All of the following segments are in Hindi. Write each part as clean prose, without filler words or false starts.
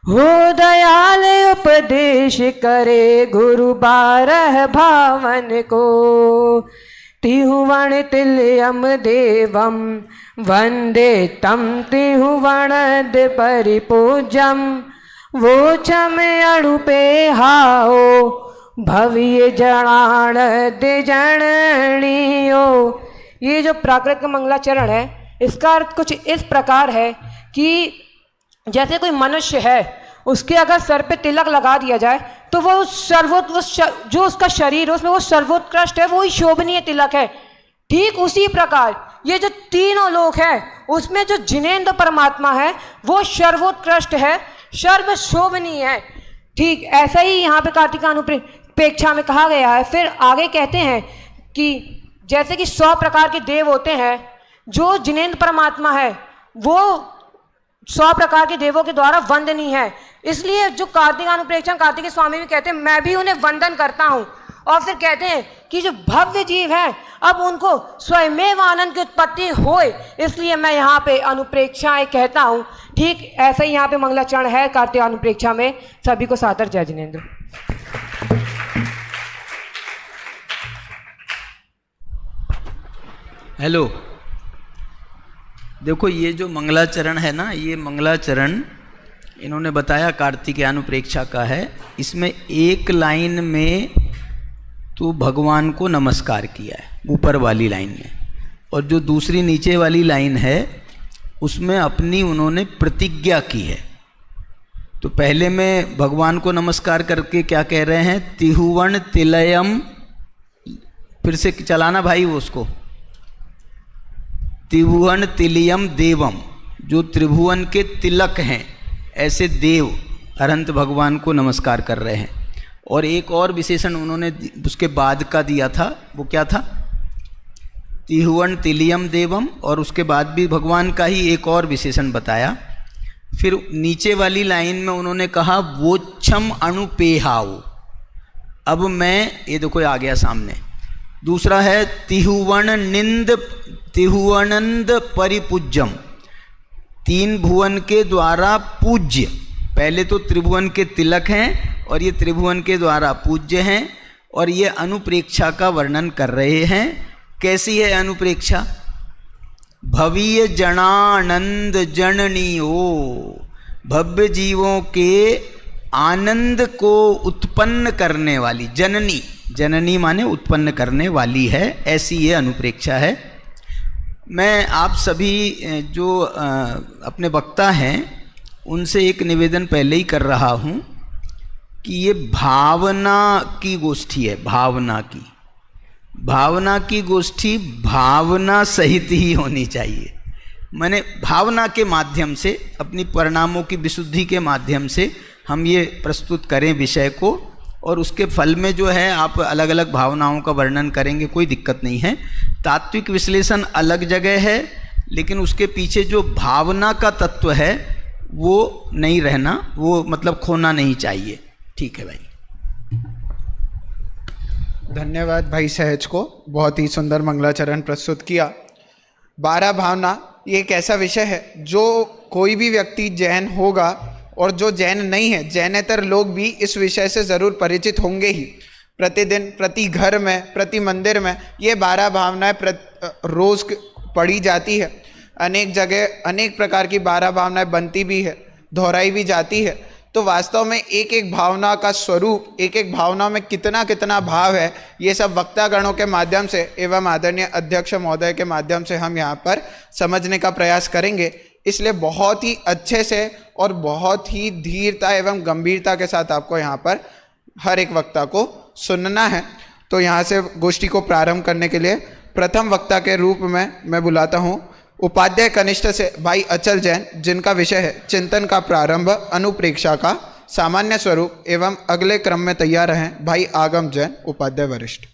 हो दयाल उपदेश करे गुरु 12 भावन को। तिहुवण तिलयम देवम वंदे तम तिहुवणद परिपूजम। वोचम अणुपे हाओ भव्य जणाण दे जननियो। ये जो प्राकृत का मंगलाचरण है इसका अर्थ कुछ इस प्रकार है कि जैसे कोई मनुष्य है उसके अगर सर पे तिलक लगा दिया जाए तो वो जो उसका शरीर है उसमें वो सर्वोत्कृष्ट है, वो ही शोभनीय तिलक है। ठीक उसी प्रकार ये जो तीनों लोक है उसमें जो जिनेंद्र परमात्मा है वो सर्वोत्कृष्ट है, सर्व शोभनीय है। ठीक ऐसा ही यहाँ पे कार्तिका अनुप्रेक्षा में कहा गया है। फिर आगे कहते हैं कि जैसे कि 100 प्रकार के देव होते हैं, जो जिनेंद्र परमात्मा है वो 100 प्रकार के देवों के द्वारा वंदनीय है। इसलिए जो कार्तिक अनुप्रेक्षण कार्तिक स्वामी भी कहते हैं मैं भी उन्हें वंदन करता हूँ। और फिर कहते हैं कि जो भव्य जीव है अब उनको स्वयमेव आनंद की उत्पत्ति होए, इसलिए मैं यहाँ पे अनुप्रेक्षाएं कहता हूँ। ठीक ऐसा ही यहाँ पे मंगलाचरण है कार्तिक अनुप्रेक्षा में। सभी को सादर जय जिनेंद्र। हेलो, देखो ये जो मंगलाचरण है ना, ये मंगलाचरण इन्होंने बताया कार्तिक अनुप्रेक्षा का है। इसमें एक लाइन में तो भगवान को नमस्कार किया है ऊपर वाली लाइन में, और जो दूसरी नीचे वाली लाइन है उसमें अपनी उन्होंने प्रतिज्ञा की है। तो पहले में भगवान को नमस्कार करके क्या कह रहे हैं, तिहुवन तिलयम, फिर से चलाना भाई उसको, त्रिभुवन तिलयम देवम, जो त्रिभुवन के तिलक हैं ऐसे देव अनंत भगवान को नमस्कार कर रहे हैं। और एक और विशेषण उन्होंने उसके बाद का दिया था, वो क्या था, तिहुवन तिलयम देवम, और उसके बाद भी भगवान का ही एक और विशेषण बताया। फिर नीचे वाली लाइन में उन्होंने कहा वोच्छम अणुपेहाओ। अब मैं ये देखो आ गया सामने, दूसरा है तिहुवनंद परिपूज्यम, 3 भुवन के द्वारा पूज्य। पहले तो त्रिभुवन के तिलक हैं और ये त्रिभुवन के द्वारा पूज्य हैं। और ये अनुप्रेक्षा का वर्णन कर रहे हैं। कैसी है अनुप्रेक्षा, भव्य जनानंद जननियो, भव्य जीवों के आनंद को उत्पन्न करने वाली, जननी, जननी माने उत्पन्न करने वाली है, ऐसी ये अनुप्रेक्षा है। मैं आप सभी जो अपने वक्ता हैं उनसे एक निवेदन पहले ही कर रहा हूँ कि ये भावना की गोष्ठी है, भावना की गोष्ठी भावना सहित ही होनी चाहिए। मैंने भावना के माध्यम से, अपनी परिणामों की विशुद्धि के माध्यम से हम ये प्रस्तुत करें विषय को, और उसके फल में जो है आप अलग अलग भावनाओं का वर्णन करेंगे, कोई दिक्कत नहीं है। तात्विक विश्लेषण अलग जगह है, लेकिन उसके पीछे जो भावना का तत्व है वो नहीं रहना, वो मतलब खोना नहीं चाहिए। ठीक है भाई। धन्यवाद भाई सहज को, बहुत ही सुंदर मंगलाचरण प्रस्तुत किया। 12 भावना ये एक ऐसा विषय है जो कोई भी व्यक्ति जैन होगा और जो जैन नहीं है, जैनेतर लोग भी इस विषय से ज़रूर परिचित होंगे ही। प्रतिदिन प्रति घर में, प्रति मंदिर में ये 12 भावनाएं रोज़ पढ़ी जाती है। अनेक जगह अनेक प्रकार की 12 भावनाएं बनती भी है, दोहराई भी जाती है। तो वास्तव में एक एक भावना का स्वरूप, एक एक भावना में कितना कितना भाव है, ये सब वक्तागणों के माध्यम से एवं आदरणीय अध्यक्ष महोदय के माध्यम से हम यहाँ पर समझने का प्रयास करेंगे। इसलिए बहुत ही अच्छे से और बहुत ही धीरता एवं गंभीरता के साथ आपको यहाँ पर हर एक वक्ता को सुनना है। तो यहाँ से गोष्ठी को प्रारंभ करने के लिए प्रथम वक्ता के रूप में मैं बुलाता हूँ उपाध्याय कनिष्ठ से भाई अचल जैन, जिनका विषय है चिंतन का प्रारंभ अनुप्रेक्षा का सामान्य स्वरूप, एवं अगले क्रम में तैयार हैं भाई आगम जैन, उपाध्याय वरिष्ठ।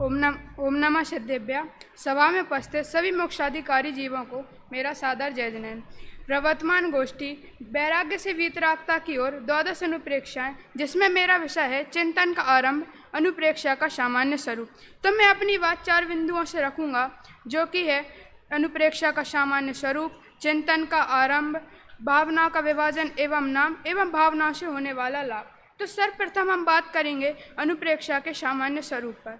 ओम नमः सिद्धेभ्य। सभा में उपस्थित सभी मोक्षाधिकारी जीवों को मेरा सादर जय जिनेंद्र। प्रवर्तमान गोष्ठी वैराग्य से वीतरागता की ओर 12 अनुप्रेक्षाएं, जिसमें मेरा विषय है चिंतन का आरंभ, अनुप्रेक्षा का सामान्य स्वरूप। तो मैं अपनी बात 4 बिंदुओं से रखूंगा, जो कि है अनुप्रेक्षा का सामान्य स्वरूप, चिंतन का आरंभ, भावना का विभाजन एवं नाम, एवं भावनाओं से होने वाला लाभ। तो सर्वप्रथम हम बात करेंगे अनुप्रेक्षा के सामान्य स्वरूप पर।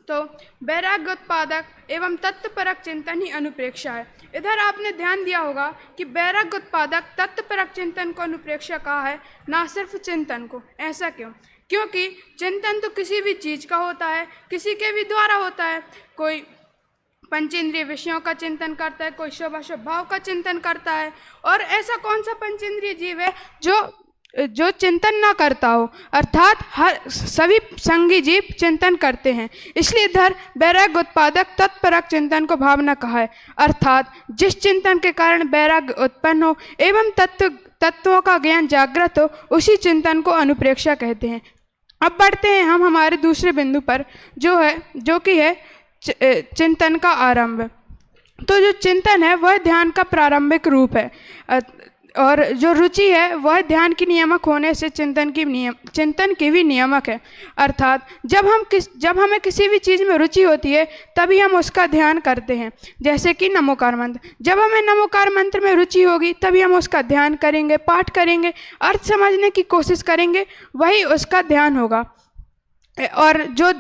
तो वैराग्य उत्पादक एवं तत्वपरक चिंतन ही अनुप्रेक्षा है। इधर आपने ध्यान दिया होगा कि वैराग्य उत्पादक तत्वपरक चिंतन को अनुप्रेक्षा कहा है, ना सिर्फ चिंतन को। ऐसा क्यों? क्योंकि चिंतन तो किसी भी चीज़ का होता है, किसी के भी द्वारा होता है। कोई पंचेंद्रिय विषयों का चिंतन करता है, कोई शुभाशुभ भाव का चिंतन करता है, और ऐसा कौन सा पंचेंद्रिय जीव है जो चिंतन ना करता हो? अर्थात हर सभी संगी जीव चिंतन करते हैं। इसलिए इधर वैराग्य उत्पादक तत्परक चिंतन को भावना कहा है, अर्थात जिस चिंतन के कारण वैराग्य उत्पन्न हो एवं तत्वों का ज्ञान जागृत हो, उसी चिंतन को अनुप्रेक्षा कहते हैं। अब बढ़ते हैं हम हमारे दूसरे बिंदु पर, जो कि है चिंतन का आरंभ। तो जो चिंतन है वह ध्यान का प्रारंभिक रूप है, और जो रुचि है वह ध्यान की नियामक होने से चिंतन की भी नियामक है। अर्थात जब हमें किसी भी चीज़ में रुचि होती है तभी हम उसका ध्यान करते हैं। जैसे कि नमोकार मंत्र, जब हमें नमोकार मंत्र में रुचि होगी तभी हम उसका ध्यान करेंगे, पाठ करेंगे, अर्थ समझने की कोशिश करेंगे, वही उसका ध्यान होगा। और जो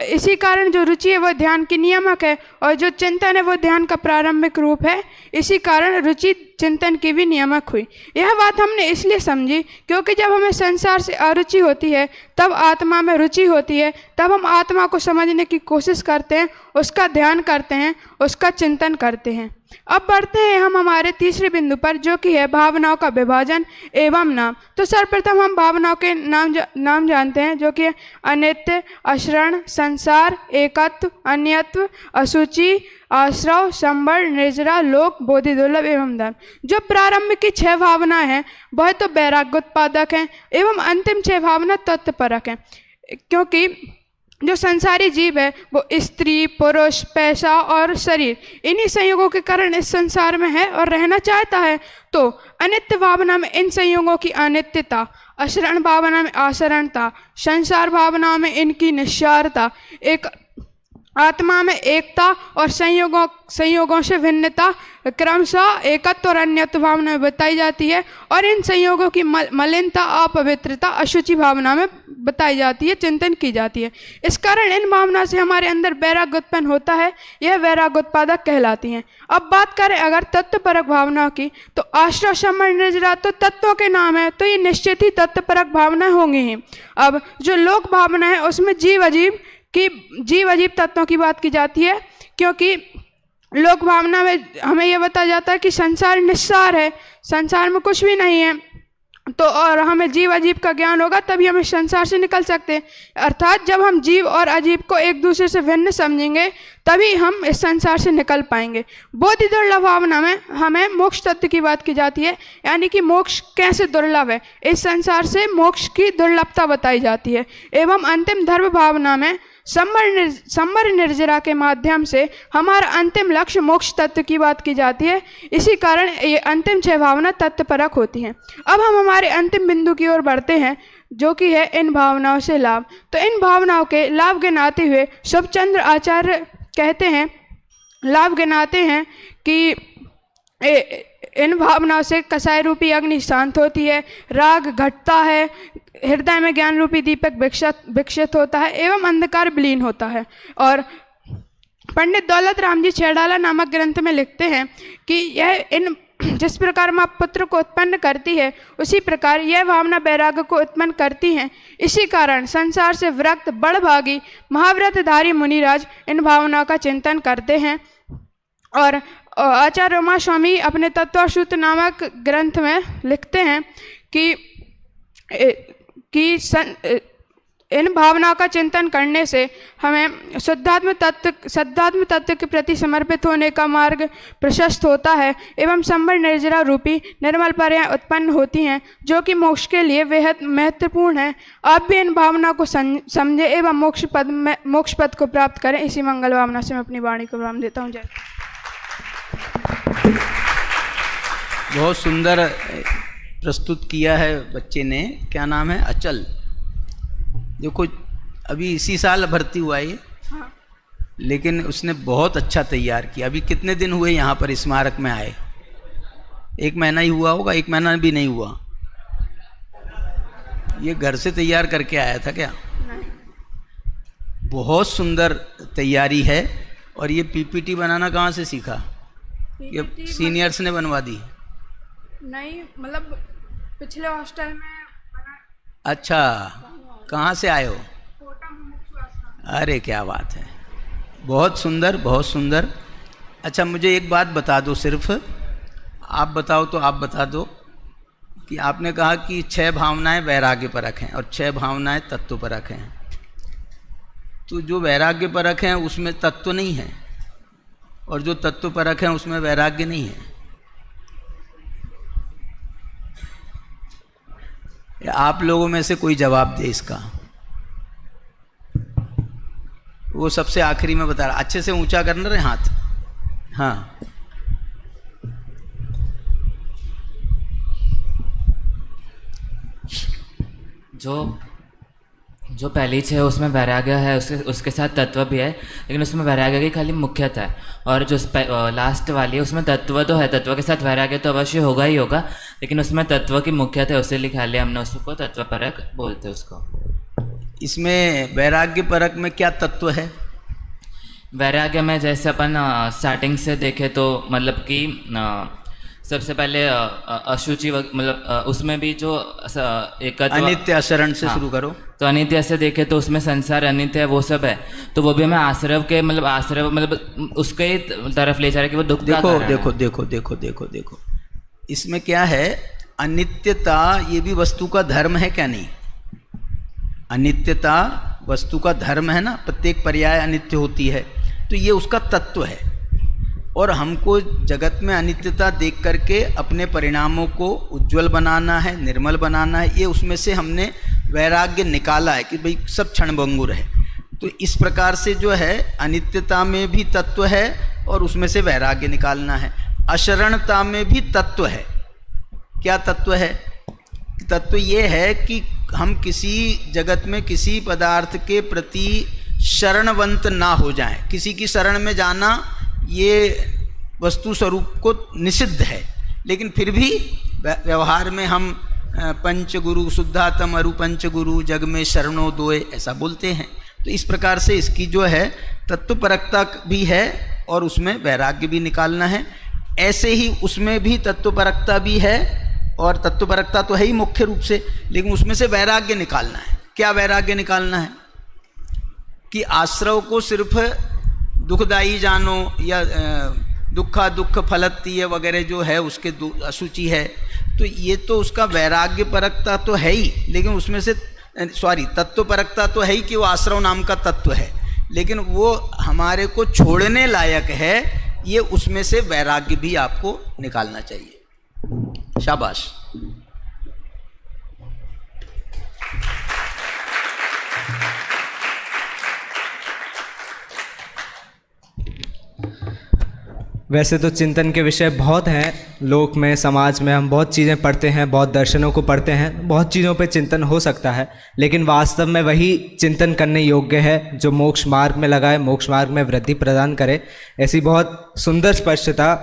इसी कारण जो रुचि है वह ध्यान की नियामक है, और जो चिंतन है वह ध्यान का प्रारंभिक रूप है। इसी कारण रुचि चिंतन की भी नियामक हुई। यह बात हमने इसलिए समझी क्योंकि जब हमें संसार से अरुचि होती है तब आत्मा में रुचि होती है, तब हम आत्मा को समझने की कोशिश करते हैं, उसका ध्यान करते हैं, उसका चिंतन करते हैं। अब बढ़ते हैं हम हमारे तीसरे बिंदु पर, जो कि है भावनाओं का विभाजन एवं नाम। तो सर्वप्रथम हम भावनाओं के नाम जानते हैं, जो कि अनित्य, अशरण, संसार, एकत्व, अन्यत्व, अशुचि, आश्रव, संबल, निर्जरा, लोक, बोधि, दुर्लभ एवं धर्म। जो प्रारंभ की 6 भावनाएं हैं वह तो वैराग्योत्पादक हैं एवं अंतिम 6 भावना तत्वपरक हैं। क्योंकि जो संसारी जीव है वो स्त्री, पुरुष, पैसा और शरीर, इन्हीं संयोगों के कारण इस संसार में है और रहना चाहता है। तो अनित्य भावना में इन संयोगों की अनित्यता, अशरण भावना में आशरणता, संसार भावना में इनकी निस्सारता, एक आत्मा में एकता और संयोगों से भिन्नता क्रमशः एकत्व और अन्यत्व भावना में बताई जाती है, और इन संयोगों की मलिनता, अपवित्रता, अशुचि भावना में बताई जाती है, चिंतन की जाती है। इस कारण इन भावना से हमारे अंदर वैराग्य उत्पन्न होता है, यह वैराग्योत्पादक कहलाती हैं। अब बात करें अगर तत्वपरक भावनाओं की, तो आश्रय, संबल, निर्जरा तो तत्वों के नाम है, तो ये निश्चित ही तत्वपरक भावना होंगी ही। अब जो लोक भावना है उसमें जीव अजीब तत्वों की बात की जाती है, क्योंकि लोक भावना में हमें यह बताया जाता है कि संसार निस्सार है, संसार में कुछ भी नहीं है, तो और हमें जीव अजीब का ज्ञान होगा तभी हम इस संसार से निकल सकते हैं। अर्थात जब हम जीव और अजीब को एक दूसरे से भिन्न समझेंगे तभी हम इस संसार से निकल पाएंगे। बोधि दुर्लभ भावना में हमें मोक्ष तत्व की बात की जाती है, यानी कि मोक्ष कैसे दुर्लभ है, इस संसार से मोक्ष की दुर्लभता बताई जाती है। एवं अंतिम धर्म भावना में संबर निर्जरा के माध्यम से हमारा अंतिम लक्ष्य मोक्ष तत्व की बात की जाती है। इसी कारण ये अंतिम 6 भावना तत्वपरक होती हैं। अब हम हमारे अंतिम बिंदु की ओर बढ़ते हैं, जो कि है इन भावनाओं से लाभ। तो इन भावनाओं के लाभ गिनाते हुए शुभचंद्र आचार्य कहते हैं, लाभ गिनाते हैं कि इन भावनाओं से कसाय रूपी अग्नि शांत होती है, राग घटता है, हृदय में ज्ञान रूपी दीपक विकसित होता है एवं अंधकार विलीन होता है। और पंडित दौलत राम जी छेड़ाला नामक ग्रंथ में लिखते हैं कि यह जिस प्रकार माँ पुत्र को उत्पन्न करती है उसी प्रकार यह भावना वैराग्य को उत्पन्न करती हैं। इसी कारण संसार से विरक्त बड़भागी महाव्रतधारी मुनिराज इन भावनाओं का चिंतन करते हैं। और आचार्य उमा स्वामी अपने तत्वसूत्र नामक ग्रंथ में लिखते हैं कि इन भावनाओं का चिंतन करने से हमें शुद्धात्म तत्व के प्रति समर्पित होने का मार्ग प्रशस्त होता है एवं संबर निर्जरा रूपी निर्मल पर्याय उत्पन्न होती हैं, जो कि मोक्ष के लिए बेहद महत्वपूर्ण है। आप भी इन भावनाओं को समझे एवं मोक्ष पद को प्राप्त करें। इसी मंगल भावना से मैं अपनी वाणी को विराम देता हूँ। जय। बहुत सुंदर प्रस्तुत किया है बच्चे ने। क्या नाम है? अचल। देखो अभी इसी साल भर्ती हुआ है, हाँ। लेकिन उसने बहुत अच्छा तैयार किया। अभी कितने दिन हुए यहाँ पर स्मारक में आए? 1 महीना ही हुआ होगा, 1 महीना भी नहीं हुआ। ये घर से तैयार करके आया था क्या? नहीं। बहुत सुंदर तैयारी है। और ये पीपीटी बनाना कहाँ से सीखा? ये PPT सीनियर्स ने बनवा दी? नहीं, मतलब पिछले हॉस्टल में बना। अच्छा, कहाँ से आए हो? कोटा मुमुक्षु आश्रम। अरे क्या बात है, बहुत सुंदर, बहुत सुंदर। अच्छा मुझे एक बात बता दो, सिर्फ आप बताओ तो आप बता दो कि आपने कहा कि 6 भावनाएं वैराग्य परक हैं और 6 भावनाएं तत्व परक हैं। तो जो वैराग्य परक हैं उसमें तत्व नहीं है, और जो तत्व परक हैं उसमें वैराग्य नहीं है। आप लोगों में से कोई जवाब दे इसका। वो सबसे आखिरी में बता रहा। अच्छे से ऊंचा करना रहे हाथ। हाँ, जो पहली 6 उसमें वैराग्य है, उसके साथ तत्व भी है, लेकिन उसमें वैराग्य की खाली मुख्यता है। और जो लास्ट वाली है उसमें तत्व तो है, तत्व के साथ वैराग्य तो अवश्य होगा ही होगा, लेकिन उसमें तत्व की मुख्यता है, उसे लिखा लिया हमने, उसको तत्व परक बोलते हैं उसको। इसमें वैराग्य परक में क्या तत्व है? वैराग्य में जैसे अपन स्टार्टिंग से देखें तो मतलब कि सबसे पहले अशुचि मतलब उसमें भी जो एक अनित्य आचरण से शुरू करो। तो अनित्य से देखे तो उसमें संसार अनित्य है, वो सब है। तो वो भी हमें आश्रव के मतलब आश्रव मतलब उसके ही तरफ ले जा रहा है कि वो दुख का कारण है। देखो देखो देखो देखो देखो, इसमें क्या है? अनित्यता ये भी वस्तु का धर्म है क्या? नहीं, अनित्यता वस्तु का धर्म है ना, प्रत्येक पर्याय अनित्य होती है, तो ये उसका तत्व है। और हमको जगत में अनित्यता देख करके अपने परिणामों को उज्जवल बनाना है, निर्मल बनाना है। ये उसमें से हमने वैराग्य निकाला है कि भाई सब क्षणभंगुर है। तो इस प्रकार से जो है अनित्यता में भी तत्व है और उसमें से वैराग्य निकालना है। अशरणता में भी तत्व है। क्या तत्व है? तत्व ये है कि हम किसी जगत में किसी पदार्थ के प्रति शरणवंत ना हो जाएं। किसी की शरण में जाना ये वस्तु स्वरूप को निषिद्ध है, लेकिन फिर भी व्यवहार में हम पंचगुरु शुद्धातम अरु पंचगुरु जग में शरणों दोए ऐसा बोलते हैं। तो इस प्रकार से इसकी जो है तत्वपरकता भी है और उसमें वैराग्य भी निकालना है। ऐसे ही उसमें भी तत्वपरकता भी है और तत्वपरकता तो है ही मुख्य रूप से, लेकिन उसमें से वैराग्य निकालना है। क्या वैराग्य निकालना है? कि आश्रव को सिर्फ दुखदायी जानो या दुखा दुख फलतीय वगैरह जो है उसके अशुचि है, तो ये तो उसका वैराग्य परकता तो है ही, लेकिन उसमें से तत्व परकता तो है ही कि वो आश्रव नाम का तत्व है, लेकिन वो हमारे को छोड़ने लायक है। ये उसमें से वैराग्य भी आपको निकालना चाहिए। शाबाश। वैसे तो चिंतन के विषय बहुत हैं, लोक में समाज में हम बहुत चीज़ें पढ़ते हैं, बहुत दर्शनों को पढ़ते हैं, बहुत चीज़ों पे चिंतन हो सकता है, लेकिन वास्तव में वही चिंतन करने योग्य है जो मोक्ष मार्ग में लगाए, मोक्ष मार्ग में वृद्धि प्रदान करे। ऐसी बहुत सुंदर स्पष्टता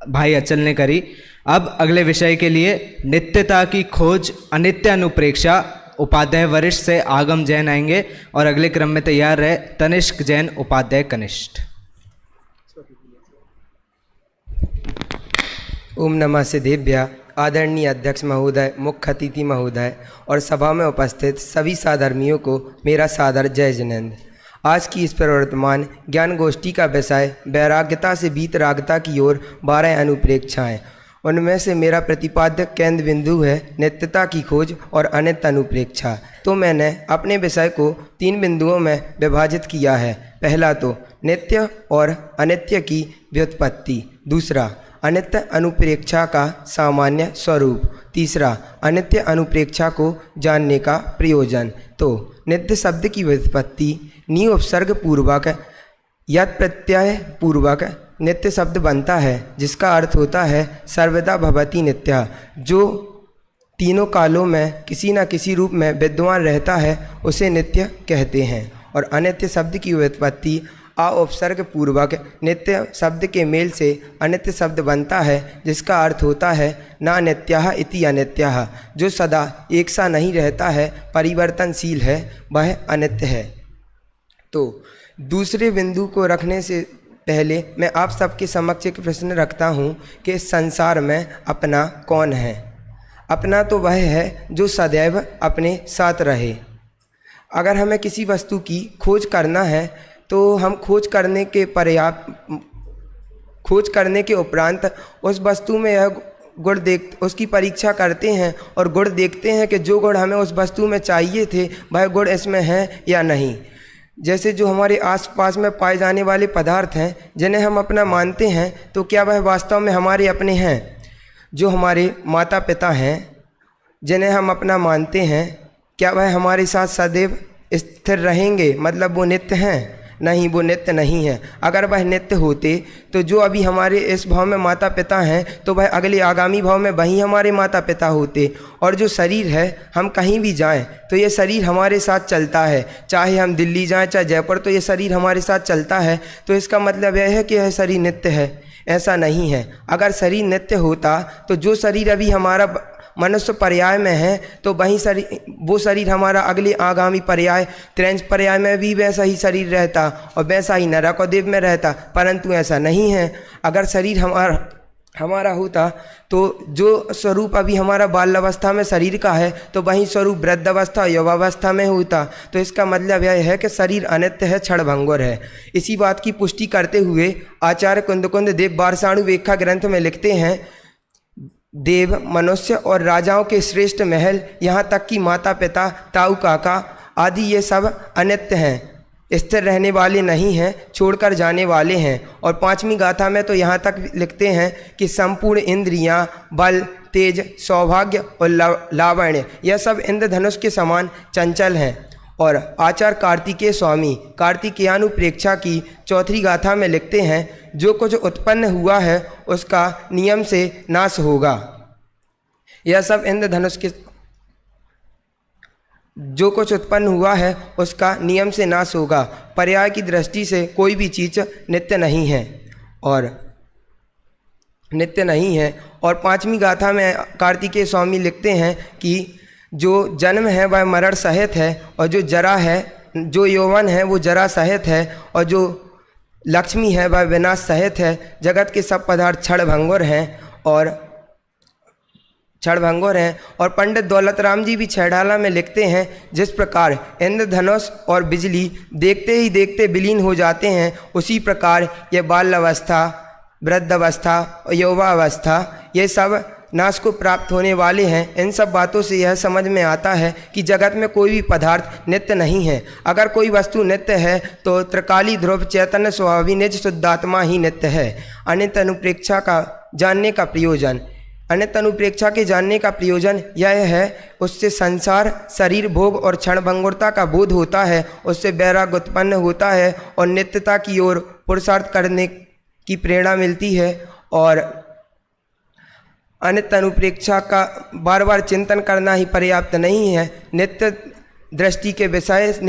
भाई अचल ने करी। अब अगले विषय के लिए नित्यता की खोज अनित्य अनुप्रेक्षा, उपाध्याय वरिष्ठ से आगम जैन आएंगे और अगले क्रम में तैयार रहे तनिष्क जैन, उपाध्याय कनिष्ठ। ओम नमः सिद्धेभ्यः। आदरणीय अध्यक्ष महोदय, मुख्य अतिथि महोदय और सभा में उपस्थित सभी साधर्मियों को मेरा सादर जय जिनेन्द्र। आज की इस प्रवर्तमान ज्ञान गोष्ठी का विषय वैराग्यता से वीतरागता की ओर 12 अनुप्रेक्षाएँ। उनमें से मेरा प्रतिपाद्य केंद्र बिंदु है नित्यता की खोज और अनित्य अनुप्रेक्षा। तो मैंने अपने विषय को 3 बिंदुओं में विभाजित किया है। पहला तो नित्य और अनित्य की व्युत्पत्ति, दूसरा अनित्य अनुप्रेक्षा का सामान्य स्वरूप, तीसरा अनित्य अनुप्रेक्षा को जानने का प्रयोजन। तो नित्य शब्द की व्युत्पत्ति नि उपसर्ग पूर्वक यत् प्रत्यय पूर्वक नित्य शब्द बनता है, जिसका अर्थ होता है सर्वदा भवति नित्य। जो तीनों कालों में किसी न किसी रूप में विद्यमान रहता है उसे नित्य कहते हैं। और अनित्य शब्द की व्युत्पत्ति आ उपसर्ग पूर्वक नित्य शब्द के मेल से अनित्य शब्द बनता है, जिसका अर्थ होता है ना नित्यः इति अनित्यः। जो सदा एक सा नहीं रहता है, परिवर्तनशील है, वह अनित्य है। तो दूसरे बिंदु को रखने से पहले मैं आप सबके समक्ष एक प्रश्न रखता हूँ कि इस संसार में अपना कौन है। अपना तो वह है जो सदैव अपने साथ रहे। अगर हमें किसी वस्तु की खोज करना है तो हम खोज करने के उपरांत उस वस्तु में यह गुण उसकी परीक्षा करते हैं और गुण देखते हैं कि जो गुण हमें उस वस्तु में चाहिए थे वह गुण इसमें हैं या नहीं। जैसे जो हमारे आसपास में पाए जाने वाले पदार्थ हैं जिन्हें हम अपना मानते हैं, तो क्या वह वास्तव में हमारे अपने हैं? जो हमारे माता पिता हैं जिन्हें हम अपना मानते हैं, क्या वह हमारे साथ सदैव स्थिर रहेंगे? मतलब वो नित्य हैं? नहीं, वो नित्य नहीं है। अगर वह नित्य होते तो जो अभी हमारे इस भाव में माता पिता हैं तो वह अगले आगामी भाव में वही हमारे माता पिता होते। और जो शरीर है, हम कहीं भी जाएं तो ये शरीर हमारे साथ चलता है। चाहे हम दिल्ली जाएं चाहे जयपुर, तो ये शरीर हमारे साथ चलता है। तो इसका मतलब यह है कि यह शरीर नित्य है? ऐसा नहीं है। अगर शरीर नित्य होता तो जो शरीर अभी हमारा मनुष्य पर्याय में है तो वो शरीर हमारा अगले आगामी पर्याय त्रेंच पर्याय में भी वैसा ही शरीर रहता और वैसा ही नरक और देव में रहता। परंतु ऐसा नहीं है। अगर शरीर हमारा होता तो जो स्वरूप अभी हमारा बाल्यावस्था में शरीर का है तो वही स्वरूप वृद्धावस्था युवावस्था में होता। तो इसका मतलब यह है कि शरीर अनित्य है, क्षणभंगुर है। इसी बात की पुष्टि करते हुए आचार्य कुंद देव वारसाणु व्याख्या ग्रंथ में लिखते हैं, देव, मनुष्य और राजाओं के श्रेष्ठ महल, यहाँ तक कि माता पिता, ताऊ काका आदि ये सब अनित्य हैं, स्थिर रहने वाले नहीं हैं, छोड़कर जाने वाले हैं। और पांचवी गाथा में तो यहाँ तक लिखते हैं कि संपूर्ण इंद्रियां, बल, तेज, सौभाग्य और लावण्य यह सब इंद्रधनुष के समान चंचल हैं। और आचार्य कार्तिकेय स्वामी कार्तिकेयानुप्रेक्षा की चौथी गाथा में लिखते हैं, जो कुछ उत्पन्न हुआ है उसका नियम से नाश होगा। यह सब इंद्रधनुष के जो कुछ उत्पन्न हुआ है उसका नियम से नाश होगा। पर्याय की दृष्टि से कोई भी चीज़ नित्य नहीं है और पांचवी गाथा में कार्तिकेय स्वामी लिखते हैं कि जो जन्म है वह मरण सहित है, और जो जरा है, जो यौवन है वो जरा सहित है, और जो लक्ष्मी है वह विनाश सहित है। जगत के सब पदार्थ क्षणभंगुर हैं और पंडित दौलत राम जी भी छैडाला में लिखते हैं, जिस प्रकार इंद्रधनुष और बिजली देखते ही देखते विलीन हो जाते हैं, उसी प्रकार ये बाल्यावस्था, वृद्धावस्था और यौवावस्था ये सब नाश को प्राप्त होने वाले हैं। इन सब बातों से यह समझ में आता है कि जगत में कोई भी पदार्थ नित्य नहीं है। अगर कोई वस्तु नित्य है तो त्रिकाली ध्रुव चैतन्य स्वभावी निज शुद्धात्मा ही नित्य है। अनित्य अनुप्रेक्षा का जानने का प्रयोजन, अनित्य अनुप्रेक्षा के जानने का प्रयोजन यह है, उससे संसार, शरीर, भोग और क्षणभंगुरता का बोध होता है, उससे वैराग्य उत्पन्न होता है और नित्यता की ओर पुरुषार्थ करने की प्रेरणा मिलती है। और अनित्य अनुप्रेक्षा का बार बार चिंतन करना ही पर्याप्त नहीं है। नित्य दृष्टि के विषय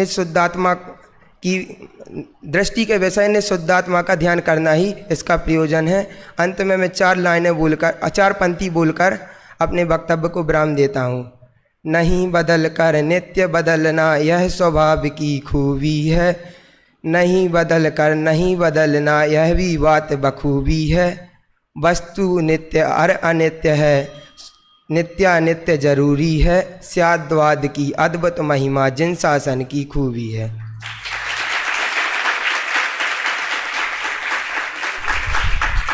निःशुद्धात्मा का ध्यान करना ही इसका प्रयोजन है। अंत में मैं 4 पंक्ति बोलकर अपने वक्तव्य को विराम देता हूँ। नहीं बदल कर नित्य बदलना यह स्वभाव की खूबी है, नहीं बदल कर नहीं बदलना यह भी बात बखूबी है। वस्तु नित्य और अनित्य है, नित्यानित्य जरूरी है, स्याद्वाद की अद्भुत महिमा जिन शासन की खूबी है।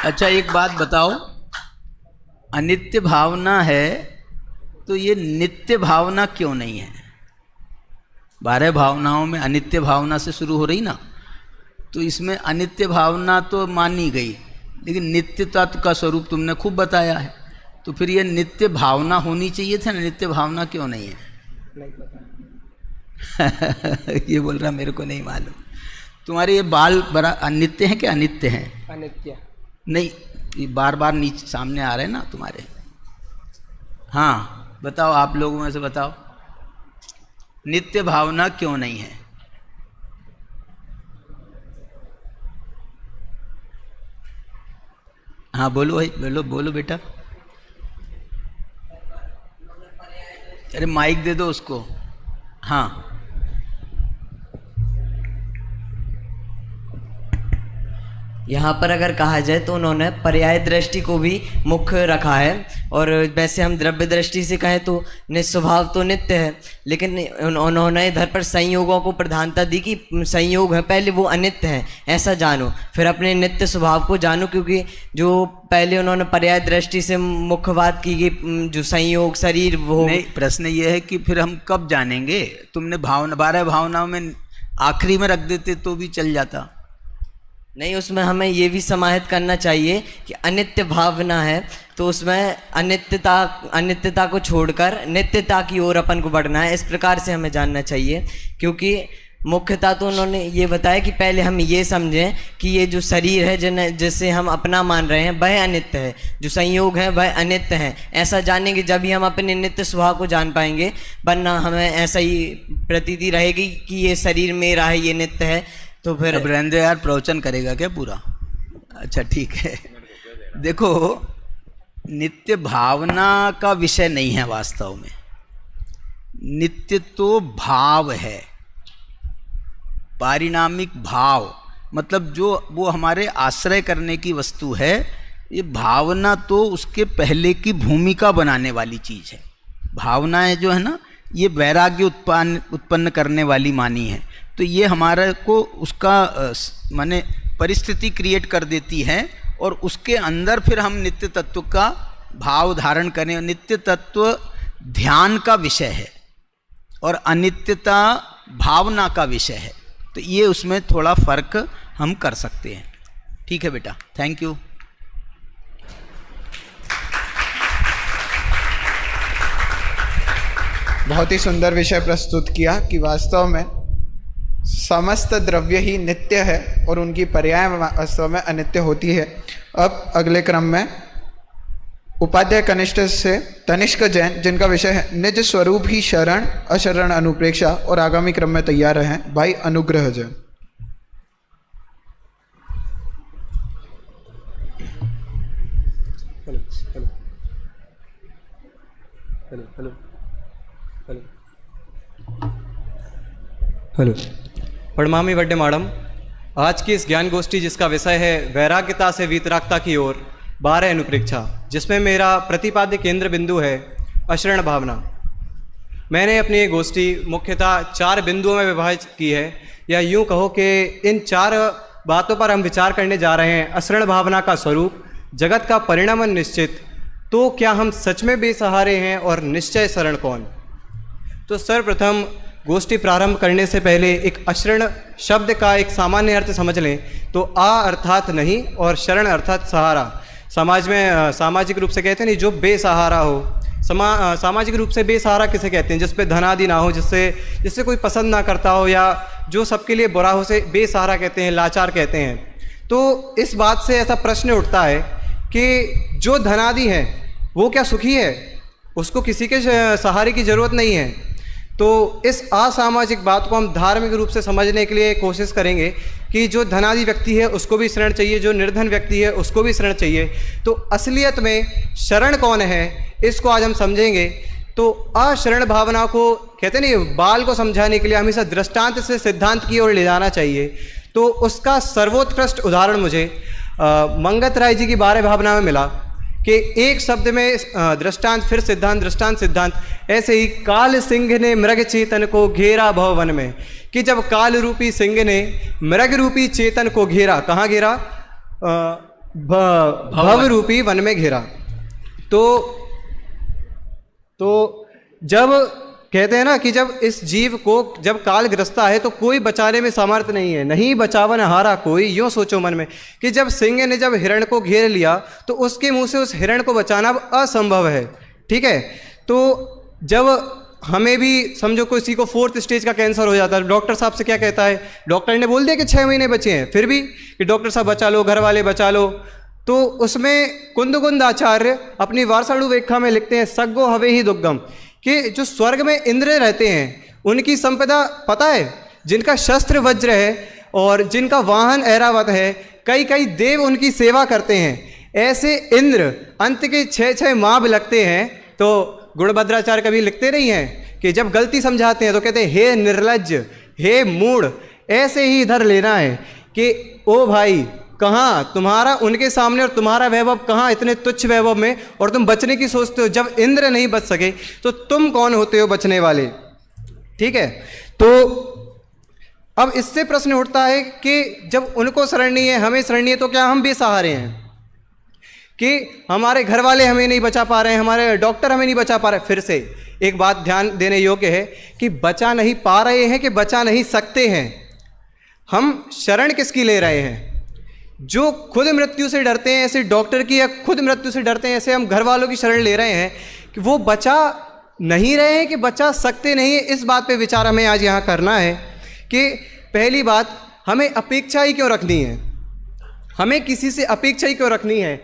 अच्छा, एक बात बताओ, अनित्य भावना है तो ये नित्य भावना क्यों नहीं है? 12 भावनाओं में अनित्य भावना से शुरू हो रही ना, तो इसमें अनित्य भावना तो मानी गई, लेकिन नित्य तत्व का स्वरूप तुमने खूब बताया है, तो फिर ये नित्य भावना होनी चाहिए था ना, नित्य भावना क्यों नहीं है? ये बोल रहा मेरे को नहीं मालूम। तुम्हारे ये बाल बड़ा अनित्य हैं कि अनित्य हैं? अनित्य। नहीं, ये बार बार नीचे सामने आ रहे हैं ना तुम्हारे। हाँ बताओ, आप लोगों में से बताओ, नित्य भावना क्यों नहीं है? हाँ बोलो भाई, बोलो बोलो बेटा। अरे माइक दे दो उसको। हाँ यहाँ पर अगर कहा जाए तो उन्होंने पर्याय दृष्टि को भी मुख्य रखा है, और वैसे हम द्रव्य दृष्टि से कहें तो निस्वभाव तो नित्य है, लेकिन उन्होंने इधर पर संयोगों को प्रधानता दी कि संयोग है पहले वो अनित्य है, ऐसा जानो, फिर अपने नित्य स्वभाव को जानो। क्योंकि जो पहले उन्होंने पर्याय दृष्टि से मुख्य बात की कि जो संयोग शरीर वो नहीं, प्रश्न ये है कि फिर हम कब जानेंगे? तुमने भावना 12 भावनाओं में आखिरी में रख देते तो भी चल जाता। नहीं, उसमें हमें ये भी समाहित करना चाहिए कि अनित्य भावना है तो उसमें अनित्यता को छोड़कर नित्यता की ओर अपन को बढ़ना है, इस प्रकार से हमें जानना चाहिए। क्योंकि मुख्यतः तो उन्होंने ये बताया कि पहले हम ये समझें कि ये जो शरीर है जिसे हम अपना मान रहे हैं वह अनित्य है, जो संयोग है वह अनित्य है, ऐसा जानेंगे जब ही हम अपने नित्य स्वभाव को जान पाएंगे, वरना हमें ऐसा ही प्रतीति रहेगी कि ये शरीर मेरा है, ये नित्य है। तो फिर अब रहने यार, प्रवचन करेगा क्या पूरा? अच्छा ठीक है। देखो, नित्य भावना का विषय नहीं है वास्तव में, नित्य तो भाव है, पारिणामिक भाव, मतलब जो वो हमारे आश्रय करने की वस्तु है। ये भावना तो उसके पहले की भूमिका बनाने वाली चीज है। भावनाएं जो है ना, ये वैराग्य उत्पन्न करने वाली मानी है। तो ये हमारे को उसका माने परिस्थिति क्रिएट कर देती है, और उसके अंदर फिर हम नित्य तत्व का भाव धारण करें। नित्य तत्व ध्यान का विषय है और अनित्यता भावना का विषय है। तो ये उसमें थोड़ा फर्क हम कर सकते हैं। ठीक है बेटा, थैंक यू। बहुत ही सुंदर विषय प्रस्तुत किया कि वास्तव में समस्त द्रव्य ही नित्य है और उनकी पर्याय वास्तव में अनित्य होती है। अब अगले क्रम में उपाध्याय कनिष्ठ से तनिष्क जैन, जिनका विषय है निज स्वरूप ही शरण अशरण अनुप्रेक्षा, और आगामी क्रम में तैयार हैं भाई अनुग्रह जैन। हेलो प्रणमामि वड्डे मैडम। आज की इस ज्ञान गोष्ठी जिसका विषय है वैराग्यता से वीतरागता की ओर 12 अनुप्रेक्षा, जिसमें मेरा प्रतिपाद्य केंद्र बिंदु है अशरण भावना। मैंने अपनी ये गोष्ठी मुख्यतः 4 बिंदुओं में विभाजित की है, या यूँ कहो कि इन 4 बातों पर हम विचार करने जा रहे हैं। अशरण भावना का स्वरूप, जगत का परिणाम निश्चित, तो क्या हम सच में बेसहारे हैं, और निश्चय शरण कौन। तो सर्वप्रथम गोष्ठी प्रारंभ करने से पहले एक अशरण शब्द का एक सामान्य अर्थ समझ लें। तो आ अर्थात नहीं और शरण अर्थात सहारा। समाज में सामाजिक रूप से कहते हैं नहीं, जो बेसहारा हो। सामाजिक रूप से बेसहारा किसे कहते हैं? जिस पे धन आदि ना हो, जिससे कोई पसंद ना करता हो, या जो सबके लिए बुरा हो, से बेसहारा कहते हैं, लाचार कहते हैं। तो इस बात से ऐसा प्रश्न उठता है कि जो धनादि है वो क्या सुखी है? उसको किसी के सहारे की जरूरत नहीं है। तो इस असामाजिक बात को हम धार्मिक रूप से समझने के लिए कोशिश करेंगे कि जो धनादि व्यक्ति है उसको भी शरण चाहिए, जो निर्धन व्यक्ति है उसको भी शरण चाहिए। तो असलियत में शरण कौन है, इसको आज हम समझेंगे। तो अशरण भावना को कहते नहीं, बाल को समझाने के लिए हमेशा दृष्टांत से सिद्धांत की ओर ले जाना चाहिए। तो उसका सर्वोत्कृष्ट उदाहरण मुझे मंगत राय जी की 12 भावना में मिला कि एक शब्द में दृष्टांत फिर सिद्धांत, दृष्टांत सिद्धांत। ऐसे ही काल सिंह ने मृग चेतन को घेरा भव वन में, कि जब काल रूपी सिंह ने मृग रूपी चेतन को घेरा, कहाँ घेरा? भव रूपी वन में घेरा। तो जब कहते हैं ना कि जब इस जीव को जब काल ग्रस्ता है तो कोई बचाने में सामर्थ्य नहीं है, नहीं बचावन हारा कोई। यूँ सोचो मन में कि जब सिंह ने जब हिरण को घेर लिया तो उसके मुंह से उस हिरण को बचाना अब असंभव है। ठीक है, तो जब हमें भी समझो किसी को 4th स्टेज का कैंसर हो जाता है, डॉक्टर साहब से क्या कहता है, डॉक्टर ने बोल दिया कि 6 महीने बचे हैं, फिर भी कि डॉक्टर साहब बचा लो, घर वाले बचा लो। तो उसमें कुंदकुंद आचार्य अपनी वारसाड़ु व्याख्या में लिखते हैं सग्गो हवे ही दुर्गम, कि जो स्वर्ग में इंद्र रहते हैं उनकी संपदा पता है, जिनका शस्त्र वज्र है और जिनका वाहन ऐरावत है, कई कई देव उनकी सेवा करते हैं। ऐसे इंद्र अंत के 6 माह लगते हैं। तो गुणभद्राचार्य कभी लिखते नहीं हैं कि जब गलती समझाते हैं तो कहते हैं हे निर्लज्ज, हे मूढ़, ऐसे ही इधर लेना है कि ओ भाई कहाँ तुम्हारा उनके सामने और तुम्हारा वैभव कहाँ, इतने तुच्छ वैभव में, और तुम बचने की सोचते हो। जब इंद्र नहीं बच सके तो तुम कौन होते हो बचने वाले। ठीक है, तो अब इससे प्रश्न उठता है कि जब उनको शरण नहीं है, हमें शरण नहीं है, तो क्या हम बेसहारे हैं कि हमारे घर वाले हमें नहीं बचा पा रहे हैं, हमारे डॉक्टर हमें नहीं बचा पा रहे। फिर से एक बात ध्यान देने योग्य है कि बचा नहीं पा रहे हैं कि बचा नहीं सकते हैं। हम शरण किसकी ले रहे हैं? जो खुद मृत्यु से डरते हैं, ऐसे डॉक्टर की, या खुद मृत्यु से डरते हैं, ऐसे हम घर वालों की शरण ले रहे हैं कि वो बचा नहीं रहे हैं कि बचा सकते नहीं है। इस बात पे विचार हमें आज यहाँ करना है कि पहली बात, हमें अपेक्षा ही क्यों रखनी है, हमें किसी से अपेक्षा ही क्यों रखनी है।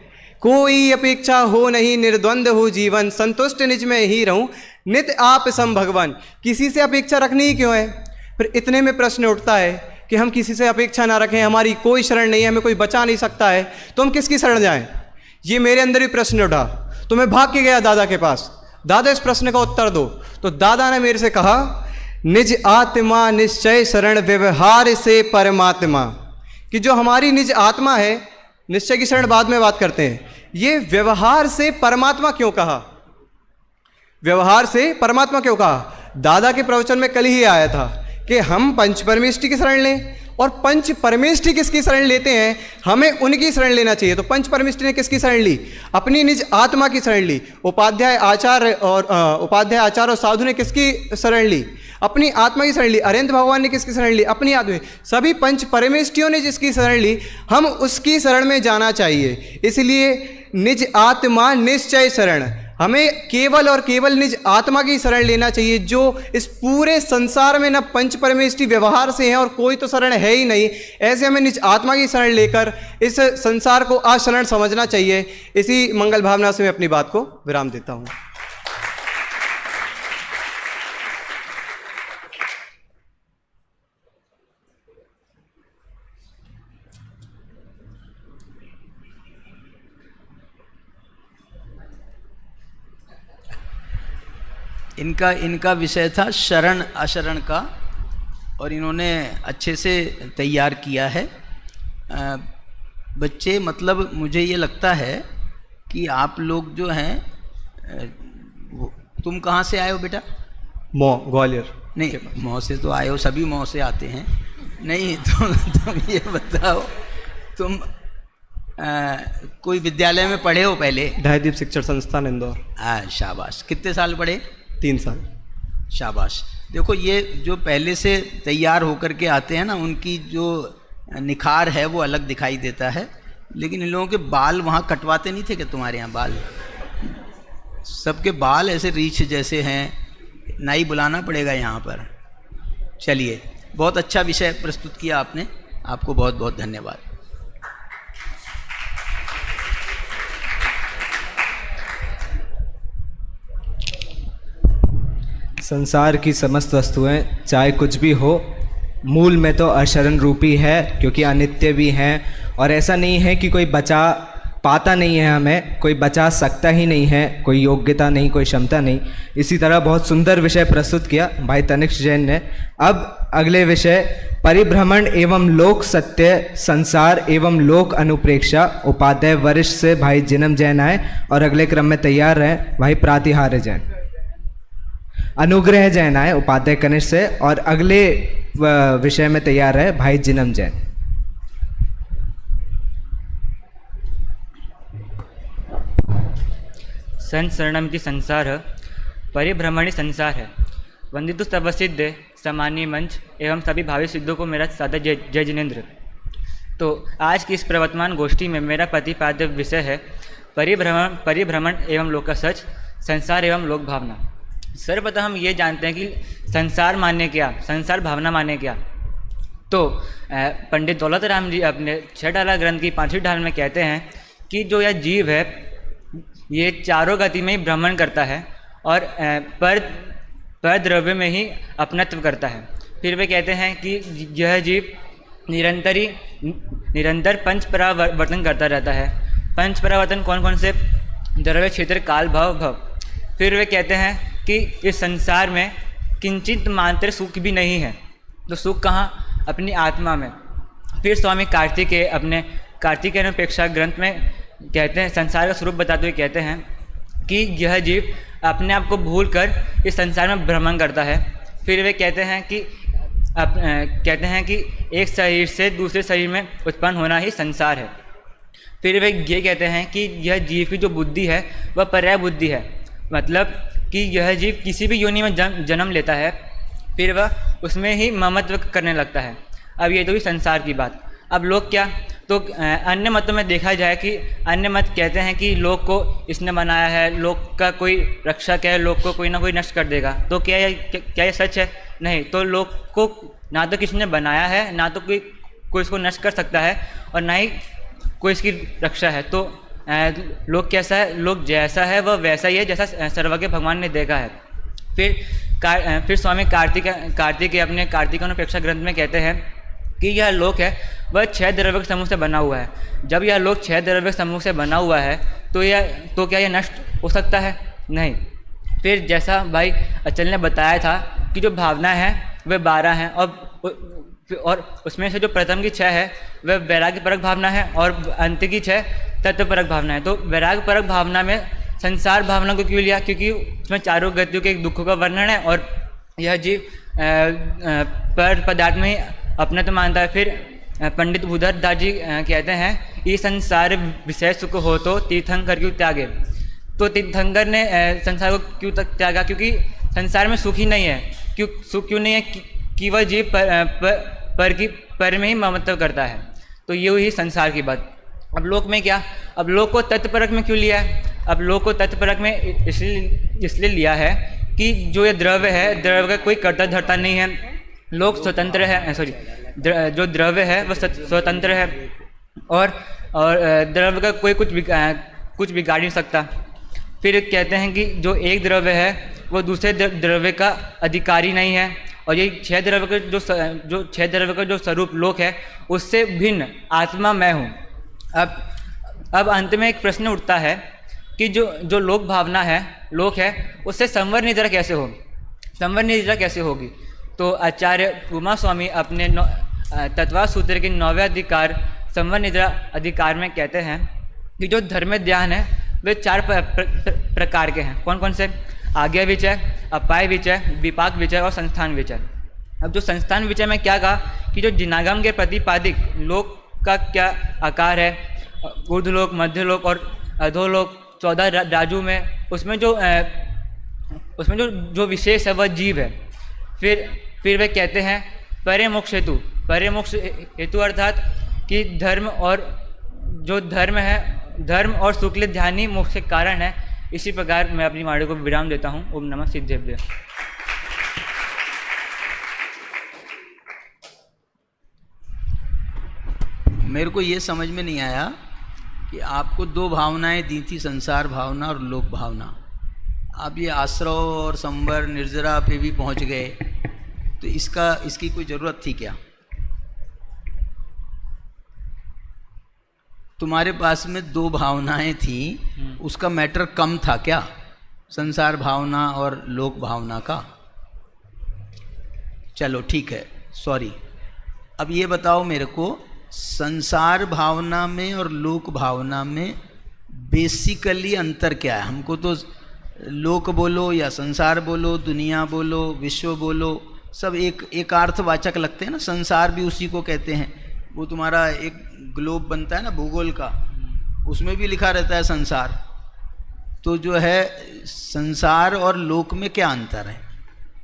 कोई अपेक्षा हो नहीं, निर्द्वंद हो जीवन, संतुष्ट निज में ही रहूं, नित आप सम भगवान। किसी से अपेक्षा रखनी ही क्यों है? फिर इतने में प्रश्न उठता है कि हम किसी से अपेक्षा ना रखें, हमारी कोई शरण नहीं है, हमें कोई बचा नहीं सकता है, तो हम किसकी शरण जाएं? ये मेरे अंदर भी प्रश्न उठा, तो मैं भाग के गया दादा के पास, दादा इस प्रश्न का उत्तर दो। तो दादा ने मेरे से कहा निज आत्मा निश्चय शरण व्यवहार से परमात्मा, कि जो हमारी निज आत्मा है, निश्चय की शरण बाद में बात करते हैं, ये व्यवहार से परमात्मा क्यों कहा? व्यवहार से परमात्मा क्यों कहा? दादा के प्रवचन में कल ही आया था कि हम पंच परमेष्टि की शरण लें, और पंच परमेष्टि किसकी शरण लेते हैं? हमें उनकी शरण लेना चाहिए। तो पंच परमेष्टि ने किसकी शरण ली? अपनी निज आत्मा की शरण ली। उपाध्याय आचार्य और साधु ने किसकी शरण ली? अपनी आत्मा की शरण ली। अरेंद्र भगवान ने किसकी शरण ली? अपनी आत्मा। सभी पंच परमेष्टियों ने जिसकी शरण ली, हम उसकी शरण में जाना चाहिए। इसलिए निज आत्मा निश्चय शरण, हमें केवल और केवल निज आत्मा की शरण लेना चाहिए, जो इस पूरे संसार में न पंच परमेष्टि व्यवहार से हैं और कोई तो शरण है ही नहीं। ऐसे हमें निज आत्मा की शरण लेकर इस संसार को अशरण समझना चाहिए। इसी मंगल भावना से मैं अपनी बात को विराम देता हूँ। इनका विषय था शरण अशरण का, और इन्होंने अच्छे से तैयार किया है। बच्चे, मतलब मुझे ये लगता है कि आप लोग जो हैं, तुम कहाँ से आए हो बेटा? ग्वालियर। नहीं, मौ से तो आए हो, सभी मौ से आते हैं। नहीं, तुम ये बताओ, तुम कोई विद्यालय में पढ़े हो पहले? ढाईदीप शिक्षण संस्थान इंदौर। शाबाश। कितने साल पढ़े? 3 साल। शाबाश। देखो, ये जो पहले से तैयार होकर के आते हैं ना, उनकी जो निखार है वो अलग दिखाई देता है। लेकिन इन लोगों के बाल वहाँ कटवाते नहीं थे कि तुम्हारे यहाँ बाल? सबके बाल ऐसे रीछ जैसे हैं, नाई बुलाना पड़ेगा यहाँ पर। चलिए, बहुत अच्छा विषय प्रस्तुत किया आपने, आपको बहुत बहुत धन्यवाद। संसार की समस्त वस्तुएं, चाहे कुछ भी हो, मूल में तो अशरण रूपी है, क्योंकि अनित्य भी हैं। और ऐसा नहीं है कि कोई बचा पाता नहीं है, हमें कोई बचा सकता ही नहीं है, कोई योग्यता नहीं, कोई क्षमता नहीं। इसी तरह बहुत सुंदर विषय प्रस्तुत किया भाई तनिष्क जैन ने। अब अगले विषय, परिभ्रमण एवं लोक सत्य, संसार एवं लोक अनुप्रेक्षा, उपाध्याय वरिष्ठ से भाई जिनम जैन आए, और अगले क्रम में तैयार रहे भाई प्रातिहार्य जैन। अनुग्रह जैन आए उपाध्याय कनिष्ठ से, और अगले विषय में तैयार है भाई जिनम जैन। संत शरणमिति संसार, परिभ्रमणी संसार है। वंदितु सर्वसिद्ध सामान्य मंच एवं सभी भावी सिद्धों को मेरा सादर जय जिनेन्द्र। तो आज की इस प्रवर्तमान गोष्ठी में मेरा प्रतिपाद्य विषय है परिभ्रमण एवं लोक सच, संसार एवं लोक भावना। सर्वप्रथम हम ये जानते हैं कि संसार माने क्या, संसार भावना माने क्या। तो पंडित दौलत राम जी अपने 6 डाला ग्रंथ की 5वीं ढाल में कहते हैं कि जो यह जीव है ये चारों गति में ही भ्रमण करता है और पर द्रव्य में ही अपनत्व करता है। फिर वे कहते हैं कि यह जीव निरंतर पंच परावर्तन करता रहता है। पंच परावर्तन कौन कौन से? द्रव्य, क्षेत्र, काल, भव, भव। फिर वे कहते हैं कि इस संसार में किंचित मात्र सुख भी नहीं है। तो सुख कहाँ? अपनी आत्मा में। फिर स्वामी कार्तिकेय अपने कार्तिकेय अपेक्षा ग्रंथ में कहते हैं, संसार का स्वरूप बताते हुए कहते हैं कि यह जीव अपने आप को भूल कर इस संसार में भ्रमण करता है। फिर वे कहते हैं कि एक शरीर से दूसरे शरीर में उत्पन्न होना ही संसार है। फिर वे ये कहते हैं कि यह जीव की जो बुद्धि है वह पर्याय बुद्धि है, मतलब कि यह जीव किसी भी योनि में जन्म लेता है फिर वह उसमें ही ममत्व करने लगता है। अब ये तो ही संसार की बात। अब लोग क्या? तो अन्य मतों में देखा जाए कि अन्य मत कहते हैं कि लोग को इसने बनाया है, लोग का कोई रक्षक है, लोग को कोई ना कोई नष्ट कर देगा। तो क्या ये सच है? नहीं। तो लोग को ना तो किसी ने बनाया है, ना तो कोई इसको नष्ट कर सकता है और ना ही कोई इसकी रक्षा है। तो लोग कैसा है? लोग जैसा है वह वैसा ही है जैसा सर्वज्ञ भगवान ने देखा है। फिर स्वामी कार्तिक अपने कार्तिकानुपेक्षा ग्रंथ में कहते हैं कि यह लोक है वह 6 द्रव्य के समूह से बना हुआ है। जब यह लोक 6 द्रव्य के समूह से बना हुआ है तो क्या यह नष्ट हो सकता है? नहीं। फिर जैसा भाई अचल ने बताया था कि जो भावना है वह 12 हैं और उसमें से जो प्रथम की 6 है वह वैराग्य परक भावना है और अंत की 6 तत्व परक भावना है। तो वैराग्य परक भावना में संसार भावना को क्यों लिया? क्योंकि उसमें चारों गतियों के दुखों का वर्णन है और यह जीव पर पदार्थ में ही अपना तो मानता है। फिर पंडित बुधर दास जी कहते हैं ये संसार विषय सुख हो तो तीर्थंकर क्यों त्यागे। तो तीर्थंकर ने संसार को क्यों त्यागा? क्योंकि संसार में सुख ही नहीं है। सुख क्यों नहीं है? कि वह जीव पर में ही ममत्व करता है। तो ये हुई संसार की बात। अब लोक में क्या? अब लोक को तत्परक में क्यों लिया है? अब लोक को तत्परक में इसलिए लिया है कि जो ये द्रव्य है, द्रव्य का कोई कर्ता धर्ता नहीं है। लोक स्वतंत्र है, जो द्रव्य है वह स्वतंत्र है और द्रव्य का कोई कुछ बिगाड़ नहीं सकता। फिर कहते हैं कि जो एक द्रव्य है वो दूसरे द्रव्य का अधिकारी नहीं है और ये 6 द्रव्य का जो स्वरूप लोक है उससे भिन्न आत्मा मैं हूँ। अब अंत में एक प्रश्न उठता है कि जो लोक भावना है, लोक है, उससे संवर निद्रा कैसे हो? संवर निद्रा कैसे होगी? तो आचार्य उमा स्वामी अपने तत्वा सूत्र के 9वें अधिकार संवर निद्रा अधिकार में कहते हैं कि जो धर्म ध्यान है वे 4 प्रकार के हैं। कौन कौन से? आज्ञा विचय, अपाय विचय, विपाक विचय और संस्थान विचय। अब जो संस्थान विचय में क्या कहा कि जो जिनागम के प्रतिपादिक लोक का क्या आकार है, ऊर्ध्वलोक, मध्यलोक और अधोलोक 14 राजू में, उसमें जो विशेष है वह जीव है। फिर वे कहते हैं परे मोक्ष हेतु। परे मोक्ष हेतु अर्थात कि धर्म और शुक्ल ध्यान ही मोक्ष के कारण है। इसी प्रकार मैं अपनी वाणी को विराम देता हूँ। ओम नमः सिद्धेभ्य। मेरे को ये समझ में नहीं आया कि आपको 2 भावनाएं दी थी, संसार भावना और लोक भावना। आप ये आश्रव और संवर निर्जरा पे भी पहुंच गए, तो इसकी कोई ज़रूरत थी क्या? तुम्हारे पास में 2 भावनाएं थी, उसका मैटर कम था क्या? संसार भावना और लोक भावना का। चलो ठीक है, सॉरी। अब ये बताओ मेरे को, संसार भावना में और लोक भावना में बेसिकली अंतर क्या है? हमको तो लोक बोलो या संसार बोलो, दुनिया बोलो, विश्व बोलो, सब एक अर्थवाचक लगते हैं ना। संसार भी उसी को कहते हैं। वो तुम्हारा एक ग्लोब बनता है ना भूगोल का, उसमें भी लिखा रहता है संसार। तो जो है संसार और लोक में क्या अंतर है?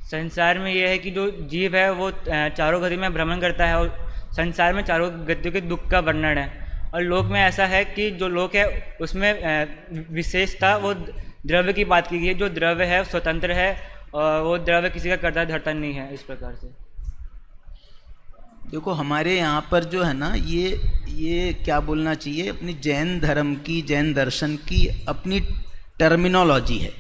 संसार में यह है कि जो जीव है वो चारों गति में भ्रमण करता है और संसार में चारों गतियों के दुख का वर्णन है। और लोक में ऐसा है कि जो लोक है उसमें विशेषता वो द्रव्य की बात की गई है। जो द्रव्य है स्वतंत्र है और वो द्रव्य किसी का कर्ता धर्ता नहीं है, इस प्रकार से। देखो हमारे यहाँ पर जो है ना, ये क्या बोलना चाहिए, अपनी जैन धर्म की, जैन दर्शन की अपनी टर्मिनोलॉजी है।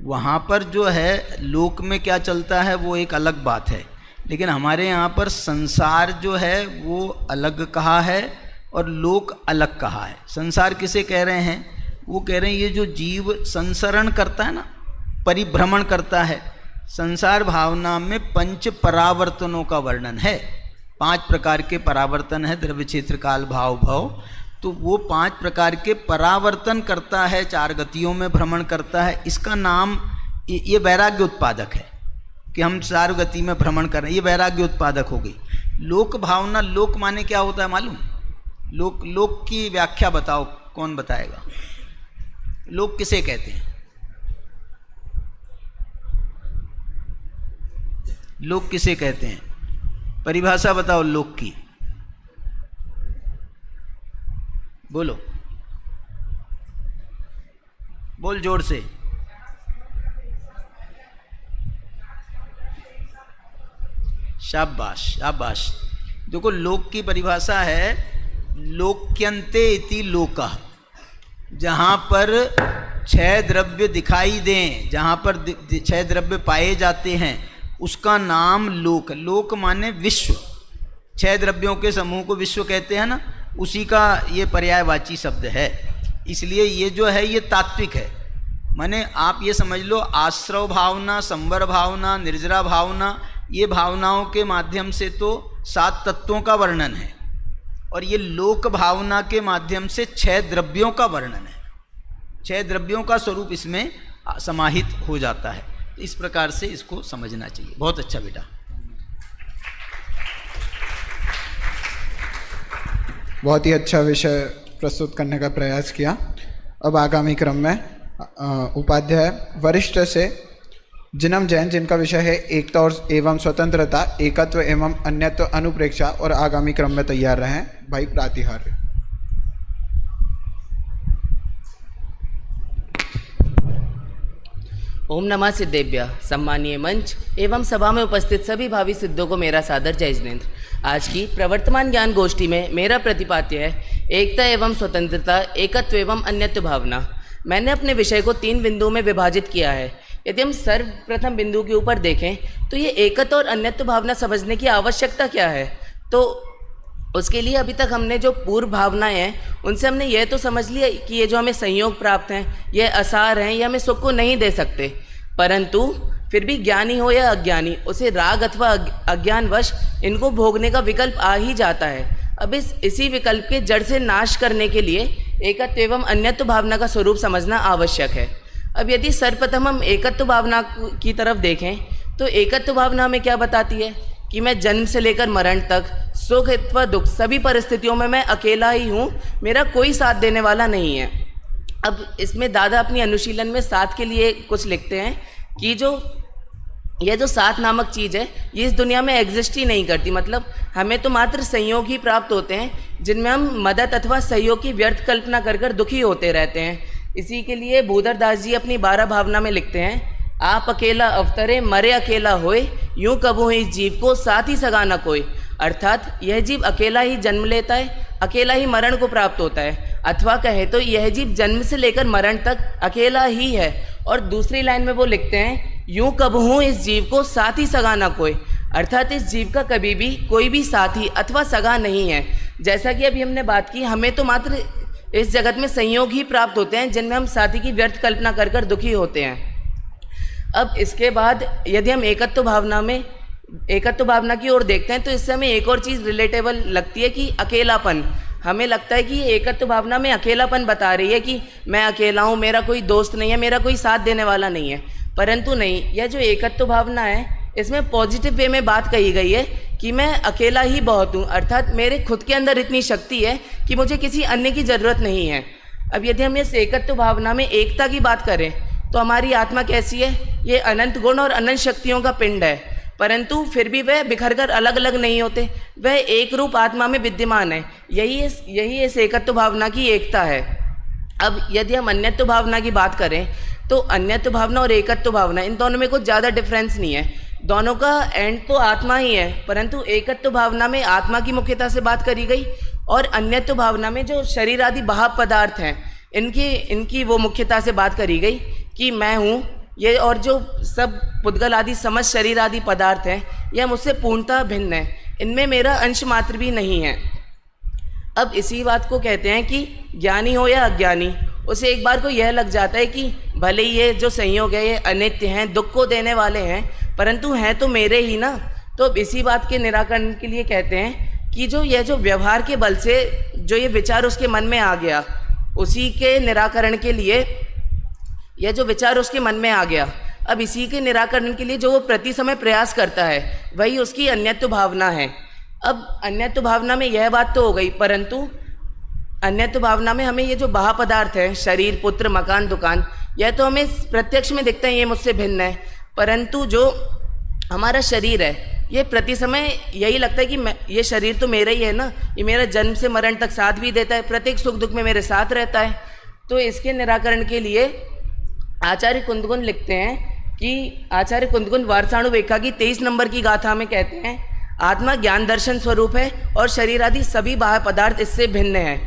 वहाँ पर जो है लोक में क्या चलता है वो एक अलग बात है, लेकिन हमारे यहाँ पर संसार जो है वो अलग कहा है और लोक अलग कहा है। संसार किसे कह रहे हैं? वो कह रहे हैं ये जो जीव संसरण करता है ना, परिभ्रमण करता है। संसार भावना में 5 परावर्तनों का वर्णन है। 5 प्रकार के परावर्तन है, द्रव्य क्षेत्र काल भाव भव। तो वो 5 प्रकार के परावर्तन करता है, 4 गतियों में भ्रमण करता है। इसका नाम ये वैराग्य उत्पादक है कि हम 4 गति में भ्रमण कर रहे हैं, ये वैराग्य उत्पादक हो गई। लोक भावना, लोक माने क्या होता है मालूम? लोक की व्याख्या बताओ, कौन बताएगा? लोक किसे कहते हैं? लोक किसे कहते हैं? परिभाषा बताओ लोक की, बोलो, बोल जोर से। शाबाश शाबाश। देखो लोक की परिभाषा है लोक्यन्ते इति लोकः, जहाँ पर 6 द्रव्य दिखाई दें, जहाँ पर 6 द्रव्य पाए जाते हैं, उसका नाम लोक। लोक माने विश्व। 6 द्रव्यों के समूह को विश्व कहते हैं ना, उसी का ये पर्यायवाची शब्द है। इसलिए ये जो है ये तात्विक है। माने आप ये समझ लो, आश्रव भावना, संवर भावना, निर्जरा भावना, ये भावनाओं के माध्यम से तो 7 तत्वों का वर्णन है, और ये लोक भावना के माध्यम से 6 द्रव्यों का वर्णन है। 6 द्रव्यों का स्वरूप इसमें समाहित हो जाता है। इस प्रकार से इसको समझना चाहिए। बहुत अच्छा बेटा। बहुत ही अच्छा विषय प्रस्तुत करने का प्रयास किया। अब आगामी क्रम में उपाध्याय वरिष्ठ से जिनम जैन, जिनका विषय है एकता और एवं स्वतंत्रता, एकत्व एवं अन्यत्व अनुप्रेक्षा, और आगामी क्रम में तैयार रहें भाई प्रातिहार्य। ओम नमः सिद्धेभ्य। सम्मानीय मंच एवं सभा में उपस्थित सभी भावी सिद्धों को मेरा सादर जय जिनेंद्र। आज की प्रवर्तमान ज्ञान गोष्ठी में मेरा प्रतिपाद्य है एकता एवं स्वतंत्रता, एकत्व एवं अन्यत्व भावना। मैंने अपने विषय को 3 बिंदुओं में विभाजित किया है। यदि हम सर्वप्रथम बिंदु के ऊपर देखें तो ये एकत्व और अन्यत्व भावना समझने की आवश्यकता क्या है, तो उसके लिए अभी तक हमने जो पूर्व भावनाएं हैं उनसे हमने ये तो समझ लिया कि ये जो हमें संयोग प्राप्त हैं, ये असार हैं, ये हमें सुख को नहीं दे सकते, परंतु फिर भी ज्ञानी हो या अज्ञानी, उसे राग अथवा अज्ञानवश इनको भोगने का विकल्प आ ही जाता है। अब इसी विकल्प के जड़ से नाश करने के लिए एकत्व एवं अन्यत्व भावना का स्वरूप समझना आवश्यक है। अब यदि सर्वप्रथम हम एकत्व भावना की तरफ देखें तो एकत्व भावना हमें क्या बताती है कि मैं जन्म से लेकर मरण तक, सुख अथवा दुख, सभी परिस्थितियों में मैं अकेला ही हूँ, मेरा कोई साथ देने वाला नहीं है। अब इसमें दादा अपनी अनुशीलन में साथ के लिए कुछ लिखते हैं कि यह जो साथ नामक चीज़ है ये इस दुनिया में एग्जिस्ट ही नहीं करती। मतलब हमें तो मात्र संयोग ही प्राप्त होते हैं जिनमें हम मदद अथवा सहयोग की व्यर्थ कल्पना कर कर दुखी होते रहते हैं। इसी के लिए भूधरदास जी अपनी 12 भावना में लिखते हैं, आप अकेला अवतरे मरे अकेला होए, यूं कबू इस जीव को साथ ही सगा न कोई। अर्थात यह जीव अकेला ही जन्म लेता है, अकेला ही मरण को प्राप्त होता है, अथवा कहे तो यह जीव जन्म से लेकर मरण तक अकेला ही है। और दूसरी लाइन में वो लिखते हैं, यूं कबहू इस जीव को साथ ही सगा ना कोई। अर्थात इस जीव का कभी भी कोई भी साथी अथवा सगा नहीं है। जैसा कि अभी हमने बात की, हमें तो मात्र इस जगत में संयोग ही प्राप्त होते हैं जिनमें हम साथी की व्यर्थ कल्पना कर कर दुखी होते हैं। अब इसके बाद यदि हम एकत्व भावना की ओर देखते हैं तो इससे हमें एक और चीज़ रिलेटेबल लगती है कि अकेलापन। हमें लगता है कि ये एकत्व भावना में अकेलापन बता रही है कि मैं अकेला हूँ, मेरा कोई दोस्त नहीं है, मेरा कोई साथ देने वाला नहीं है। परंतु नहीं, यह जो एकत्व भावना है इसमें पॉजिटिव वे में बात कही गई है कि मैं अकेला ही बहुत हूँ। अर्थात मेरे खुद के अंदर इतनी शक्ति है कि मुझे किसी अन्य की ज़रूरत नहीं है। अब यदि हम इस एकत्व भावना में एकता की बात करें तो हमारी आत्मा कैसी है? ये अनंत गुण और अनंत शक्तियों का पिंड है, परंतु फिर भी वह बिखर कर अलग अलग नहीं होते, वह एक रूप आत्मा में विद्यमान है। यही इस एकत्व भावना की एकता है। अब यदि हम अन्यत्व भावना की बात करें तो अन्यत्व भावना और एकत्व भावना, इन दोनों में कुछ ज़्यादा डिफरेंस नहीं है। दोनों का एंड तो आत्मा ही है, परंतु एकत्व भावना में आत्मा की मुख्यता से बात करी गई और अन्यत्व भावना में जो शरीर आदि बाह्य पदार्थ हैं इनकी वो मुख्यता से बात करी गई कि मैं हूँ ये, और जो सब पुद्गल आदि समस्त शरीर आदि पदार्थ हैं यह मुझसे पूर्णतः भिन्न है, इनमें मेरा अंश मात्र भी नहीं है। अब इसी बात को कहते हैं कि ज्ञानी हो या अज्ञानी, उसे एक बार को यह लग जाता है कि भले ही ये जो संयोग है ये अनित्य हैं, दुख को देने वाले हैं, परंतु हैं तो मेरे ही ना। तो अब इसी बात के निराकरण के लिए कहते हैं कि जो व्यवहार के बल से जो ये विचार उसके मन में आ गया, उसी के निराकरण के लिए यह जो विचार उसके मन में आ गया, अब इसी के निराकरण के लिए जो वो प्रति समय प्रयास करता है वही उसकी अन्यत्व भावना है। अब अन्यत्व भावना में यह बात तो हो गई, परंतु अन्यत्व भावना में हमें ये जो बाह्य पदार्थ है, शरीर, पुत्र, मकान, दुकान, यह तो हमें प्रत्यक्ष में दिखता है ये मुझसे भिन्न है, परंतु जो हमारा शरीर है ये प्रति समय यही लगता है कि ये शरीर तो मेरा ही है ना, ये मेरा जन्म से मरण तक साथ भी देता है, प्रत्येक सुख दुख में मेरे साथ रहता है। तो इसके निराकरण के लिए आचार्य कुंदगुन लिखते हैं कि आचार्य कुंदगुन वारसाणुवेखा की 23 नंबर की गाथा में कहते हैं, आत्मा ज्ञान दर्शन स्वरूप है और शरीर आदि सभी बाह्य पदार्थ इससे भिन्न है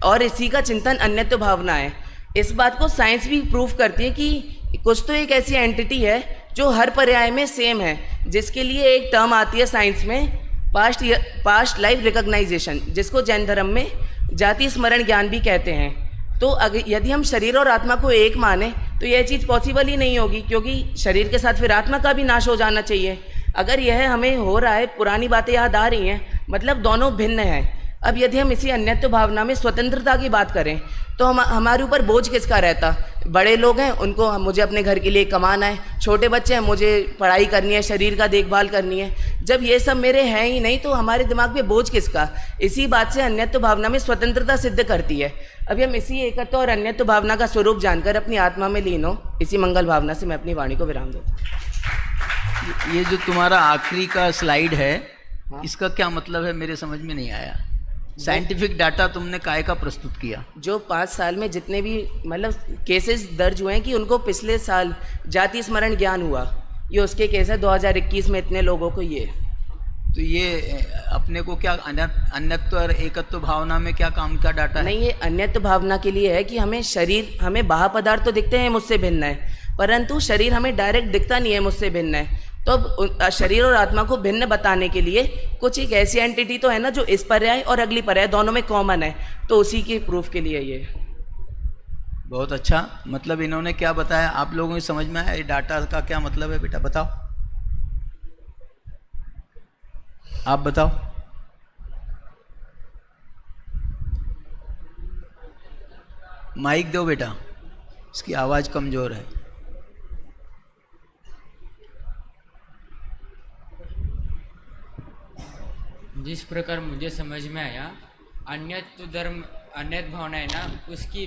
और इसी का चिंतन अन्यत्व भावना है। इस बात को साइंस भी प्रूव करती है कि कुछ तो एक ऐसी एंटिटी है जो हर पर्याय में सेम है, जिसके लिए एक टर्म आती है साइंस में पास्ट लाइफ रिकॉग्नाइजेशन, जिसको जैन धर्म में जाति स्मरण ज्ञान भी कहते हैं। तो अगर यदि हम शरीर और आत्मा को एक माने तो यह चीज़ पॉसिबल ही नहीं होगी, क्योंकि शरीर के साथ फिर आत्मा का भी नाश हो जाना चाहिए। अगर यह हमें हो रहा है, पुरानी बातें याद आ रही हैं, मतलब दोनों भिन्न हैं। अब यदि हम इसी अन्यत्व भावना में स्वतंत्रता की बात करें तो हमारे ऊपर बोझ किसका रहता? बड़े लोग हैं, उनको मुझे अपने घर के लिए कमाना है, छोटे बच्चे हैं, मुझे पढ़ाई करनी है, शरीर का देखभाल करनी है। जब ये सब मेरे हैं ही नहीं तो हमारे दिमाग में बोझ किसका? इसी बात से अन्यत्व भावना में स्वतंत्रता सिद्ध करती है। अभी हम इसी एकत्व और अन्यत्व भावना का स्वरूप जानकर अपनी आत्मा में लीन हो, इसी मंगल भावना से मैं अपनी वाणी को विराम देता हूँ। ये जो तुम्हारा आखिरी का स्लाइड है, इसका क्या मतलब है? मेरे समझ में नहीं आया। साइंटिफिक डाटा तुमने काय का प्रस्तुत किया? जो 5 साल में जितने भी मतलब केसेस दर्ज हुए हैं कि उनको पिछले साल जाति स्मरण ज्ञान हुआ, ये उसके केस है 2021 में इतने लोगों को। ये तो ये अपने को क्या अन्यत्व और एकत्व भावना में क्या काम का डाटा है? नहीं, ये अन्यत्व भावना के लिए है कि हमें शरीर, हमें बाह्य पदार्थ तो दिखते हैं मुझसे भिन्न है, परंतु शरीर हमें डायरेक्ट दिखता नहीं है मुझसे भिन्न है। तो अब शरीर और आत्मा को भिन्न बताने के लिए कुछ एक ऐसी एंटिटी तो है ना जो इस पर्याय और अगली पर्याय दोनों में कॉमन है, तो उसी के प्रूफ के लिए ये। बहुत अच्छा। मतलब इन्होंने क्या बताया आप लोगों को समझ में आया? ये डाटा का क्या मतलब है बेटा, बताओ, आप बताओ। माइक दो बेटा, इसकी आवाज कमजोर है। जिस प्रकार मुझे समझ में आया, अन्यत्व धर्म, अन्यत्व भावना है ना, उसकी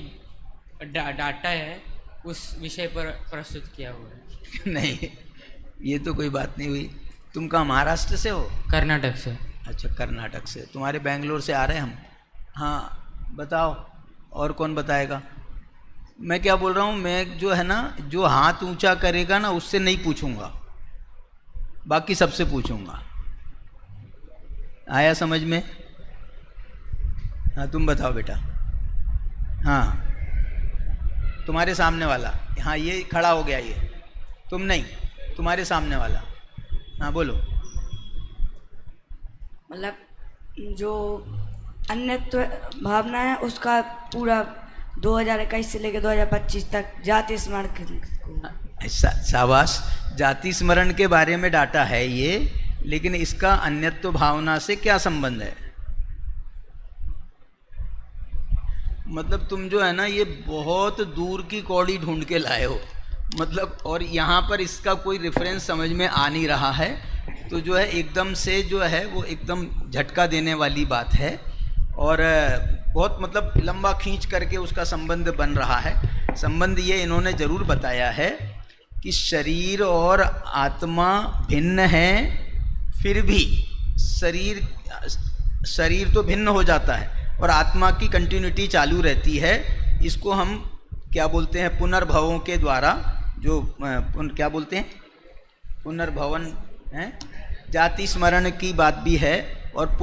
डाटा है, उस विषय पर प्रस्तुत किया हुआ है। नहीं, ये तो कोई बात नहीं हुई। तुम कहाँ, महाराष्ट्र से हो? कर्नाटक से। अच्छा, कर्नाटक से। तुम्हारे बेंगलोर से आ रहे हैं हम। हाँ बताओ, और कौन बताएगा? मैं क्या बोल रहा हूँ, मैं जो है ना, जो हाथ ऊंचा करेगा ना उससे नहीं पूछूंगा, बाकी सबसे पूछूंगा। आया समझ में? हाँ तुम बताओ बेटा। हाँ तुम्हारे सामने वाला, हाँ ये खड़ा हो गया, ये तुम नहीं, तुम्हारे सामने वाला। हाँ बोलो। मतलब जो अन्यत्व भावना है उसका पूरा 2021 से लेकर 2025 तक जाति स्मरण, शाबाश, जाति स्मरण के बारे में डाटा है ये, लेकिन इसका अन्यत्व भावना से क्या संबंध है? मतलब तुम जो है ना ये बहुत दूर की कौड़ी ढूंढ के लाए हो, मतलब, और यहाँ पर इसका कोई रेफरेंस समझ में आ नहीं रहा है, तो जो है एकदम से जो है वो एकदम झटका देने वाली बात है, और बहुत मतलब लंबा खींच करके उसका संबंध बन रहा है। संबंध ये इन्होंने ज़रूर बताया है कि शरीर और आत्मा भिन्न हैं, फिर भी शरीर तो भिन्न हो जाता है और आत्मा की कंटिन्यूटी चालू रहती है। इसको हम क्या बोलते हैं, पुनर्भवों के द्वारा जो क्या बोलते हैं, पुनर्भवन है, जाति स्मरण की बात भी है। और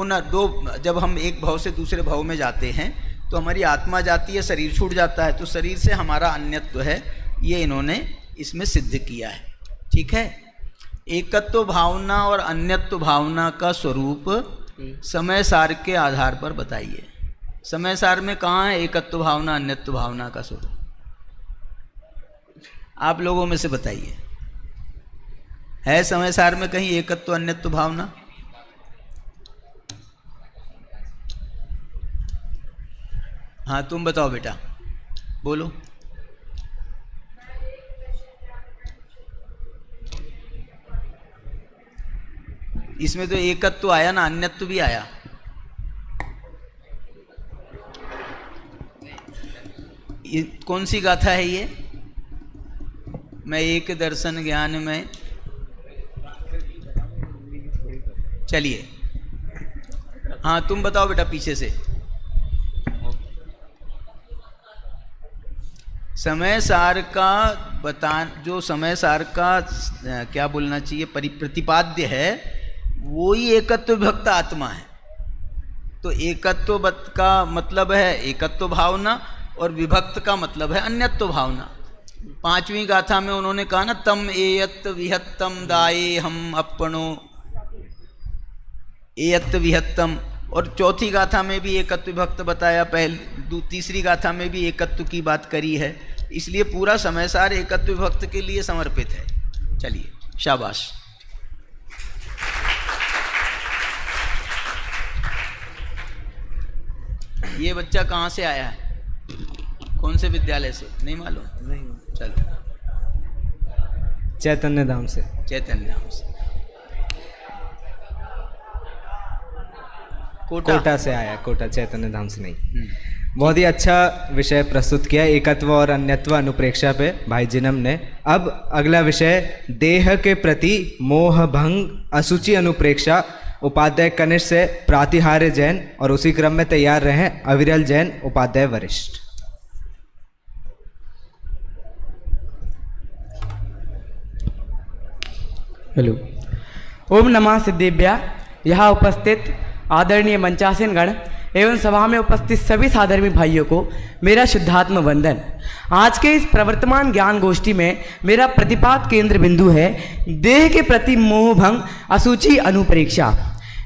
जब हम एक भव से दूसरे भव में जाते हैं तो हमारी आत्मा जाती है, शरीर छूट जाता है, तो शरीर से हमारा अन्यत्व है, ये इन्होंने इसमें सिद्ध किया है। ठीक है। एकत्व भावना और अन्यत्व भावना का स्वरूप समय सार के आधार पर बताइए। समय सार में कहाँ है एकत्व भावना अन्यत्व भावना का स्वरूप? आप लोगों में से बताइए, है समय सार में कहीं एकत्व अन्यत्व भावना? हाँ तुम बताओ बेटा, बोलो। इसमें तो एकत्व आया ना, अन्यत्व भी आया। ये कौन सी गाथा है ये? मैं एक दर्शन ज्ञान में, चलिए हाँ तुम बताओ बेटा पीछे से। समय सार का जो समय सार का क्या बोलना चाहिए, प्रतिपाद्य है, वो ही एकत्व विभक्त आत्मा है। तो एकत्व का मतलब है एकत्व भावना और विभक्त का मतलब है अन्यत्व भावना। 5वीं गाथा में उन्होंने कहा ना, तम एयत विहत्तम दाये हम अपनो एयत विहत्तम। और 4थी गाथा में भी एकत्व विभक्त बताया, तीसरी गाथा में भी एकत्व की बात करी है। इसलिए पूरा समय सार एकत्व विभक्त के लिए समर्पित है। चलिए शाबाश। ये बच्चा कहाँ से आया है, कौन से विद्यालय से, नहीं मालूम? नहीं। चलो, चैतन्य धाम से। चैतन्य धाम से, कोटा से आया, कोटा, चैतन्य धाम से नहीं। बहुत ही अच्छा विषय प्रस्तुत किया एकत्व और अन्यत्व अनुप्रेक्षा पे भाई जिनम ने। अब अगला विषय देह के प्रति मोह भंग असुचि अनुप्रेक्षा, उपाध्याय कनिष्ठ से प्रातिहार्य जैन, और उसी क्रम में तैयार रहे अविरल जैन, उपाध्याय वरिष्ठ। हेलो, ओम नमः सिद्धेभ्या। यहाँ उपस्थित आदरणीय मंचासीनगण एवं सभा में उपस्थित सभी साधर्मी भाइयों को मेरा शुद्धात्म वंदन। आज के इस प्रवर्तमान ज्ञान गोष्ठी में मेरा प्रतिपाद केंद्र बिंदु है देह के प्रति मोह भंग असूचि अनुप्रेक्षा।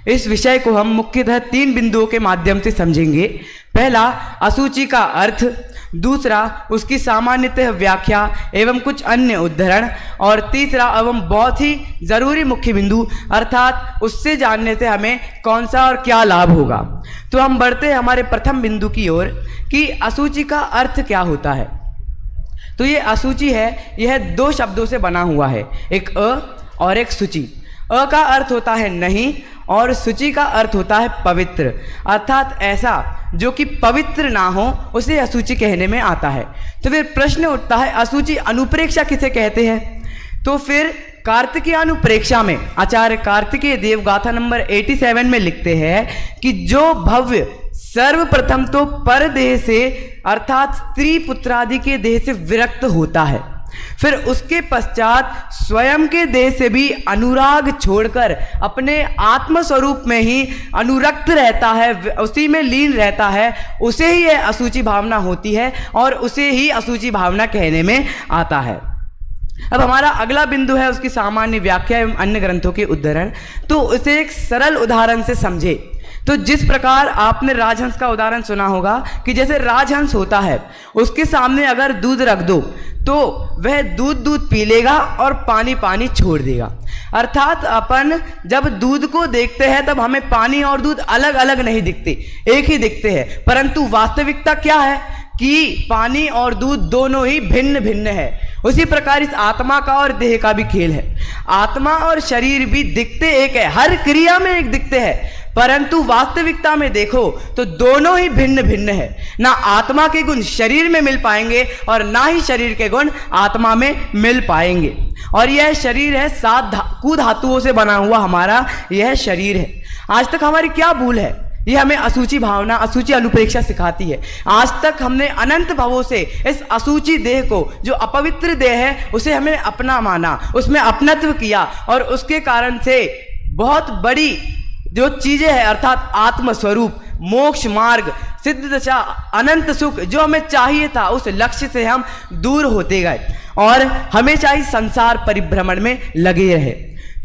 इस विषय को हम मुख्यतः 3 बिंदुओं के माध्यम से समझेंगे। पहला, असूचि का अर्थ, दूसरा उसकी सामान्यतः व्याख्या एवं कुछ अन्य उद्धरण, और तीसरा एवं बहुत ही ज़रूरी मुख्य बिंदु अर्थात उससे जानने से हमें कौन सा और क्या लाभ होगा। तो हम बढ़ते हैं हमारे प्रथम बिंदु की ओर कि असूचि का अर्थ क्या होता है। तो ये असूचि है, यह 2 शब्दों से बना हुआ है, एक अ और एक सूचि। अ का अर्थ होता है नहीं और सूचि का अर्थ होता है पवित्र, अर्थात ऐसा जो कि पवित्र ना हो उसे असूचि कहने में आता है। तो फिर प्रश्न उठता है असूचि अनुप्रेक्षा किसे कहते हैं? तो फिर कार्तिकीय अनुप्रेक्षा में आचार्य कार्तिकेय देव गाथा नंबर 87 में लिखते हैं कि जो भव्य सर्वप्रथम तो पर देह से अर्थात स्त्री पुत्रादि के देह से विरक्त होता है, फिर उसके पश्चात स्वयं के देह से भी अनुराग छोड़कर अपने आत्म स्वरूप में ही अनुरक्त रहता है, उसी में लीन रहता है, उसे ही यह असूचि भावना होती है और उसे ही असूचि भावना कहने में आता है। अब हमारा अगला बिंदु है उसकी सामान्य व्याख्या एवं अन्य ग्रंथों के उद्धरण। तो उसे एक सरल उदाहरण से समझे। तो जिस प्रकार आपने राजहंस का उदाहरण सुना होगा कि जैसे राजहंस होता है, उसके सामने अगर दूध रख दो तो वह दूध पी लेगा और पानी छोड़ देगा। अर्थात अपन जब दूध को देखते हैं तब हमें पानी और दूध अलग अलग नहीं दिखते, एक ही दिखते हैं, परंतु वास्तविकता क्या है कि पानी और दूध दोनों ही भिन्न भिन्न है। उसी प्रकार इस आत्मा का और देह का भी खेल है। आत्मा और शरीर भी दिखते एक है, हर क्रिया में एक दिखते हैं, परंतु वास्तविकता में देखो तो दोनों ही भिन्न भिन्न है। ना आत्मा के गुण शरीर में मिल पाएंगे और ना ही शरीर के गुण आत्मा में मिल पाएंगे। और यह शरीर है 7 धातुओं से बना हुआ हमारा यह शरीर है। आज तक हमारी क्या भूल है ये हमें असूची भावना, असूची अनुप्रेक्षा सिखाती है। आज तक हमने अनंत भवों से इस असूची देह को, जो अपवित्र देह है, उसे हमने अपना माना, उसमें अपनत्व किया, और उसके कारण से बहुत बड़ी जो चीजें हैं अर्थात आत्मस्वरूप, मोक्ष मार्ग, सिद्ध दशा, अनंत सुख जो हमें चाहिए था, उस लक्ष्य से हम दूर होते गए और हमेशा ही संसार परिभ्रमण में लगे रहे।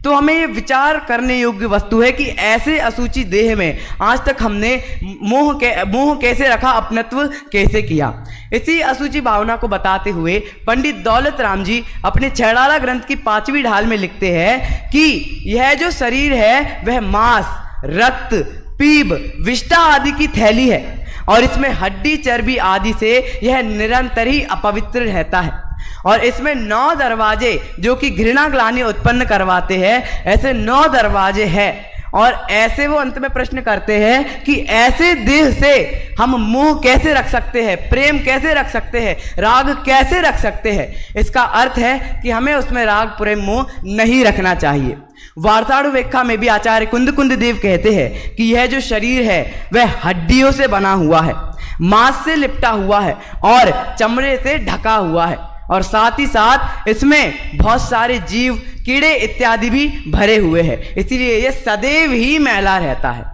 तो हमें ये विचार करने योग्य वस्तु है कि ऐसे असूची देह में आज तक हमने मोह कैसे रखा, अपनत्व कैसे किया। इसी असूची भावना को बताते हुए पंडित दौलत राम जी अपने छैड़ाला ग्रंथ की 5वीं ढाल में लिखते हैं कि यह जो शरीर है वह मांस, रक्त, पीप, विष्ठा आदि की थैली है और इसमें हड्डी, चर्बी आदि से यह निरंतर ही अपवित्र रहता है और इसमें 9 दरवाजे जो कि घृणा ग्लानि उत्पन्न करवाते हैं, ऐसे 9 दरवाजे हैं। और ऐसे वो अंत में प्रश्न करते हैं कि ऐसे देह से हम मोह कैसे रख सकते हैं, प्रेम कैसे रख सकते हैं, राग कैसे रख सकते हैं। इसका अर्थ है कि हमें उसमें राग, प्रेम, मोह नहीं रखना चाहिए। वार्ताणुवेक्षा में भी आचार्य कुंद देव कहते हैं कि यह जो शरीर है वह हड्डियों से बना हुआ है, मांस से लिपटा हुआ है और चमड़े से ढका हुआ है और साथ ही साथ इसमें बहुत सारे जीव, कीड़े इत्यादि भी भरे हुए हैं, इसलिए यह सदैव ही मैला रहता है।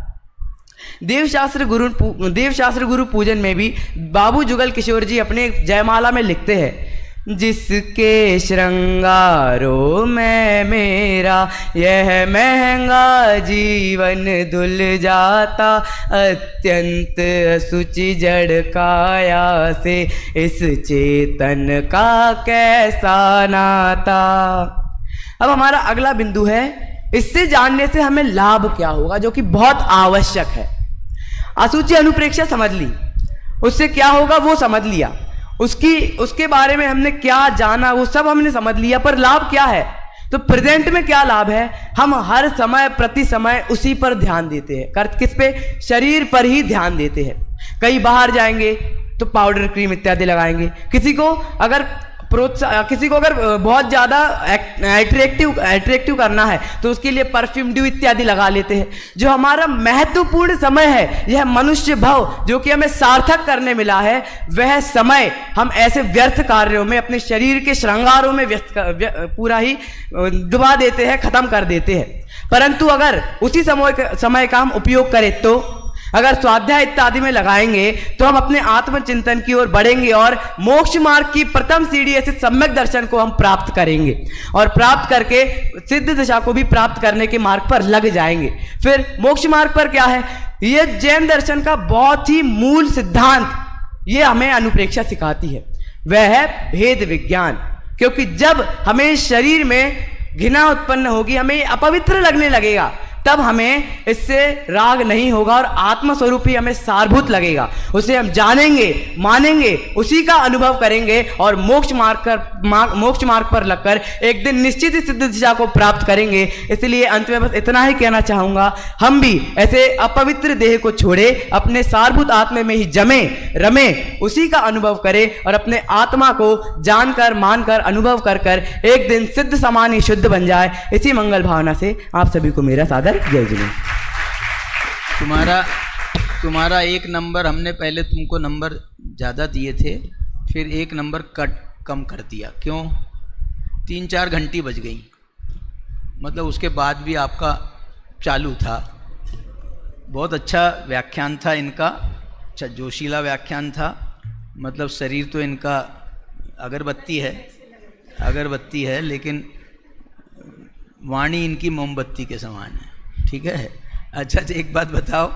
देवशास्त्र गुरु पूजन में भी बाबू जुगल किशोर जी अपने जयमाला में लिखते हैं, जिसके श्रृंगारों में मेरा यह महंगा जीवन धुल जाता, अत्यंत असुचि जड़ काया से इस चेतन का कैसा नाता। अब हमारा अगला बिंदु है, इससे जानने से हमें लाभ क्या होगा, जो कि बहुत आवश्यक है। असूची अनुप्रेक्षा समझ ली, उससे क्या होगा वो समझ लिया, उसके बारे में हमने क्या जाना वो सब हमने समझ लिया, पर लाभ क्या है? तो प्रेजेंट में क्या लाभ है? हम हर समय प्रति समय उसी पर ध्यान देते हैं। किस पे? शरीर पर ही ध्यान देते हैं। कहीं बाहर जाएंगे तो पाउडर, क्रीम इत्यादि लगाएंगे। किसी को अगर बहुत ज़्यादा अट्रैक्टिव करना है तो उसके लिए परफ्यूम, ड्यू इत्यादि लगा लेते हैं। जो हमारा महत्वपूर्ण समय है, यह मनुष्य भव जो कि हमें सार्थक करने मिला है, वह समय हम ऐसे व्यर्थ कार्यों में, अपने शरीर के श्रृंगारों में पूरा ही डुबा देते हैं, खत्म कर देते हैं। परंतु अगर उसी समय का हम उपयोग करें, तो अगर स्वाध्याय इत्यादि में लगाएंगे तो हम अपने आत्मचिंतन की ओर बढ़ेंगे और मोक्ष मार्ग की प्रथम सीढ़ी, ऐसे सम्यक दर्शन को हम प्राप्त करेंगे और प्राप्त करके सिद्ध दशा को भी प्राप्त करने के मार्ग पर लग जाएंगे। फिर मोक्ष मार्ग पर क्या है? यह जैन दर्शन का बहुत ही मूल सिद्धांत, ये हमें अनुप्रेक्षा सिखाती है, वह है भेद विज्ञान। क्योंकि जब हमें शरीर में घृणा उत्पन्न होगी, हमें अपवित्र लगने लगेगा, तब हमें इससे राग नहीं होगा और आत्मस्वरूप ही हमें सारभूत लगेगा। उसे हम जानेंगे, मानेंगे, उसी का अनुभव करेंगे और मोक्ष मार्ग पर लगकर एक दिन निश्चित ही सिद्ध दिशा को प्राप्त करेंगे। इसलिए अंत में बस इतना ही कहना चाहूँगा, हम भी ऐसे अपवित्र देह को छोड़े, अपने सारभूत आत्मा में ही जमे रमे, उसी का अनुभव करें और अपने आत्मा को जानकर, मानकर, अनुभव कर कर एक दिन सिद्ध समान ही शुद्ध बन जाए। इसी मंगल भावना से आप सभी को मेरा सादर जय जिनेंद्र। तुम्हारा 1 नंबर, हमने पहले तुमको नंबर ज़्यादा दिए थे, फिर 1 नंबर कम कर दिया। क्यों? 3-4 घंटी बज गई, मतलब उसके बाद भी आपका चालू था। बहुत अच्छा व्याख्यान था इनका, अच्छा जोशीला व्याख्यान था। मतलब शरीर तो इनका अगरबत्ती है, लेकिन वाणी इनकी मोमबत्ती के समान है। ठीक है? अच्छा, एक बात बताओ,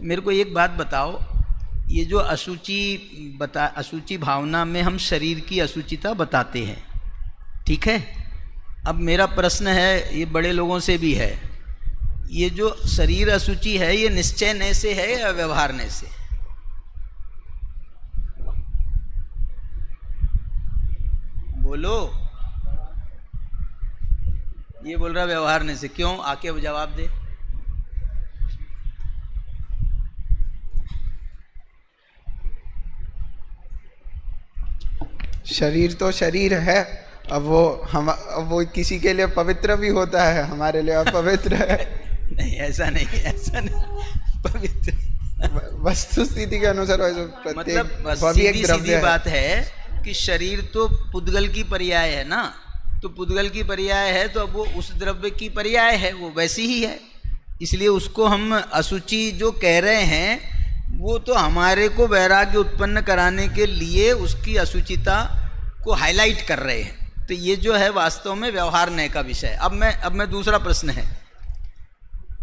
मेरे को एक बात बताओ, ये जो असूची भावना में हम शरीर की असूचिता बताते हैं, ठीक है? अब मेरा प्रश्न है, ये बड़े लोगों से भी है, ये जो शरीर असूची है, ये निश्चय से है या व्यवहार से? बोलो। ये बोल रहा व्यवहार से, क्यों? आके जवाब दे। शरीर तो शरीर है, अब वो किसी के लिए पवित्र भी होता है, हमारे लिए अपवित्र है। नहीं, ऐसा नहीं। पवित्र वस्तु स्थिति के अनुसार मतलब वो भी एक सीधी द्रव्य सीधी है। बात है कि शरीर तो पुद्गल की पर्याय है ना, तो पुद्गल की पर्याय है तो अब वो उस द्रव्य की पर्याय है, वो वैसी ही है। इसलिए उसको हम अशुचि जो कह रहे हैं वो तो हमारे को वैराग्य उत्पन्न कराने के लिए उसकी अशुचिता को हाईलाइट कर रहे हैं। तो ये जो है वास्तव में व्यवहार नय का विषय। अब मैं दूसरा प्रश्न है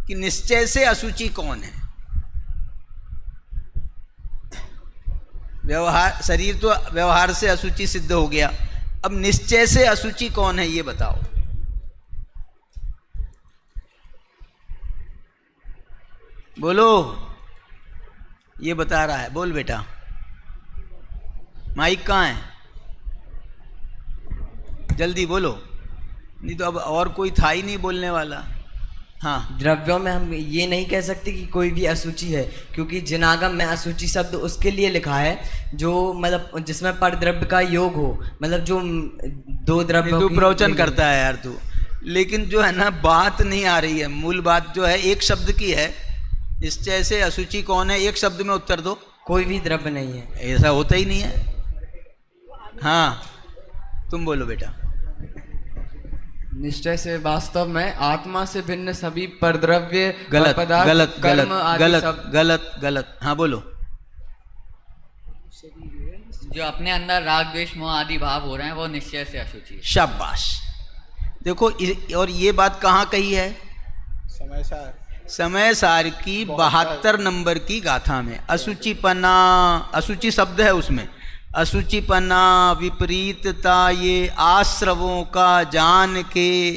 कि निश्चय से अशुचि कौन है? व्यवहार, शरीर तो व्यवहार से अशुचि सिद्ध हो गया, अब निश्चय से अशुचि कौन है ये बताओ। बोलो, ये बता रहा है, बोल बेटा। माइक कहाँ है? जल्दी बोलो, नहीं तो अब और कोई था ही नहीं बोलने वाला। हाँ, द्रव्यों में हम ये नहीं कह सकते कि कोई भी अशुचि है, क्योंकि जिनागम में अशुचि शब्द उसके लिए लिखा है जो मतलब जिसमें पर द्रव्य का योग हो, मतलब जो दो द्रव्यों तू प्रवचन करता है यार तू, लेकिन जो है ना बात नहीं आ रही है। मूल बात जो है एक शब्द की है, निश्चय से अशुचि कौन है, एक शब्द में उत्तर दो। कोई भी द्रव्य नहीं है, ऐसा होता ही नहीं है। हाँ, तुम बोलो बेटा। निश्चय से वास्तव में आत्मा से भिन्न सभी परद्रव्य गलत पदार्थ गलत कर्म गलत आदि गलत सब गलत गलत। हाँ बोलो। जो अपने अंदर राग द्वेष मोह आदि भाव हो रहे हैं वो निश्चय से अशुचि है। शाबाश। देखो और ये बात कहाँ कही है? समय सार की 72 नंबर की गाथा में। अशुचिपना, अशुचि शब्द है उसमें, अशुचिपना विपरीतता ये आश्रवों का जान के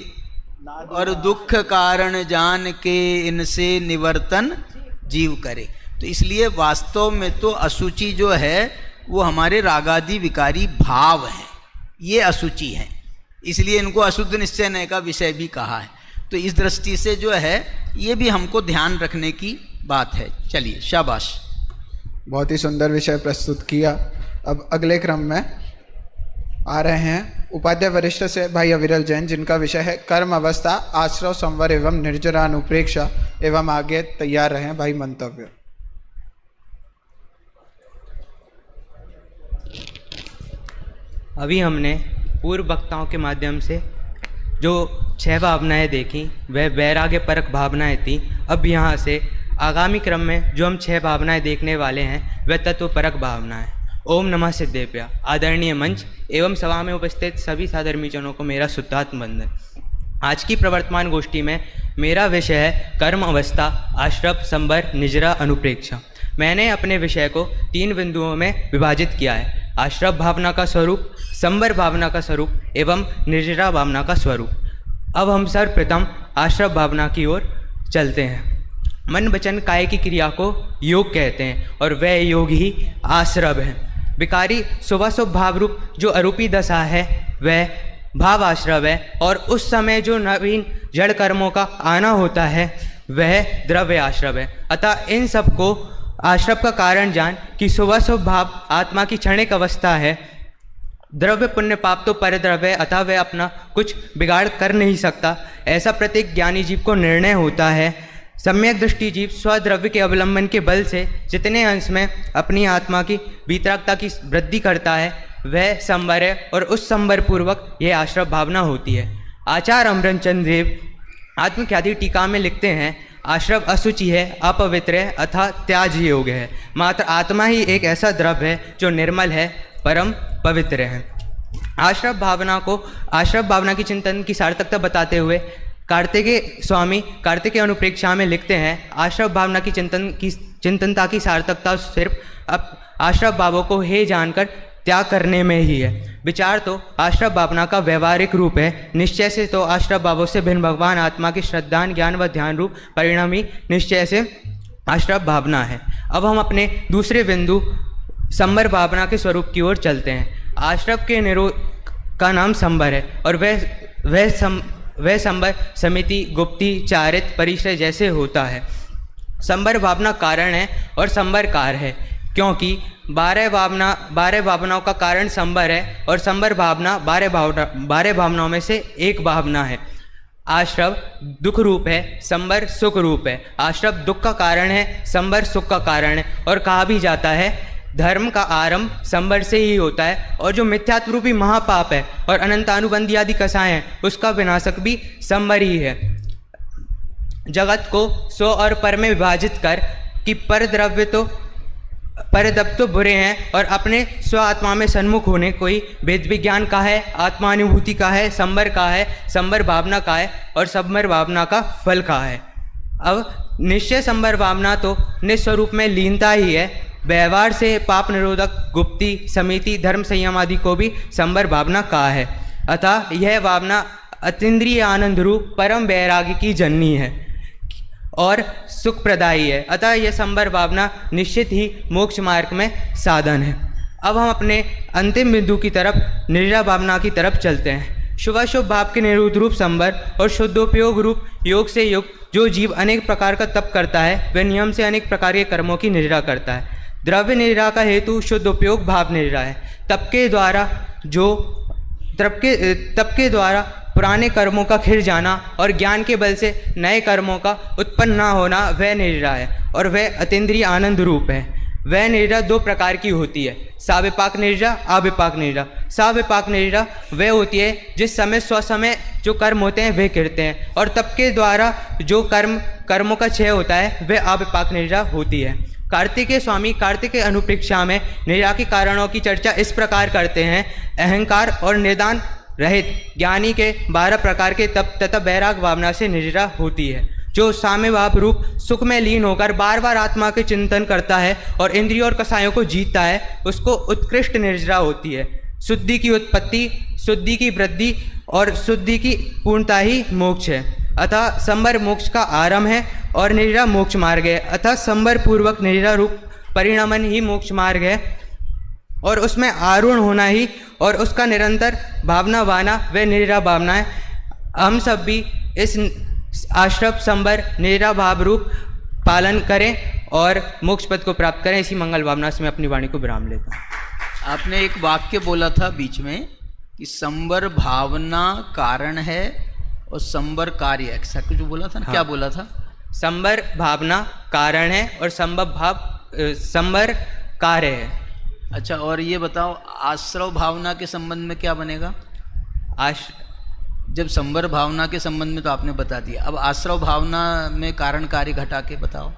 और दुख कारण जान के इनसे निवर्तन जीव करे। तो इसलिए वास्तव में तो अशुचि जो है वो हमारे रागादि विकारी भाव हैं, ये अशुचि हैं, इसलिए इनको अशुद्ध निश्चय नय का विषय भी कहा है। तो इस दृष्टि से जो है ये भी हमको ध्यान रखने की बात है। चलिए, शाबाश। बहुत ही सुंदर विषय प्रस्तुत किया। अब अगले क्रम में आ रहे हैं उपाध्याय वरिष्ठ से भाई अविरल जैन, जिनका विषय है कर्म अवस्था, आश्रव, संवर एवं निर्जरानुप्रेक्षा। एवं आगे तैयार रहे भाई मंतव्य। अभी हमने पूर्व वक्ताओं के माध्यम से जो 6 भावनाएं देखी वह वैराग्य परक भावनाएं थी। अब यहाँ से आगामी क्रम में जो हम 6 भावनाएं देखने वाले हैं वह तत्व परक भावनाएं। ओम नमः सिद्धेभ्यः। आदरणीय मंच एवं सभा में उपस्थित सभी साधर्मीजनों को मेरा शुद्धात्म वंदन। आज की प्रवर्तमान गोष्ठी में मेरा विषय है कर्म अवस्था, आश्रव, संवर, निजरा, अनुप्रेक्षा। मैंने अपने विषय को 3 बिंदुओं में विभाजित किया है: आश्रव भावना का स्वरूप, संवर भावना का स्वरूप एवं निर्जरा भावना का स्वरूप। अब हम सर्वप्रथम आश्रव भावना की ओर चलते हैं। मन वचन काय की क्रिया को योग कहते हैं और वह योग ही आश्रव है। विकारी शुभाशुभ भाव रूप जो अरूपी दशा है वह भाव आश्रव है, और उस समय जो नवीन जड़ कर्मों का आना होता है वह द्रव्य आश्रव है। अतः इन सबको आश्रव का कारण जान कि शुभाशुभ भाव आत्मा की क्षणिक अवस्था है। द्रव्य पुण्य पाप तो परद्रव्य है, अतः वह अपना कुछ बिगाड़ कर नहीं सकता, ऐसा प्रत्येक ज्ञानी जीव को निर्णय होता है। सम्यक दृष्टि जीव स्वद्रव्य के अवलंबन के बल से जितने अंश में अपनी आत्मा की वीतरागता की वृद्धि करता है वह संवर है, और उस संवर पूर्वक यह आश्रव भावना होती है। आचार्य अमरचंद देव आत्मख्याति टीका में लिखते हैं, आश्रव अशुचि है, अपवित्र है, अथा त्याज्य योग्य है। मात्र आत्मा ही एक ऐसा द्रव्य है जो निर्मल है, परम पवित्र है। आश्रव भावना की चिंतन की सार्थकता बताते हुए कार्तिकेय स्वामी कार्तिकेय अनुप्रेक्षा में लिखते हैं, आश्रव भावना की चिंतनता की सार्थकता सिर्फ आश्रव भावों को हे जानकर त्याग करने में ही है। विचार तो आश्रव भावना का व्यवहारिक रूप है। निश्चय से तो आश्रव भावों से भिन्न भगवान आत्मा की श्रद्धा, ज्ञान व ध्यान रूप परिणामी निश्चय से आश्रव भावना है। अब हम अपने दूसरे बिंदु संवर भावना के स्वरूप की ओर चलते हैं। आश्रव के निरोध का नाम संवर है, और वह संवर समिति, गुप्ति, चारित, परिचय जैसे होता है। संवर भावना कारण है और संवर कार है, क्योंकि 12 भावनाओं का कारण संवर है, और संवर भावना 12 भावनाओं में से एक भावना है। आश्रव दुख रूप है, संबर सुख रूप है। आश्रव दुख का कारण है, संबर सुख का कारण है। और कहा भी जाता है धर्म का आरंभ संबर से ही होता है, और जो मिथ्यात्व रूपी महापाप है और अनंतानुबंधी आदि कसाएं हैं उसका विनाशक भी संबर ही है। जगत को स्व और पर में विभाजित कर कि परद्रव्य तो बुरे हैं और अपने स्व आत्मा में सन्मुख होने कोई वेद विज्ञान का है, आत्मानुभूति का है, संबर का है, संबर भावना का है और संबर भावना का फल का है। अब निश्चय संबर भावना तो निस्वरूप में लीनता ही है। व्यवहार से पाप निरोधक, गुप्ति, समिति, धर्म संयम आदि को भी संबर भावना कहा है। अतः यह भावना अतीन्द्रिय आनंद रूप परम वैराग्य की जननी है और सुखप्रदायी है। अतः यह संबर भावना निश्चित ही मोक्ष मार्ग में साधन है। अब हम अपने अंतिम बिंदु की तरफ निर्जा भावना की तरफ चलते हैं। शुभाशुभ भाव के निरुद्ध रूप संबर और शुद्धोपयोग रूप योग से युक्त जो जीव अनेक प्रकार का तप करता है वह नियम से अनेक प्रकार के कर्मों की निद्रा करता है। द्रव्य निद्रा का हेतु शुद्ध उपयोग भाव निद्रा है। तप के द्वारा पुराने कर्मों का खिर जाना और ज्ञान के बल से नए कर्मों का उत्पन्न न होना वह निद्रा है और वह अतीन्द्रिय आनंद रूप है। वह निद्रा दो प्रकार की होती है, साविपाक निद्रा, अविपाक निद्रा। साविपाक निद्रा वह होती है जिस समय स्वसमय जो कर्म होते हैं वे करते हैं, और तप के द्वारा जो कर्मों का क्षय होता है वह अविपाक निद्रा होती है। कार्तिकेय स्वामी कार्तिकेय अनुप्रेक्षा में निद्रा के कारणों की चर्चा इस प्रकार करते हैं। अहंकार और निदान रहित ज्ञानी के 12 प्रकार के तप तथा वैराग भावना से निद्रा होती है। जो साम्य भाव रूप सुख में लीन होकर बार बार आत्मा के चिंतन करता है और इंद्रियों और कसायों को जीतता है उसको उत्कृष्ट निद्रा होती है। शुद्धि की उत्पत्ति, शुद्धि की वृद्धि और शुद्धि की पूर्णता ही मोक्ष है। अतः संबर मोक्ष का आरंभ है और निद्रा मोक्ष मार्ग है। अतः संबर पूर्वक निद्रा रूप परिणमन ही मोक्ष मार्ग है और उसमें आरूढ़ होना ही और उसका निरंतर भावना बाना व निद्रा भावना है। हम सब भी इस आश्रव संबर निद्रा भाव रूप पालन करें और मोक्ष पद को प्राप्त करें। इसी मंगल भावना से मैं अपनी वाणी को विराम लेता हूँ। आपने एक वाक्य बोला था बीच में कि संबर भावना कारण है और संबर कार्य, ऐसा कुछ बोला था ना? हाँ। क्या बोला था? संबर भावना कारण है और संबर कार्य है। अच्छा, और ये बताओ आश्रव भावना के संबंध में क्या बनेगा? जब संबर भावना के संबंध में तो आपने बता दिया, अब आश्रव भावना में कारण कार्य घटा के बताओ।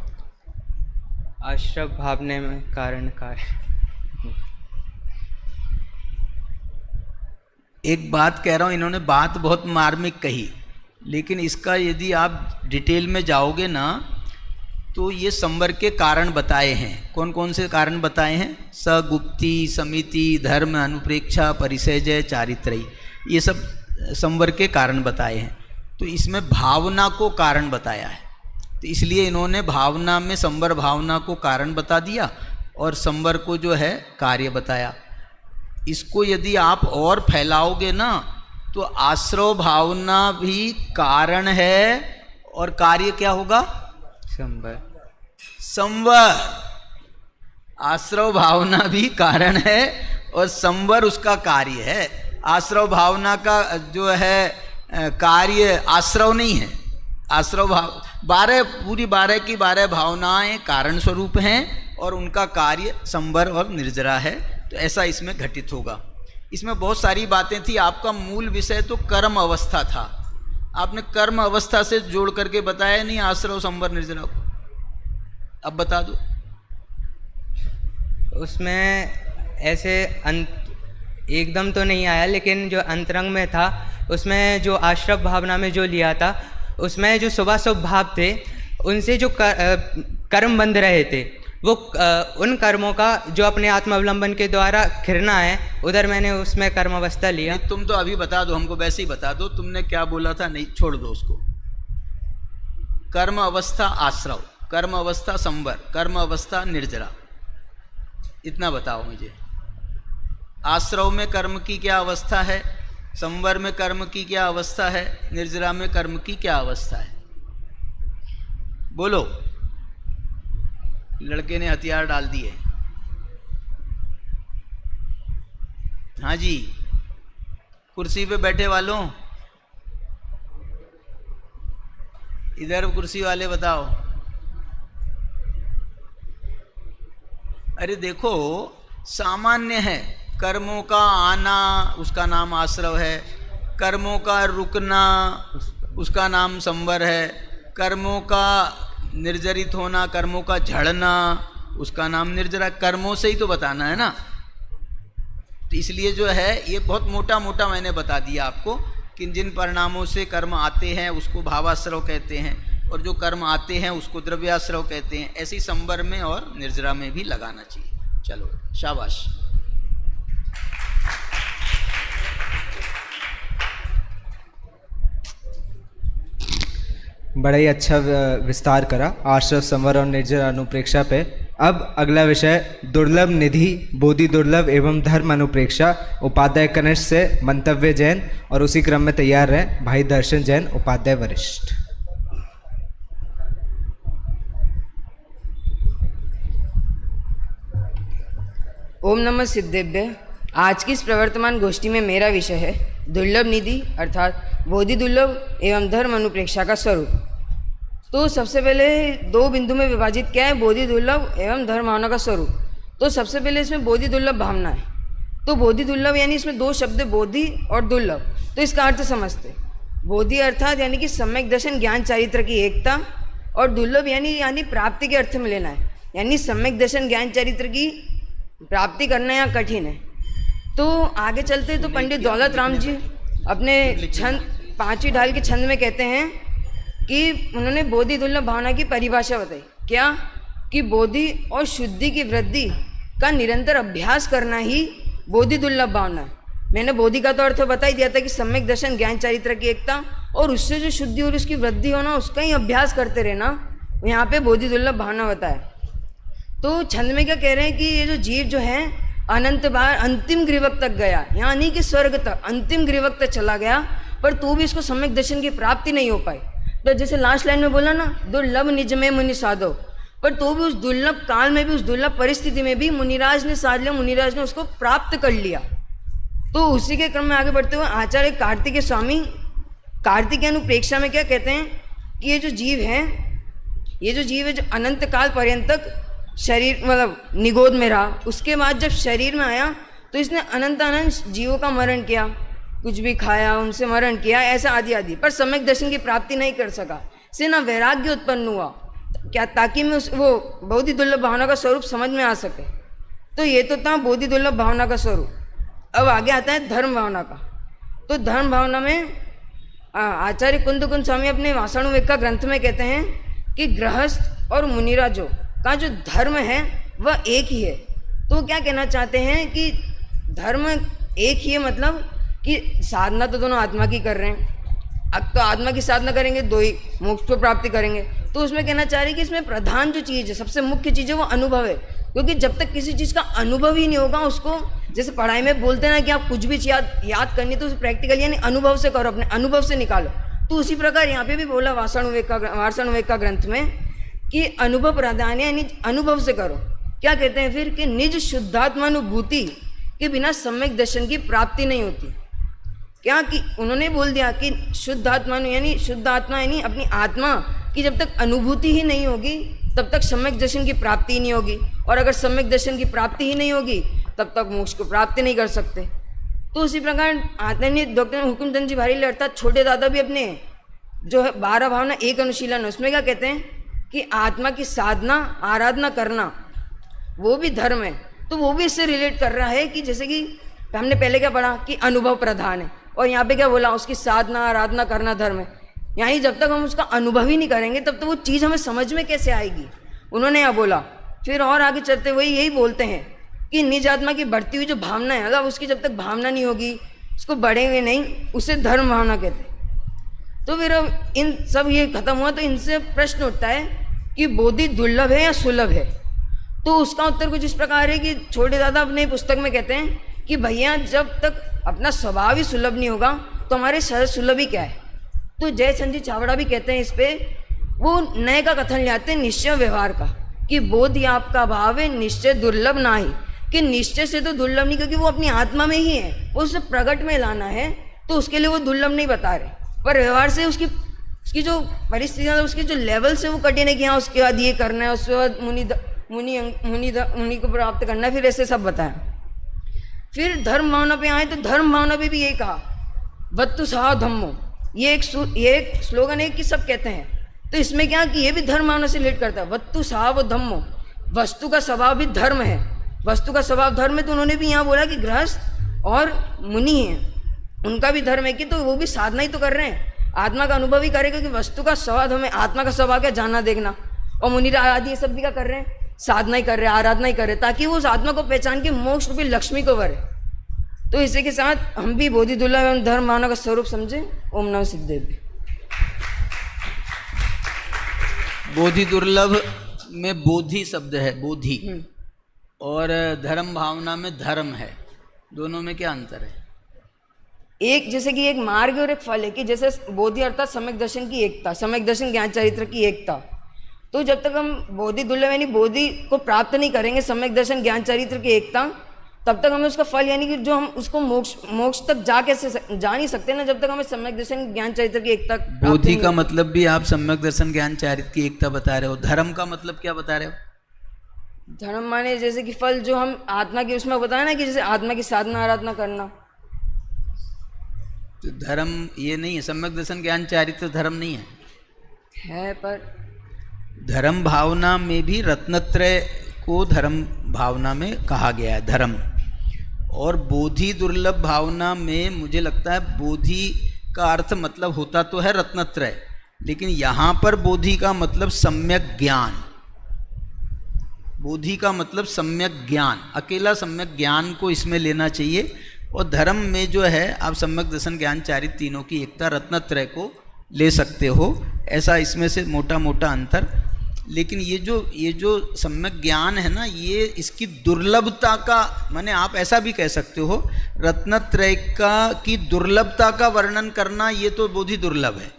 आश्रव भावना में कारण कार्य, एक बात कह रहा हूँ, इन्होंने बात बहुत मार्मिक कही, लेकिन इसका यदि आप डिटेल में जाओगे ना तो ये संवर के कारण बताए हैं। कौन कौन से कारण बताए हैं? सगुप्ति, समिति, धर्म, अनुप्रेक्षा, परिसेजय, चारित्रयी, ये सब संवर के कारण बताए हैं। तो इसमें भावना को कारण बताया है, तो इसलिए इन्होंने भावना में संवर भावना को कारण बता दिया और संवर को जो है कार्य बताया। इसको यदि आप और फैलाओगे ना तो आश्रव भावना भी कारण है और कार्य क्या होगा? संवर। आश्रव भावना भी कारण है और संवर उसका कार्य है। आश्रव भावना का जो है कार्य आश्रव नहीं है। आश्रव भाव 12 पूरी 12 की 12 भावनाएं कारण स्वरूप हैं और उनका कार्य संवर और निर्जरा है। तो ऐसा इसमें घटित होगा। इसमें बहुत सारी बातें थी। आपका मूल विषय तो कर्म अवस्था था, आपने कर्म अवस्था से जोड़ करके बताया नहीं आश्रव संवर निर्जरा को। अब बता दो। उसमें ऐसे एकदम तो नहीं आया, लेकिन जो अंतरंग में था उसमें जो आश्रव भावना में जो लिया था उसमें जो शुभाशुभ भाव थे उनसे जो कर्म बंध रहे थे वो उन कर्मों का जो अपने आत्मावलंबन के द्वारा खिरना है, उधर मैंने उसमें कर्म अवस्था लिया। तुम तो अभी बता दो, हमको वैसे ही बता दो तुमने क्या बोला था। नहीं, छोड़ दो उसको। कर्म अवस्था आश्रव, कर्म अवस्था संवर, कर्म अवस्था निर्जरा, इतना बताओ मुझे। आश्रव में कर्म की क्या अवस्था है, संवर में कर्म की क्या अवस्था है, निर्जरा में कर्म की क्या अवस्था है? बोलो। लड़के ने हथियार डाल दिए। हाँ जी, कुर्सी पे बैठे वालों, इधर कुर्सी वाले बताओ। अरे देखो, सामान्य है, कर्मों का आना उसका नाम आश्रव है, कर्मों का रुकना उसका नाम संवर है, कर्मों का निर्जरित होना, कर्मों का झड़ना उसका नाम निर्जरा। कर्मों से ही तो बताना है ना, तो इसलिए जो है ये बहुत मोटा मोटा मैंने बता दिया आपको कि जिन परिणामों से कर्म आते हैं उसको भावाश्रव कहते हैं, और जो कर्म आते हैं उसको द्रव्याश्रव कहते हैं। ऐसी संवर में और निर्जरा में भी लगाना चाहिए। चलो शाबाश। बड़ा ही अच्छा विस्तार करा आश्रव, संवर और निर्जर अनुप्रेक्षा पे। अब अगला विषय दुर्लभ निधि, बोधि दुर्लभ एवं धर्म अनुप्रेक्षा, उपाध्याय कनिष्ठ से मंतव्य जैन, और उसी क्रम में तैयार रहे भाई दर्शन जैन, उपाध्याय वरिष्ठ। ओम नमः सिद्धेभ्य। आज की इस प्रवर्तमान गोष्ठी में मेरा विषय है दुर्लभ निधि अर्थात बोधि दुर्लभ एवं धर्म अनुप्रेक्षा का स्वरूप। तो सबसे पहले दो बिंदु में विभाजित किया है, बोधि दुर्लभ एवं धर्म भावना का स्वरूप। तो सबसे पहले इसमें बोधि दुर्लभ भावना है। तो बोधि दुर्लभ यानी इसमें दो शब्द बोधि और दुर्लभ, तो इसका अर्थ समझते। बोधि अर्थात यानी कि सम्यक दर्शन ज्ञान चारित्र की एकता, और दुर्लभ यानी प्राप्ति के अर्थ में लेना है, यानी सम्यक दर्शन ज्ञान चारित्र की प्राप्ति करना यहाँ कठिन है। तो आगे चलते तो पंडित दौलत राम जी अपने छंद पांचवी ढाल के छंद में कहते हैं कि उन्होंने बोधि दुर्लभ भावना की परिभाषा बताई। क्या कि बोधि और शुद्धि की वृद्धि का निरंतर अभ्यास करना ही बोधि दुर्लभ भावना है। मैंने बोधि का तो अर्थ बता ही दिया था कि सम्यक दर्शन ज्ञान चारित्र की एकता, और उससे जो शुद्धि और उसकी वृद्धि होना उसका ही अभ्यास करते रहना, यहाँ पे बोधि दुर्लभ भावना बताया। तो छंद में क्या कह रहे हैं कि ये जो जीव जो है अनंत बार अंतिम ग्रीवक तक गया, यहाँ नहीं कि स्वर्ग तक, अंतिम ग्रीवक तक चला गया, पर तो भी इसको सम्यक दर्शन की प्राप्ति नहीं हो पाई। तो जैसे लास्ट लाइन में बोला ना, दुर्लभ निज में मुनि साधो, पर तो भी उस दुर्लभ काल में भी, उस दुर्लभ परिस्थिति में भी मुनिराज ने साध लिया, मुनिराज ने उसको प्राप्त कर लिया। तो उसी के क्रम में आगे बढ़ते हुए आचार्य कार्तिकेय स्वामी कार्तिकेय अनुप्रेक्षा में क्या कहते हैं कि ये जो जीव है, ये जो जीव है जो अनंत काल पर्यंत तक शरीर मतलब निगोद में रहा, उसके बाद जब शरीर में आया तो इसने अनंत अनंत जीवों का मरण किया, कुछ भी खाया, उनसे मरण किया, ऐसा आदि आदि, पर सम्यक दर्शन की प्राप्ति नहीं कर सका। से ना वैराग्य उत्पन्न हुआ, क्या ताकि मैं वो बोधि दुर्लभ भावना का स्वरूप समझ में आ सके। तो ये तो था बोधि दुर्लभ भावना का स्वरूप। अब आगे आता है धर्म भावना का। तो धर्म भावना में आचार्य कुंद स्वामी अपने वासणुवेग का ग्रंथ में कहते हैं कि गृहस्थ और मुनिराजों का जो धर्म है वह एक ही है। तो क्या कहना चाहते हैं कि धर्म एक ही है, मतलब कि साधना तो दोनों आत्मा की कर रहे हैं। अब तो आत्मा की साधना करेंगे दो ही मोक्ष को प्राप्ति करेंगे। तो उसमें कहना चाह रहे हैं कि इसमें प्रधान जो चीज़ है, सबसे मुख्य चीज़ है वो अनुभव है, क्योंकि जब तक किसी चीज़ का अनुभव ही नहीं होगा, उसको जैसे पढ़ाई में बोलते हैं ना कि आप कुछ भी याद करनी तो उसे प्रैक्टिकल यानी अनुभव से करो, अपने अनुभव से निकालो। तो उसी प्रकार यहाँ पे भी बोला वासणुवेग का ग्रंथ में कि अनुभव प्रधान है, यानी अनुभव से करो। क्या कहते हैं फिर कि निज शुद्धात्मानुभूति के बिना सम्यक दर्शन की प्राप्ति नहीं होती। क्या कि उन्होंने बोल दिया कि शुद्ध आत्मा यानी अपनी आत्मा की जब तक अनुभूति ही नहीं होगी तब तक सम्यक दर्शन की प्राप्ति ही नहीं होगी, और अगर सम्यक दर्शन की प्राप्ति ही नहीं होगी तब तक मोक्ष को प्राप्ति नहीं कर सकते। तो उसी प्रकार आदरणीय डॉक्टर हुकुमचंद जी भारीले अर्थात छोटे दादा भी अपने जो है 12 भावना एक अनुशीलन, उसमें क्या कहते हैं कि आत्मा की साधना आराधना करना वो भी धर्म है। तो वो भी इससे रिलेट कर रहा है कि जैसे कि हमने पहले क्या पढ़ा कि अनुभव प्रधान है, और यहाँ पे क्या बोला उसकी साधना आराधना करना धर्म है। यानी जब तक हम उसका अनुभव ही नहीं करेंगे तब तक वो चीज़ हमें समझ में कैसे आएगी, उन्होंने यहाँ बोला। फिर और आगे चलते हुए यही बोलते हैं कि निज आत्मा की बढ़ती हुई जो भावना है, मतलब उसकी जब तक भावना नहीं होगी, उसको बढ़ेंगे नहीं, उसे धर्म भावना कहते हैं। तो फिर अब इन सब ये खत्म हुआ तो इनसे प्रश्न उठता है कि बोधि दुर्लभ है या सुलभ है। तो उसका उत्तर कुछ इस प्रकार है कि छोटे दादा अपने पुस्तक में कहते हैं कि भैया जब तक अपना स्वभाव ही सुलभ नहीं होगा तो हमारे सहज सुलभ ही क्या है। तो जयचंद जी चावड़ा भी कहते हैं इस पे, वो नए का कथन ले आते हैं निश्चय व्यवहार का कि बोध ही आपका भाव है निश्चय दुर्लभ ना ही, कि निश्चय से तो दुर्लभ नहीं, क्योंकि वो अपनी आत्मा में ही है, वो उसे प्रकट में लाना है तो उसके लिए वो दुर्लभ नहीं बता रहे, पर व्यवहार से उसकी उसकी जो परिस्थितियाँ, उसके जो लेवल से वो कठिन है कि हाँ उसके बाद ये करना है, उसके बाद मुनि को प्राप्त करना है, फिर ऐसे सब बताया। फिर धर्म भावना पे आए तो धर्म भावना पे भी यही कहा, वत्तु सहा धम्मो, ये एक स्लोगन है कि सब कहते हैं। तो इसमें क्या कि ये भी धर्म भावना से रिलेट करता है। वत्तु सहा वो धम्मो, वस्तु का स्वभाव भी धर्म है, वस्तु का स्वभाव धर्म है। तो उन्होंने भी यहाँ बोला कि गृहस्थ और मुनि हैं, उनका भी धर्म है कि तो वो भी साधना ही तो कर रहे हैं, आत्मा का अनुभव ही करेगा कि वस्तु का स्वभाव हमें, आत्मा का स्वभाव क्या, जानना देखना। और मुनि आदि ये सब भी क्या कर रहे हैं, साधना ही कर रहे हैं, आराधना ही कर रहे हैं, ताकि वो उस आत्मा को पहचान के मोक्ष रूपी लक्ष्मी को वरे। तो इसी के साथ हम भी बोधि दुर्लभ एवं धर्म भावना का स्वरूप समझें। ओम नमः सिद्धेभ्य। बोधि दुर्लभ में बोधि शब्द है, बोधि, और धर्म भावना में धर्म है। दोनों में क्या अंतर है? एक जैसे कि एक मार्ग और एक फल है कि जैसे बोधि अर्थात सम्यक दर्शन की एकता, सम्यक दर्शन ज्ञान चरित्र की एकता। तो जब तक हम बोधि दुर्लभ यानी बोधि को प्राप्त नहीं करेंगे, सम्यक दर्शन ज्ञान चरित्र की एकता, तब तक हमें उसका फल यानी कि जो हम उसको मोक्ष तक जा नहीं सकते ना, जब तक हमें सम्यक दर्शन ज्ञान चरित्र की एकता। बोधि का मतलब भी आप सम्यक दर्शन ज्ञान चरित्र की एकता बता रहे हो, धर्म का मतलब क्या बता रहे हो? धर्म माने जैसे कि फल जो हम आत्मा की उसमें बताया ना कि जैसे आत्मा की साधना आराधना करना। तो धर्म ये नहीं है, सम्यक दर्शन ज्ञान चरित्र धर्म नहीं है, पर धर्म भावना में भी रत्नत्रय को धर्म भावना में कहा गया है, धर्म। और बोधि दुर्लभ भावना में मुझे लगता है बोधि का अर्थ मतलब होता तो है रत्नत्रय, लेकिन यहाँ पर बोधि का मतलब सम्यक ज्ञान, बोधि का मतलब सम्यक ज्ञान, अकेला सम्यक ज्ञान को इसमें लेना चाहिए। और धर्म में जो है आप सम्यक दर्शन ज्ञान चरित्र तीनों की एकता रत्नत्रय को ले सकते हो, ऐसा इसमें से मोटा मोटा अंतर। लेकिन ये जो सम्यक ज्ञान है ना, ये इसकी दुर्लभता का, माने आप ऐसा भी कह सकते हो रत्नत्रय की दुर्लभता का वर्णन करना ये तो बोधि दुर्लभ है,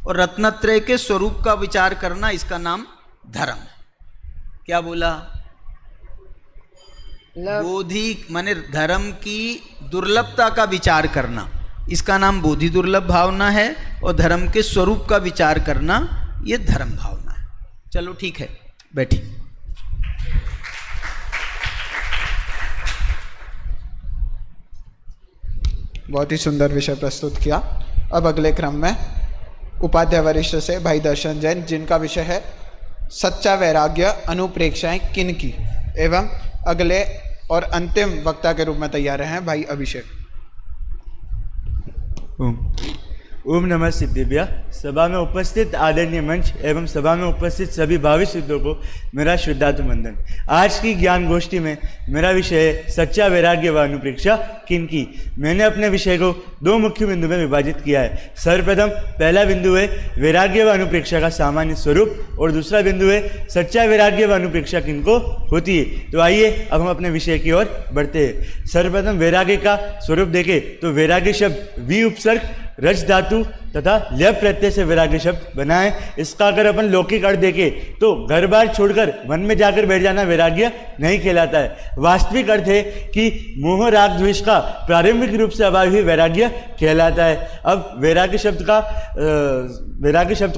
और रत्नत्रय के स्वरूप का विचार करना इसका नाम धर्म है। क्या बोला? बोधि माने धर्म की दुर्लभता का विचार करना, इसका नाम बोधि दुर्लभ भावना है, और धर्म के स्वरूप का विचार करना ये धर्म भावना है। चलो ठीक है, बैठिए। बहुत ही सुंदर विषय प्रस्तुत किया। अब अगले क्रम में उपाध्याय वरिष्ठ से भाई दर्शन जैन, जिनका विषय है सच्चा वैराग्य अनुप्रेक्षाएं किन की, एवं अगले और अंतिम वक्ता के रूप में तैयार हैं भाई अभिषेक। ओम नमः सिद्धेभ्य। सभा में उपस्थित आदरणीय मंच एवं सभा में उपस्थित सभी भावी सिद्धों को मेरा शुद्धात्म वंदन। आज की ज्ञान गोष्ठी में मेरा विषय है सच्चा वैराग्य व अनुप्रेक्षा किनकी। मैंने अपने विषय को दो मुख्य बिंदु में विभाजित किया है। सर्वप्रथम पहला बिंदु है वैराग्य व अनुप्रेक्षा का सामान्य स्वरूप, और दूसरा बिंदु है सच्चा वैराग्य व अनुप्रेक्षा किनको होती है। तो आइए अब हम अपने विषय की ओर बढ़ते हैं। सर्वप्रथम वैराग्य का स्वरूप देखें तो वैराग्य शब्द वी उपसर्ग रज धातु तथा ल्य प्रत्यय से वैराग्य शब्द बना है। इसका अगर अपन लौकिक अर्थ देखें तो घर बार छोड़कर वन में जाकर बैठ जाना वैराग्य नहीं कहलाता है। वास्तविक अर्थ है कि मोह राग द्वेष का प्रारंभिक रूप से अभाव ही वैराग्य कहलाता है। अब वैराग्य शब्द को वैराग्य शब्द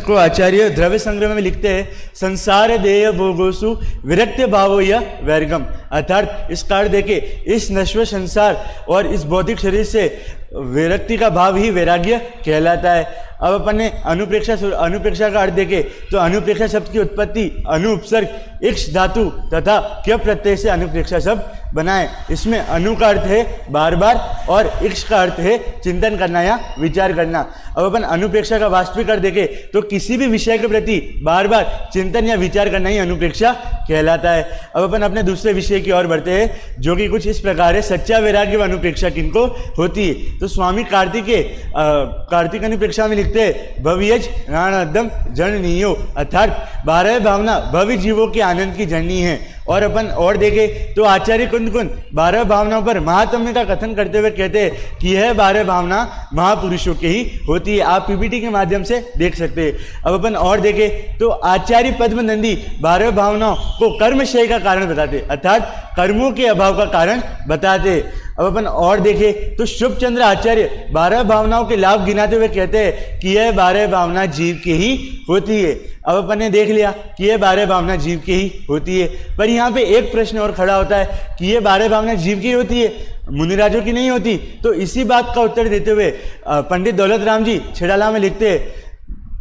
को आचार्य द्रव्य संग्रह में लिखते हैं संसार देय भोगोसु विरक्त भावो या वैरगम, अर्थात इसका अर्थ देखे इस नश्वर संसार और इस भौतिक शरीर से विरक्ति का भाव ही वैराग्य कहलाता है। अब अपन ने अनुप्रेक्षा का अर्थ देखे तो अनुप्रेक्षा शब्द की उत्पत्ति अनु उपसर्ग इक्ष धातु तथा क्य प्रत्यय से अनुप्रेक्षा शब्द बना है। इसमें अनु का अर्थ है बार बार और इक्ष का अर्थ है चिंतन करना या विचार करना। अब अपन अनुप्रेक्षा का वास्तविक अर्थ देखे तो किसी भी विषय के प्रति बार बार चिंतन या विचार करना ही अनुप्रेक्षा कहलाता है। अब अपन अपने दूसरे विषय की ओर बढ़ते हैं, जो कि कुछ इस प्रकार है सच्चा वैराग्य व अनुप्रेक्षा किनको होती है। तो स्वामी कार्तिक अनुप्रेक्षा में लिखते हैं भव्यज राणादम जननीयो, अर्थात 12 भावना भव्य जीवों के आनंद की जननी है और अपन और देखें तो आचार्य कुंद 12 भावनाओं पर महात्म्य का कथन करते हुए कहते हैं कि यह 12 भावना महापुरुषों की ही होती है। आप पीपीटी के माध्यम से देख सकते हैं। अब अपन और देखें तो आचार्य पद्म नंदी 12 भावनाओं को कर्मक्षय का कारण बताते, अर्थात कर्मों के अभाव का कारण बताते। अब अपन और देखें तो शुभचंद्र आचार्य 12 भावनाओं के लाभ गिनाते हुए कहते हैं कि यह 12 भावना जीव की ही होती है। अब अपन ने देख लिया कि यह 12 भावना जीव की ही होती है, पर यहाँ पे एक प्रश्न और खड़ा होता है कि यह 12 भावना जीव की होती है, मुनिराजों की नहीं होती। तो इसी बात का उत्तर देते हुए पंडित दौलत राम जी छिड़ाला में लिखते हैं,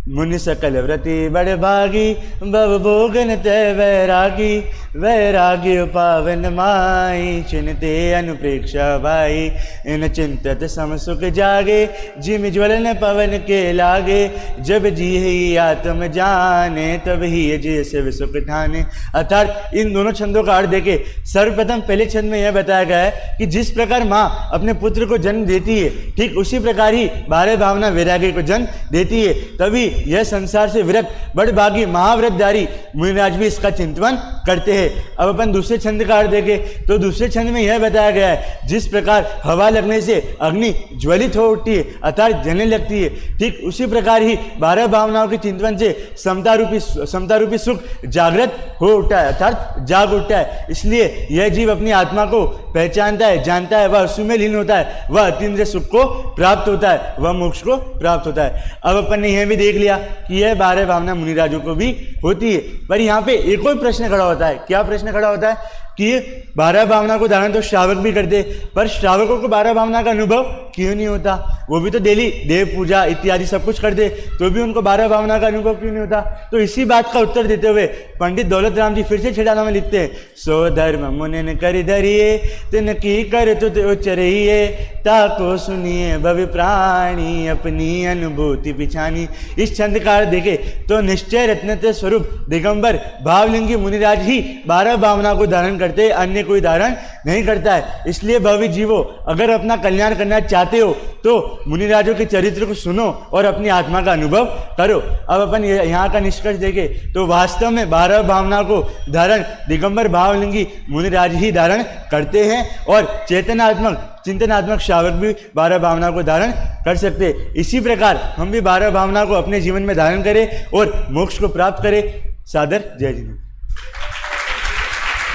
मुनि सकल व्रति बड़ भागी भव भोगन तय वैरागी, वैराग्य पावन माई चिन्हते अनुप्रेक्षा भाई, इन चिंतत सम सुख जागे जिम ज्वलन पवन के लागे, जब जी ही आत्म जाने तब ही जी शिव सुख ठाने। अर्थात इन दोनों छंदों का अर्थ देखे सर्वप्रथम पहले छंद में यह बताया गया है कि जिस प्रकार माँ अपने पुत्र को जन्म देती है, ठीक उसी प्रकार ही 12 भावना वैराग्य को जन्म देती है, तभी यह संसार से विरक्त बड़भागी महाव्रतधारी मुनिराज भी इसका चिंतन करते हैं। अब अपन दूसरे छंद का अर्थ देखें तो दूसरे छंद में यह बताया गया है जिस प्रकार हवा लगने से अग्नि ज्वलित हो उठती है अर्थात जलने लगती है, ठीक उसी प्रकार ही 12 भावनाओं के चिंतन से समता रूपी सुख जागृत हो उठता है अर्थात जाग उठता है। इसलिए यह जीव अपनी आत्मा को पहचानता है, जानता है, वह उसी में लीन होता है, वह अतीन्द्रिय सुख को प्राप्त होता है, वह मोक्ष को प्राप्त होता है। अब अपन ने यह भी देख लिया कि यह 12 भावना मुनिराजों को भी होती है, पर यहाँ पे एक और प्रश्न खड़ा होता है। क्या प्रश्न खड़ा होता है कि 12 भावना को धारण तो श्रावक भी करते, पर श्रावकों को 12 भावना का अनुभव क्यों नहीं होता? वो भी तो डेली देव पूजा इत्यादि सब कुछ करते, तो भी उनको 12 भावना का अनुभव क्यों नहीं होता? तो इसी बात का उत्तर देते हुए पंडित दौलत राम जी फिर से छिड़ाना में लिखते हैं, सो धर्म मुनिन कर धरिए तिन की कर तुत उच्चरिए, ताको सुनिए भव प्राणी अपनी अनुभूति पिछानी। इस छंद का अर्थ देखे तो निश्चय रत्नते स्वरूप दिगंबर भावलिंगी मुनिराज ही 12 भावना को धारण करते, अन्य कोई धारण नहीं करता है। इसलिए भव्य जीवो अगर अपना कल्याण करना चाहते हो तो मुनिराजों के चरित्र को सुनो और अपनी आत्मा का अनुभव करो। अब अपन यहाँ का निष्कर्ष देखें तो वास्तव में 12 भावना को धारण दिगंबर भावलिंगी मुनिराज ही धारण करते हैं और चेतनात्मक चिंतनात्मक श्रावक भी 12 भावना को धारण कर सकते हैं। इसी प्रकार हम भी 12 भावना को अपने जीवन में धारण करें और मोक्ष को प्राप्त करें। सादर जय जी।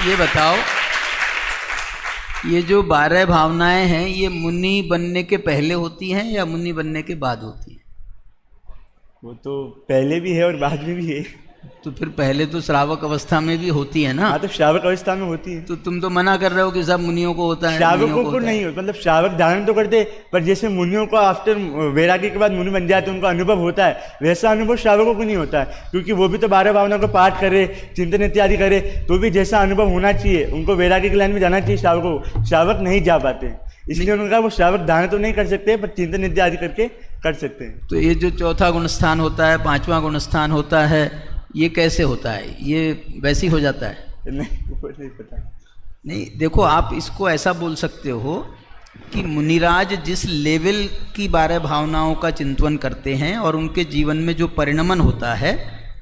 ये बताओ, ये जो 12 भावनाएं हैं ये मुनि बनने के पहले होती हैं या मुनि बनने के बाद होती हैं? वो तो पहले भी है और बाद में भी है। तो फिर पहले तो श्रावक अवस्था में भी होती है ना? हाँ, तो श्रावक अवस्था में होती है। तो तुम तो मना कर रहे हो कि सब मुनियों को होता है। श्रावकों को नहीं होता, मतलब श्रावक धारण तो करते, पर जैसे मुनियों को आफ्टर वैराग्य के बाद मुनि बन जाते उनको अनुभव होता है, वैसा अनुभव श्रावकों को नहीं होता है, क्योंकि वो भी तो 12 भावना को पाठ करे, चिंतन इत्यादि करे, तो भी जैसा अनुभव होना चाहिए उनको वैराग्य की लाइन में जाना चाहिए। श्रावकों को श्रावक नहीं जा पाते, इसलिए उन्होंने कहा वो श्रावक धारण तो नहीं कर सकते पर चिंतन इत्यादि करके कर सकते हैं। तो ये जो चौथा गुणस्थान होता है, 5वां गुणस्थान होता है, ये कैसे होता है? ये वैसे ही हो जाता है? नहीं पता। नहीं, देखो आप इसको ऐसा बोल सकते हो कि मुनिराज जिस लेवल की 12 भावनाओं का चिंतन करते हैं और उनके जीवन में जो परिणमन होता है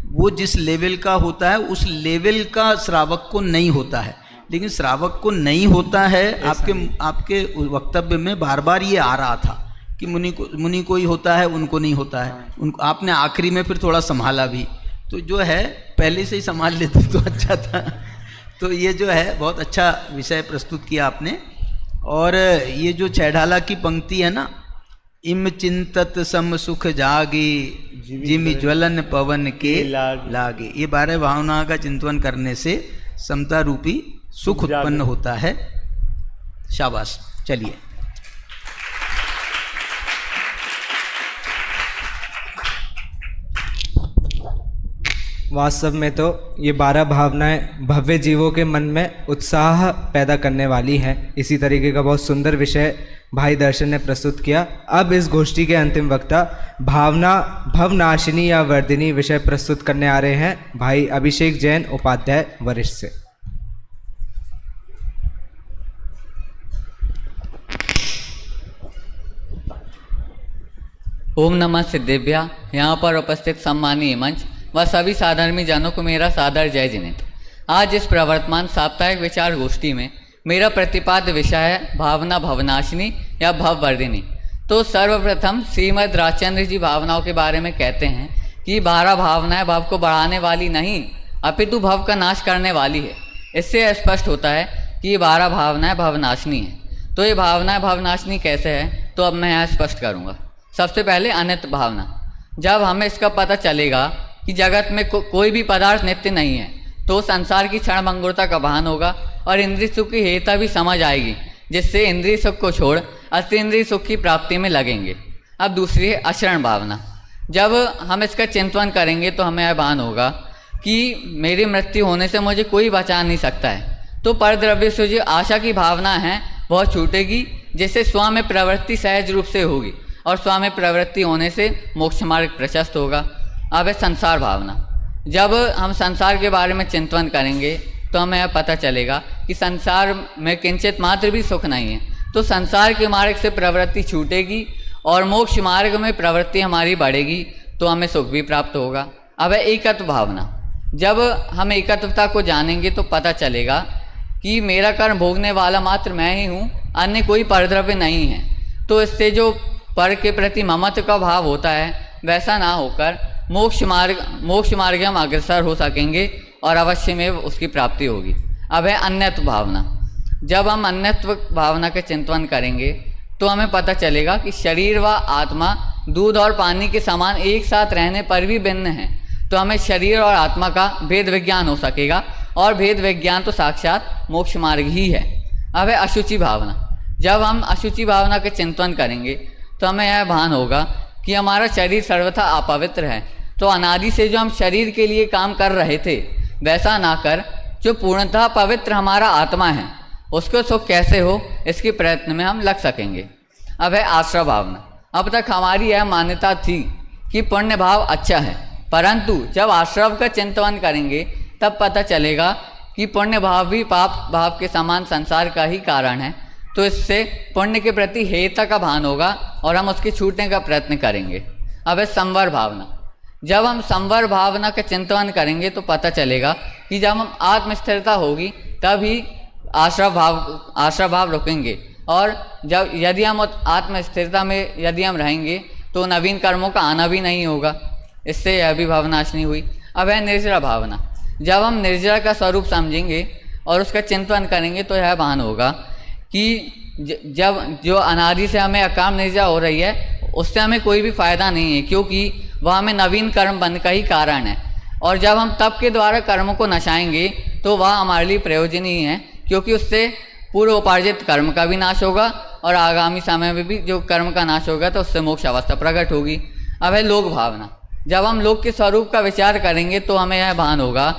वो जिस लेवल का होता है उस लेवल का श्रावक को नहीं होता है। लेकिन श्रावक को नहीं होता है, आपके वक्तव्य में बार बार ये आ रहा था कि मुनि को ही होता है, उनको नहीं होता है। उनको आपने आखिरी में फिर थोड़ा संभाला भी, तो जो है पहले से ही संभाल लेते तो अच्छा था। तो ये जो है बहुत अच्छा विषय प्रस्तुत किया आपने। और ये जो छैढाला की पंक्ति है ना, इम चिंतत सम सुख जागे जिमि ज्वलन पवन के लागे, ये 12 भावना का चिंतन करने से समता रूपी सुख उत्पन्न होता है। शाबाश, चलिए। वास्तव में तो ये 12 भावनाएं भव्य जीवों के मन में उत्साह पैदा करने वाली हैं। इसी तरीके का बहुत सुंदर विषय भाई दर्शन ने प्रस्तुत किया। अब इस गोष्ठी के अंतिम वक्ता भावना भवनाशिनी या वर्धिनी विषय प्रस्तुत करने आ रहे हैं भाई अभिषेक जैन, उपाध्याय वरिष्ठ से। ओम नमः सिद्धेभ्या। यहाँ पर उपस्थित सम्मानीय मंच व सभी साधर्मी जनों को मेरा सादर जय जिनेन्द्र। आज इस प्रवर्तमान साप्ताहिक विचार गोष्ठी में मेरा प्रतिपाद्य विषय है भावना भवनाशिनी या भववर्धिनी। तो सर्वप्रथम श्रीमद् राजचंद्र जी भावनाओं के बारे में कहते हैं कि 12 भावनाएं भव को बढ़ाने वाली नहीं अपितु भव का नाश करने वाली है। इससे स्पष्ट होता है कि ये 12 भावनाएं भवनाशिनी हैं। तो ये भावनाएं भवनाशिनी कैसे है, तो अब मैं यहाँ स्पष्ट करूँगा। सबसे पहले अनित्य भावना। जब हमें इसका पता चलेगा कि जगत में कोई भी पदार्थ नित्य नहीं है तो संसार की क्षणभंगुरता का भान होगा और इंद्रिय सुख की हेयता भी समझ आएगी, जिससे इंद्रिय सुख को छोड़ अतीन्द्रिय सुख की प्राप्ति में लगेंगे। अब दूसरी है अशरण भावना। जब हम इसका चिंतन करेंगे तो हमें यह भान होगा कि मेरी मृत्यु होने से मुझे कोई बचा नहीं सकता है। तो परद्रव्य से जो आशा की भावना है वह छूटेगी, जिससे स्व में प्रवृत्ति सहज रूप से होगी और स्व में प्रवृत्ति होने से मोक्ष मार्ग प्रशस्त होगा। अब है संसार भावना। जब हम संसार के बारे में चिंतन करेंगे तो हमें यह पता चलेगा कि संसार में किंचित मात्र भी सुख नहीं है। तो संसार के मार्ग से प्रवृत्ति छूटेगी और मोक्ष मार्ग में प्रवृत्ति हमारी बढ़ेगी, तो हमें सुख भी प्राप्त होगा। अब है एकत्व भावना। जब हम एकत्वता को जानेंगे तो पता चलेगा कि मेरा कर्म भोगने वाला मात्र मैं ही हूँ, अन्य कोई परद्रव्य नहीं है। तो इससे जो पर के प्रति ममत्व का भाव होता है वैसा ना होकर मोक्ष मार्ग हम अग्रसर हो सकेंगे और अवश्य में उसकी प्राप्ति होगी। अब है अन्यत्व भावना। जब हम अन्यत्व भावना का चिंतन करेंगे तो हमें पता चलेगा कि शरीर व आत्मा दूध और पानी के समान एक साथ रहने पर भी भिन्न है। तो हमें शरीर और आत्मा का भेद विज्ञान हो सकेगा और भेद विज्ञान तो साक्षात मोक्ष मार्ग ही है। अब है अशुचि भावना। जब हम अशुचि भावना का चिंतन करेंगे तो हमें यह भान होगा कि हमारा शरीर सर्वथा अपवित्र है। तो अनादि से जो हम शरीर के लिए काम कर रहे थे वैसा ना कर जो पूर्णतः पवित्र हमारा आत्मा है उसको सुख कैसे हो, इसके प्रयत्न में हम लग सकेंगे। अब है आश्रय भावना। अब तक हमारी यह मान्यता थी कि पुण्य भाव अच्छा है, परंतु जब आश्रय का चिंतन करेंगे तब पता चलेगा कि पुण्य भाव भी पाप भाव के समान संसार का ही कारण है। तो इससे पुण्य के प्रति हेयता का भान होगा और हम उसके छूटने का प्रयत्न करेंगे। अब है संवर भावना। जब हम संवर भावना का चिंतन करेंगे तो पता चलेगा कि जब हम आत्मस्थिरता होगी तभी आश्रय भाव रुकेंगे, और जब यदि हम आत्मस्थिरता में यदि हम रहेंगे तो नवीन कर्मों का आना भी नहीं होगा। इससे यह भी भावनाशनी हुई। अब है निर्जरा भावना। जब हम निर्जरा का स्वरूप समझेंगे और उसका चिंतन करेंगे तो यह भान होगा कि जब जो अनादि से हमें अकाम निर्जरा हो रही है उससे हमें कोई भी फायदा नहीं है, क्योंकि वह हमें नवीन कर्म बंध का ही कारण है। और जब हम तप के द्वारा कर्मों को नशाएंगे तो वह हमारे लिए प्रयोजनीय है, क्योंकि उससे पूर्व उपार्जित कर्म का भी नाश होगा और आगामी समय में भी जो कर्म का नाश होगा तो उससे मोक्ष अवस्था प्रकट होगी। अब है लोक भावना। जब हम लोक के स्वरूप का विचार करेंगे तो हमें यह भान होगा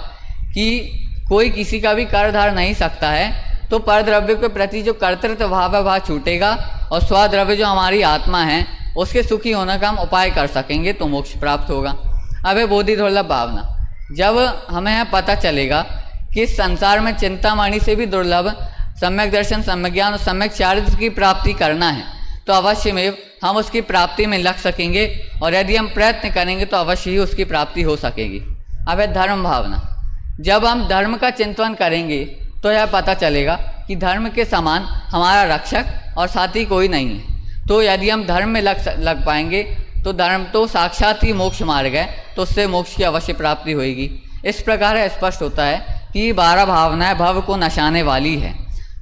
कि कोई किसी का भी कर धार नहीं सकता है, तो परद्रव्य के प्रति जो कर्तृत्व भाव है वह छूटेगा और स्वद्रव्य जो हमारी आत्मा है उसके सुखी होने का हम उपाय कर सकेंगे, तो मोक्ष प्राप्त होगा। अब है बोधि दुर्लभ भावना। जब हमें यह पता चलेगा कि इस संसार में चिंतामणि से भी दुर्लभ सम्यक दर्शन, सम्यक ज्ञान और सम्यक चारित्र की प्राप्ति करना है, तो अवश्य में हम उसकी प्राप्ति में लग सकेंगे और यदि हम प्रयत्न करेंगे तो अवश्य ही उसकी प्राप्ति हो सकेगी। अब है धर्म भावना। जब हम धर्म का चिंतन करेंगे तो यह पता चलेगा कि धर्म के समान हमारा रक्षक और साथी कोई नहीं है। तो यदि हम धर्म में लग पाएंगे तो धर्म तो साक्षात ही मोक्ष मार्ग है, तो उससे मोक्ष की अवश्य प्राप्ति होगी। इस प्रकार स्पष्ट होता है कि 12 भावनाएं भव को नशाने वाली है।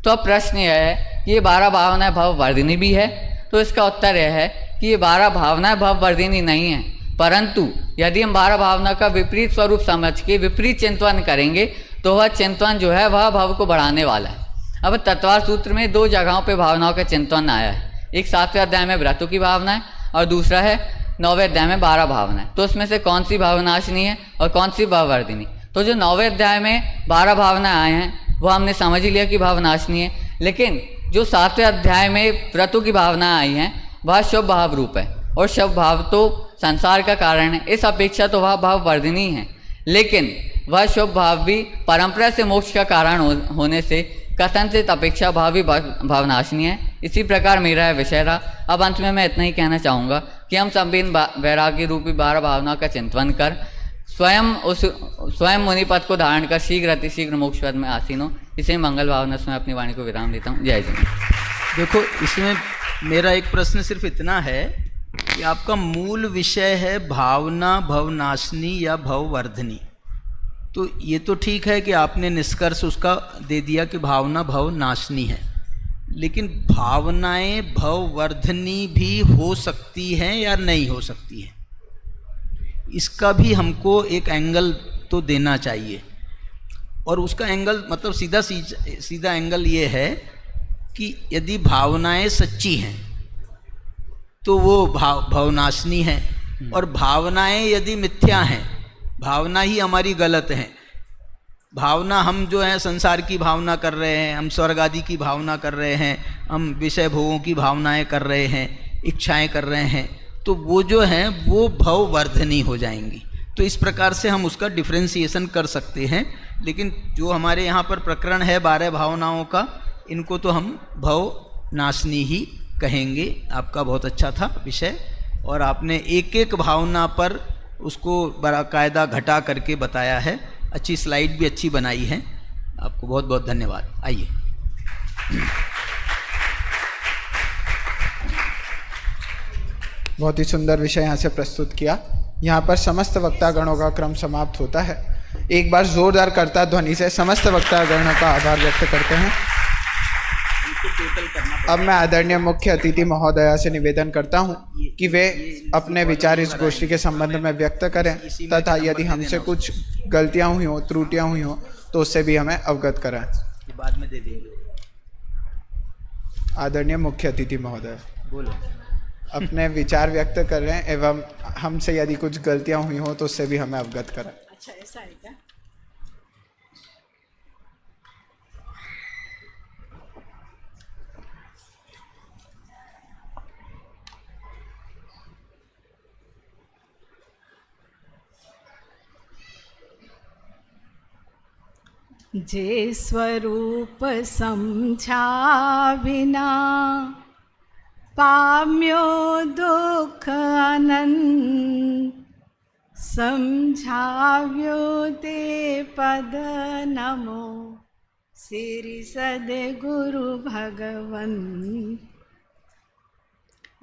तो अब प्रश्न यह है कि ये 12 भावनाएं भव वर्धिनी भी है, तो इसका उत्तर यह है कि ये 12 भावनाएं भव वर्धिनी नहीं है, परंतु यदि हम 12 भावना का विपरीत स्वरूप समझ के विपरीत चिंतन करेंगे तो वह चिंतन जो है वह भव को बढ़ाने वाला है। अब तत्वार सूत्र में 2 जगहों पे भावनाओं का चिंतन आया है। एक 7वें अध्याय में व्रतों की भावना है और दूसरा है 9वें अध्याय में 12 भावना है। तो उसमें से कौन सी भावनाशनी है और कौन सी भाववर्धिनी? तो जो 9वें अध्याय में 12 भावनाएं आए हैं वो हमने समझ ही लिया कि भावनाशनी है, लेकिन जो 7वें अध्याय में व्रतों की भावनाएं आई हैं वह शुभ भाव रूप है, और शुभ भाव तो संसार का कारण है, इस अपेक्षा तो वह भाववर्धिनी है। लेकिन वह शुभ भाव भी परंपरा से मोक्ष का कारण होने से कथनचित अपेक्षा भाव भी भावनाशनी है। इसी प्रकार मेरा विषय रहा। अब अंत में मैं इतना ही कहना चाहूँगा कि हम सभी वैराग्य रूपी 12 भावनाओं का चिंतन कर स्वयं मुनि पद को धारण कर शीघ्र अतिशीघ्र मोक्ष पद में आसीन हो। इसे मंगल भावना से मैं अपनी वाणी को विराम देता हूँ। जय जय। देखो, इसमें मेरा एक प्रश्न सिर्फ इतना है कि आपका मूल विषय है भावना भवनाशनी या भववर्धनी। तो ये तो ठीक है कि आपने निष्कर्ष उसका दे दिया कि भावना भवनाशनी है, लेकिन भावनाएं भववर्धनी भी हो सकती हैं या नहीं हो सकती हैं, इसका भी हमको एक एंगल तो देना चाहिए। और उसका एंगल मतलब सीधा एंगल ये है कि यदि भावनाएं सच्ची हैं तो वो भवनाशनी है, और भावनाएं यदि मिथ्या हैं, भावना ही हमारी गलत है, भावना हम जो है संसार की भावना कर रहे हैं, हम स्वर्ग आदि की भावना कर रहे हैं, हम विषय भोगों की भावनाएं कर रहे हैं, इच्छाएं कर रहे हैं, तो वो जो हैं वो भववर्धनी हो जाएंगी। तो इस प्रकार से हम उसका डिफ्रेंसिएशन कर सकते हैं। लेकिन जो हमारे यहाँ पर प्रकरण है 12 भावनाओं का, इनको तो हम भवनाशनी ही कहेंगे। आपका बहुत अच्छा था विषय, और आपने एक एक भावना पर उसको बाकायदा घटा करके बताया है। अच्छी स्लाइड भी अच्छी बनाई है, आपको बहुत बहुत धन्यवाद। आइए। बहुत ही सुंदर विषय यहाँ से प्रस्तुत किया। यहाँ पर समस्त वक्तागणों का क्रम समाप्त होता है। एक बार जोरदार करता ध्वनि से समस्त वक्तागणों का आभार व्यक्त करते हैं। अब मैं आदरणीय मुख्य अतिथि महोदया से निवेदन करता हूं कि वे अपने विचार इस गोष्ठी के संबंध में व्यक्त करें, तथा यदि हमसे कुछ गलतियां हुई हो, त्रुटियां हुई हो, तो उससे भी हमें अवगत कराएं। बाद में दे देंगे। आदरणीय मुख्य अतिथि महोदय, बोलो। अपने विचार व्यक्त कर रहे हैं एवं हमसे यदि कुछ गलतियां हुई हो तो उससे भी हमें अवगत कराएं। अच्छा, ऐसा है क्या? जे स्वरूप समझा बिना पाम्यो दुख आनंद, समझाव्यो ते पद नमो श्री सद्गुरु भगवन।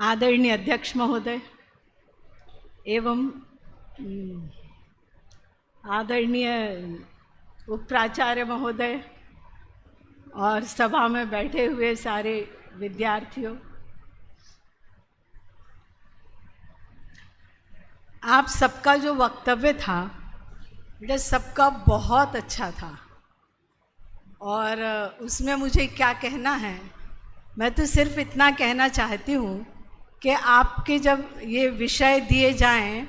आदरणीय अध्यक्ष महोदय एवं आदरणीय उप प्राचार्य महोदय और सभा में बैठे हुए सारे विद्यार्थियों, आप सबका जो वक्तव्य था बेटा सबका बहुत अच्छा था, और उसमें मुझे क्या कहना है, मैं तो सिर्फ इतना कहना चाहती हूँ कि आपके जब ये विषय दिए जाएं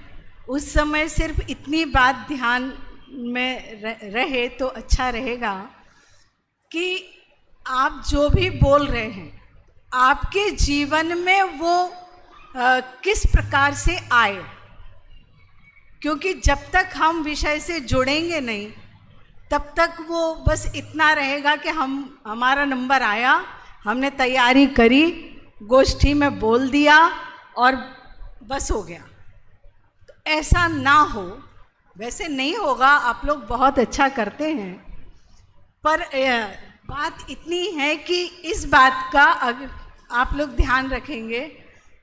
उस समय सिर्फ इतनी बात ध्यान में रहे तो अच्छा रहेगा कि आप जो भी बोल रहे हैं आपके जीवन में वो किस प्रकार से आए, क्योंकि जब तक हम विषय से जुड़ेंगे नहीं तब तक वो बस इतना रहेगा कि हमारा नंबर आया, हमने तैयारी करी, गोष्ठी में बोल दिया और बस हो गया। तो ऐसा ना हो, वैसे नहीं होगा, आप लोग बहुत अच्छा करते हैं, पर बात इतनी है कि इस बात का अगर आप लोग ध्यान रखेंगे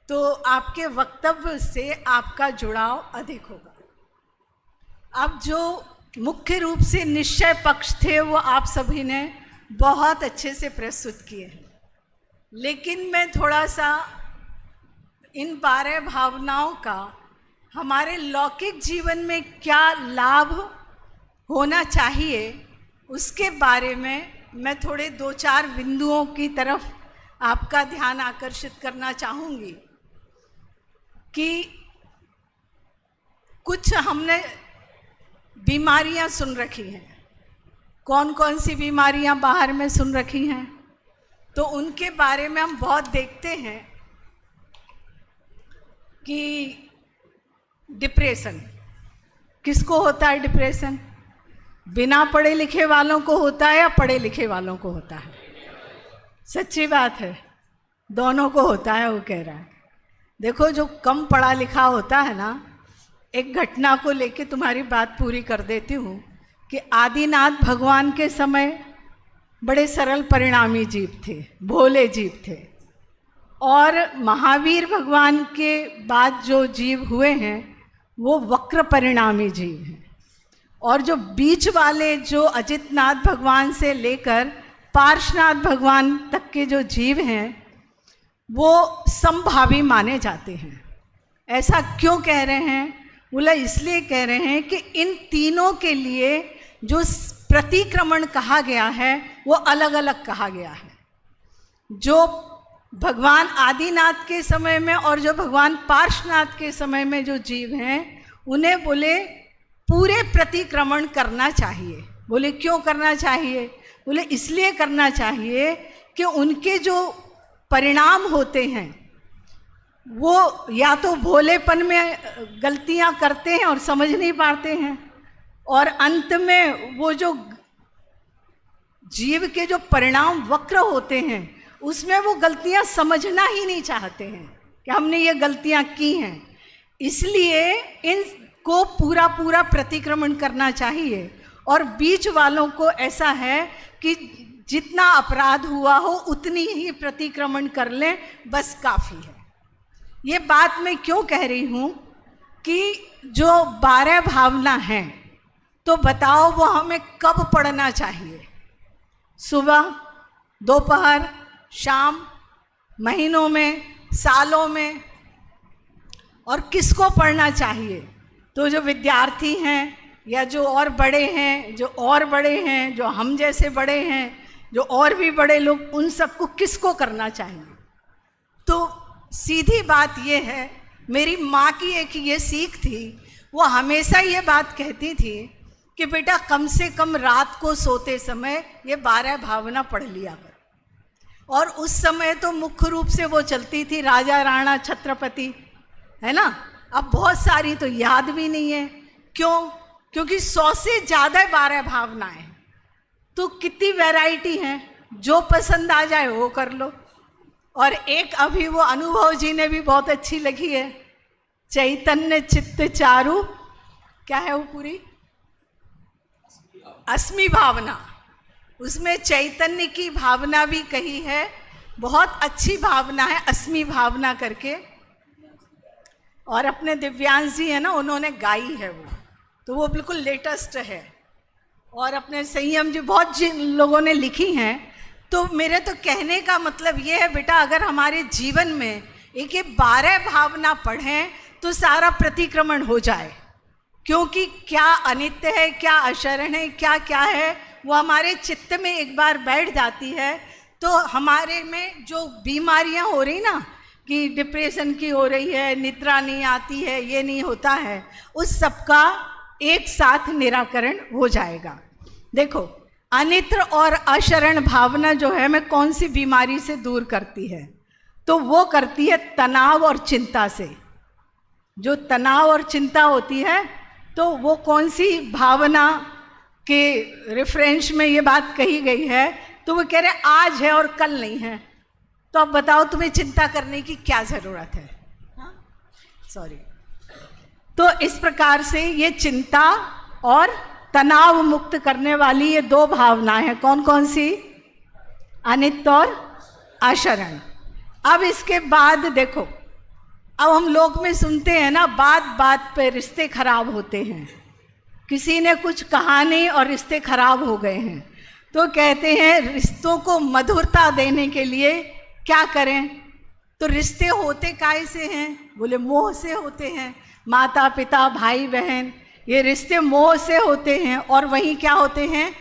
तो आपके वक्तव्य से आपका जुड़ाव अधिक होगा। अब जो मुख्य रूप से निश्चय पक्ष थे वो आप सभी ने बहुत अच्छे से प्रस्तुत किए हैं, लेकिन मैं थोड़ा सा इन 12 भावनाओं का हमारे लौकिक जीवन में क्या लाभ होना चाहिए उसके बारे में मैं थोड़े 2-4 बिंदुओं की तरफ आपका ध्यान आकर्षित करना चाहूँगी कि कुछ हमने बीमारियां सुन रखी हैं, कौन कौन सी बीमारियां बाहर में सुन रखी हैं, तो उनके बारे में हम बहुत देखते हैं कि डिप्रेशन, किसको होता है डिप्रेशन? बिना पढ़े लिखे वालों को होता है या पढ़े लिखे वालों को होता है? सच्ची बात है, दोनों को होता है, वो कह रहा है। देखो जो कम पढ़ा लिखा होता है ना, एक घटना को लेके तुम्हारी बात पूरी कर देती हूँ कि आदिनाथ भगवान के समय बड़े सरल परिणामी जीव थे, भोले जीव थे, और महावीर भगवान के बाद जो जीव हुए हैं वो वक्र परिणामी जीव हैं, और जो बीच वाले जो अजितनाथ भगवान से लेकर पार्श्वनाथ भगवान तक के जो जीव हैं वो समभावी माने जाते हैं। ऐसा क्यों कह रहे हैं? बोला इसलिए कह रहे हैं कि इन तीनों के लिए जो प्रतिक्रमण कहा गया है वो अलग अलग कहा गया है। जो भगवान आदिनाथ के समय में और जो भगवान पार्श्वनाथ के समय में जो जीव हैं उन्हें बोले पूरे प्रतिक्रमण करना चाहिए। बोले क्यों करना चाहिए? बोले इसलिए करना चाहिए कि उनके जो परिणाम होते हैं वो या तो भोलेपन में गलतियां करते हैं और समझ नहीं पाते हैं, और अंत में वो जो जीव के जो परिणाम वक्र होते हैं उसमें वो गलतियां समझना ही नहीं चाहते हैं कि हमने ये गलतियां की हैं। इसलिए इनको पूरा पूरा प्रतिक्रमण करना चाहिए, और बीच वालों को ऐसा है कि जितना अपराध हुआ हो उतनी ही प्रतिक्रमण कर लें, बस काफ़ी है। ये बात मैं क्यों कह रही हूँ कि जो 12 भावना हैं तो बताओ वो हमें कब पढ़ना चाहिए? सुबह, दोपहर, शाम, महीनों में, सालों में, और किसको पढ़ना चाहिए? तो जो विद्यार्थी हैं या जो और बड़े हैं, जो और बड़े हैं, जो हम जैसे बड़े हैं, जो और भी बड़े लोग, उन सबको किसको करना चाहिए? तो सीधी बात ये है, मेरी माँ की एक ये सीख थी, वो हमेशा ये बात कहती थी कि बेटा कम से कम रात को सोते समय ये 12 भावना पढ़ लिया कर। और उस समय तो मुख्य रूप से वो चलती थी राजा राणा छत्रपति, है ना। अब बहुत सारी तो याद भी नहीं है। क्यों? क्योंकि 100 से ज़्यादा 12 भावनाएं, तो कितनी वैरायटी हैं, जो पसंद आ जाए वो कर लो। और एक अभी वो अनुभव जी ने भी बहुत अच्छी लगी है, चैतन्य चित्त चारु, क्या है वो पूरी? अस्मि भावना। उसमें चैतन्य की भावना भी कही है, बहुत अच्छी भावना है अस्मि भावना करके। और अपने दिव्यांश जी है ना, उन्होंने गाई है वो, तो वो बिल्कुल लेटेस्ट है। और अपने संयम जी बहुत जिन लोगों ने लिखी हैं। तो मेरे तो कहने का मतलब ये है बेटा, अगर हमारे जीवन में एक 12 भावना पढ़ें तो सारा प्रतिक्रमण हो जाए। क्योंकि क्या अनित्य है, क्या अशरण है, क्या क्या है, वो हमारे चित्त में एक बार बैठ जाती है तो हमारे में जो बीमारियां हो रही ना, कि डिप्रेशन की हो रही है, निद्रा नहीं आती है, ये नहीं होता है, उस सब का एक साथ निराकरण हो जाएगा। देखो, अनित्र और अशरण भावना जो है हमें कौन सी बीमारी से दूर करती है? तो वो करती है तनाव और चिंता से। जो तनाव और चिंता होती है तो वो कौन सी भावना के रेफरेंस में ये बात कही गई है? तो वो कह रहे आज है और कल नहीं है। तो अब बताओ तुम्हें चिंता करने की क्या ज़रूरत है? सॉरी। तो इस प्रकार से ये चिंता और तनाव मुक्त करने वाली ये 2 भावनाएं हैं। कौन कौन सी? अनित्य और अशरण। अब इसके बाद देखो, अब हम लोग में सुनते हैं ना, बात बात पे रिश्ते खराब होते हैं। किसी ने कुछ कहा नहीं और रिश्ते खराब हो गए हैं, तो कहते हैं रिश्तों को मधुरता देने के लिए क्या करें? तो रिश्ते होते काहे से हैं? बोले मोह से होते हैं। माता पिता, भाई बहन, ये रिश्ते मोह से होते हैं, और वहीं क्या होते हैं?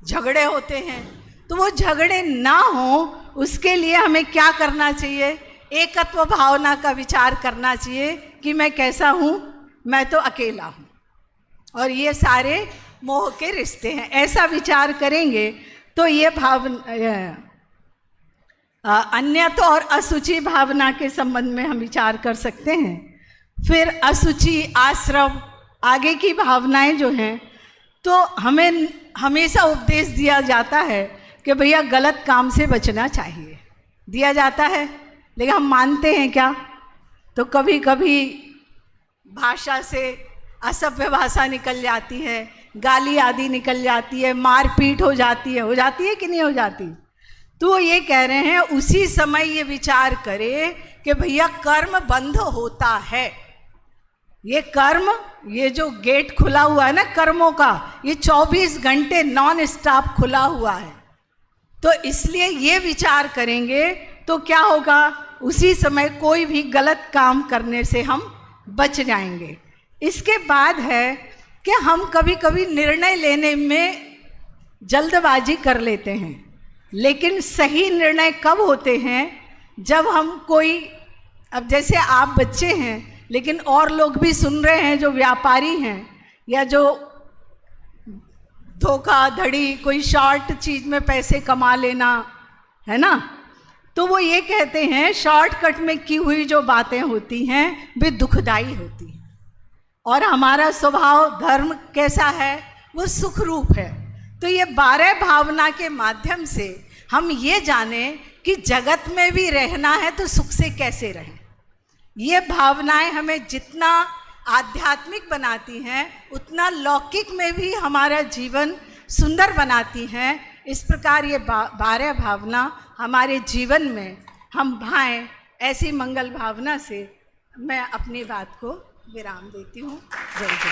झगड़े होते हैं। तो वो झगड़े ना हो उसके लिए हमें क्या करना चाहिए? एकत्व भावना का विचार करना चाहिए कि मैं कैसा हूँ, मैं तो अकेला हूँ और ये सारे मोह के रिश्ते हैं। ऐसा विचार करेंगे तो ये भावना अन्यत और असुचि भावना के संबंध में हम विचार कर सकते हैं। फिर असुचि, आश्रव, आगे की भावनाएं जो हैं, तो हमें हमेशा उपदेश दिया जाता है कि भैया गलत काम से बचना चाहिए, दिया जाता है, लेकिन हम मानते हैं क्या? तो कभी कभी भाषा से असभ्य भाषा निकल जाती है, गाली आदि निकल जाती है, मारपीट हो जाती है कि नहीं हो जाती। तो वो ये कह रहे हैं उसी समय ये विचार करे कि भैया कर्म बंध होता है, ये कर्म, ये जो गेट खुला हुआ है ना कर्मों का, ये 24 घंटे नॉन स्टॉप खुला हुआ है। तो इसलिए ये विचार करेंगे तो क्या होगा, उसी समय कोई भी गलत काम करने से हम बच जाएंगे। इसके बाद है कि हम कभी कभी निर्णय लेने में जल्दबाजी कर लेते हैं, लेकिन सही निर्णय कब होते हैं, जब हम कोई, अब जैसे आप बच्चे हैं लेकिन और लोग भी सुन रहे हैं जो व्यापारी हैं या जो धोखाधड़ी, कोई शॉर्ट चीज में पैसे कमा लेना है ना, तो वो ये कहते हैं शॉर्टकट में की हुई जो बातें होती हैं वे दुखदाई होती हैं। और हमारा स्वभाव धर्म कैसा है, वो सुख रूप है। तो ये 12 भावना के माध्यम से हम ये जाने कि जगत में भी रहना है तो सुख से कैसे रहें। ये भावनाएं हमें जितना आध्यात्मिक बनाती हैं उतना लौकिक में भी हमारा जीवन सुंदर बनाती हैं। इस प्रकार ये 12 भावना हमारे जीवन में हम भाएं, ऐसी मंगल भावना से मैं अपनी बात को विराम देती हूँ। जय जय।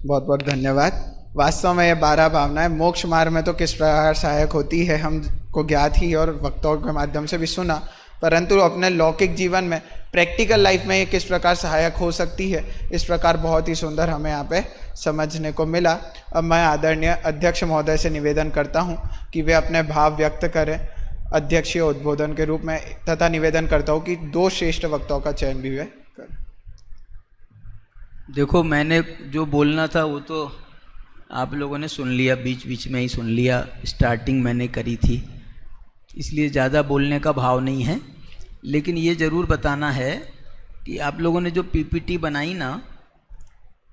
बहुत बहुत धन्यवाद। वास्तव में ये 12 भावनाएं मोक्ष मार्ग में तो किस प्रकार सहायक होती है हमको ज्ञात ही और वक्ताओं के माध्यम से भी सुना, परंतु अपने लौकिक जीवन में प्रैक्टिकल लाइफ में ये किस प्रकार सहायक हो सकती है, इस प्रकार बहुत ही सुंदर हमें यहाँ पे समझने को मिला। अब मैं आदरणीय अध्यक्ष महोदय से निवेदन करता हूँ कि वे अपने भाव व्यक्त करें अध्यक्षीय उद्बोधन के रूप में, तथा निवेदन करता हूँ कि 2 श्रेष्ठ वक्ताओं का चयन भी वे करें। देखो, मैंने जो बोलना था वो तो आप लोगों ने सुन लिया, बीच बीच में ही सुन लिया, स्टार्टिंग मैंने करी थी, इसलिए ज़्यादा बोलने का भाव नहीं है। लेकिन ये ज़रूर बताना है कि आप लोगों ने जो पीपीटी बनाई ना,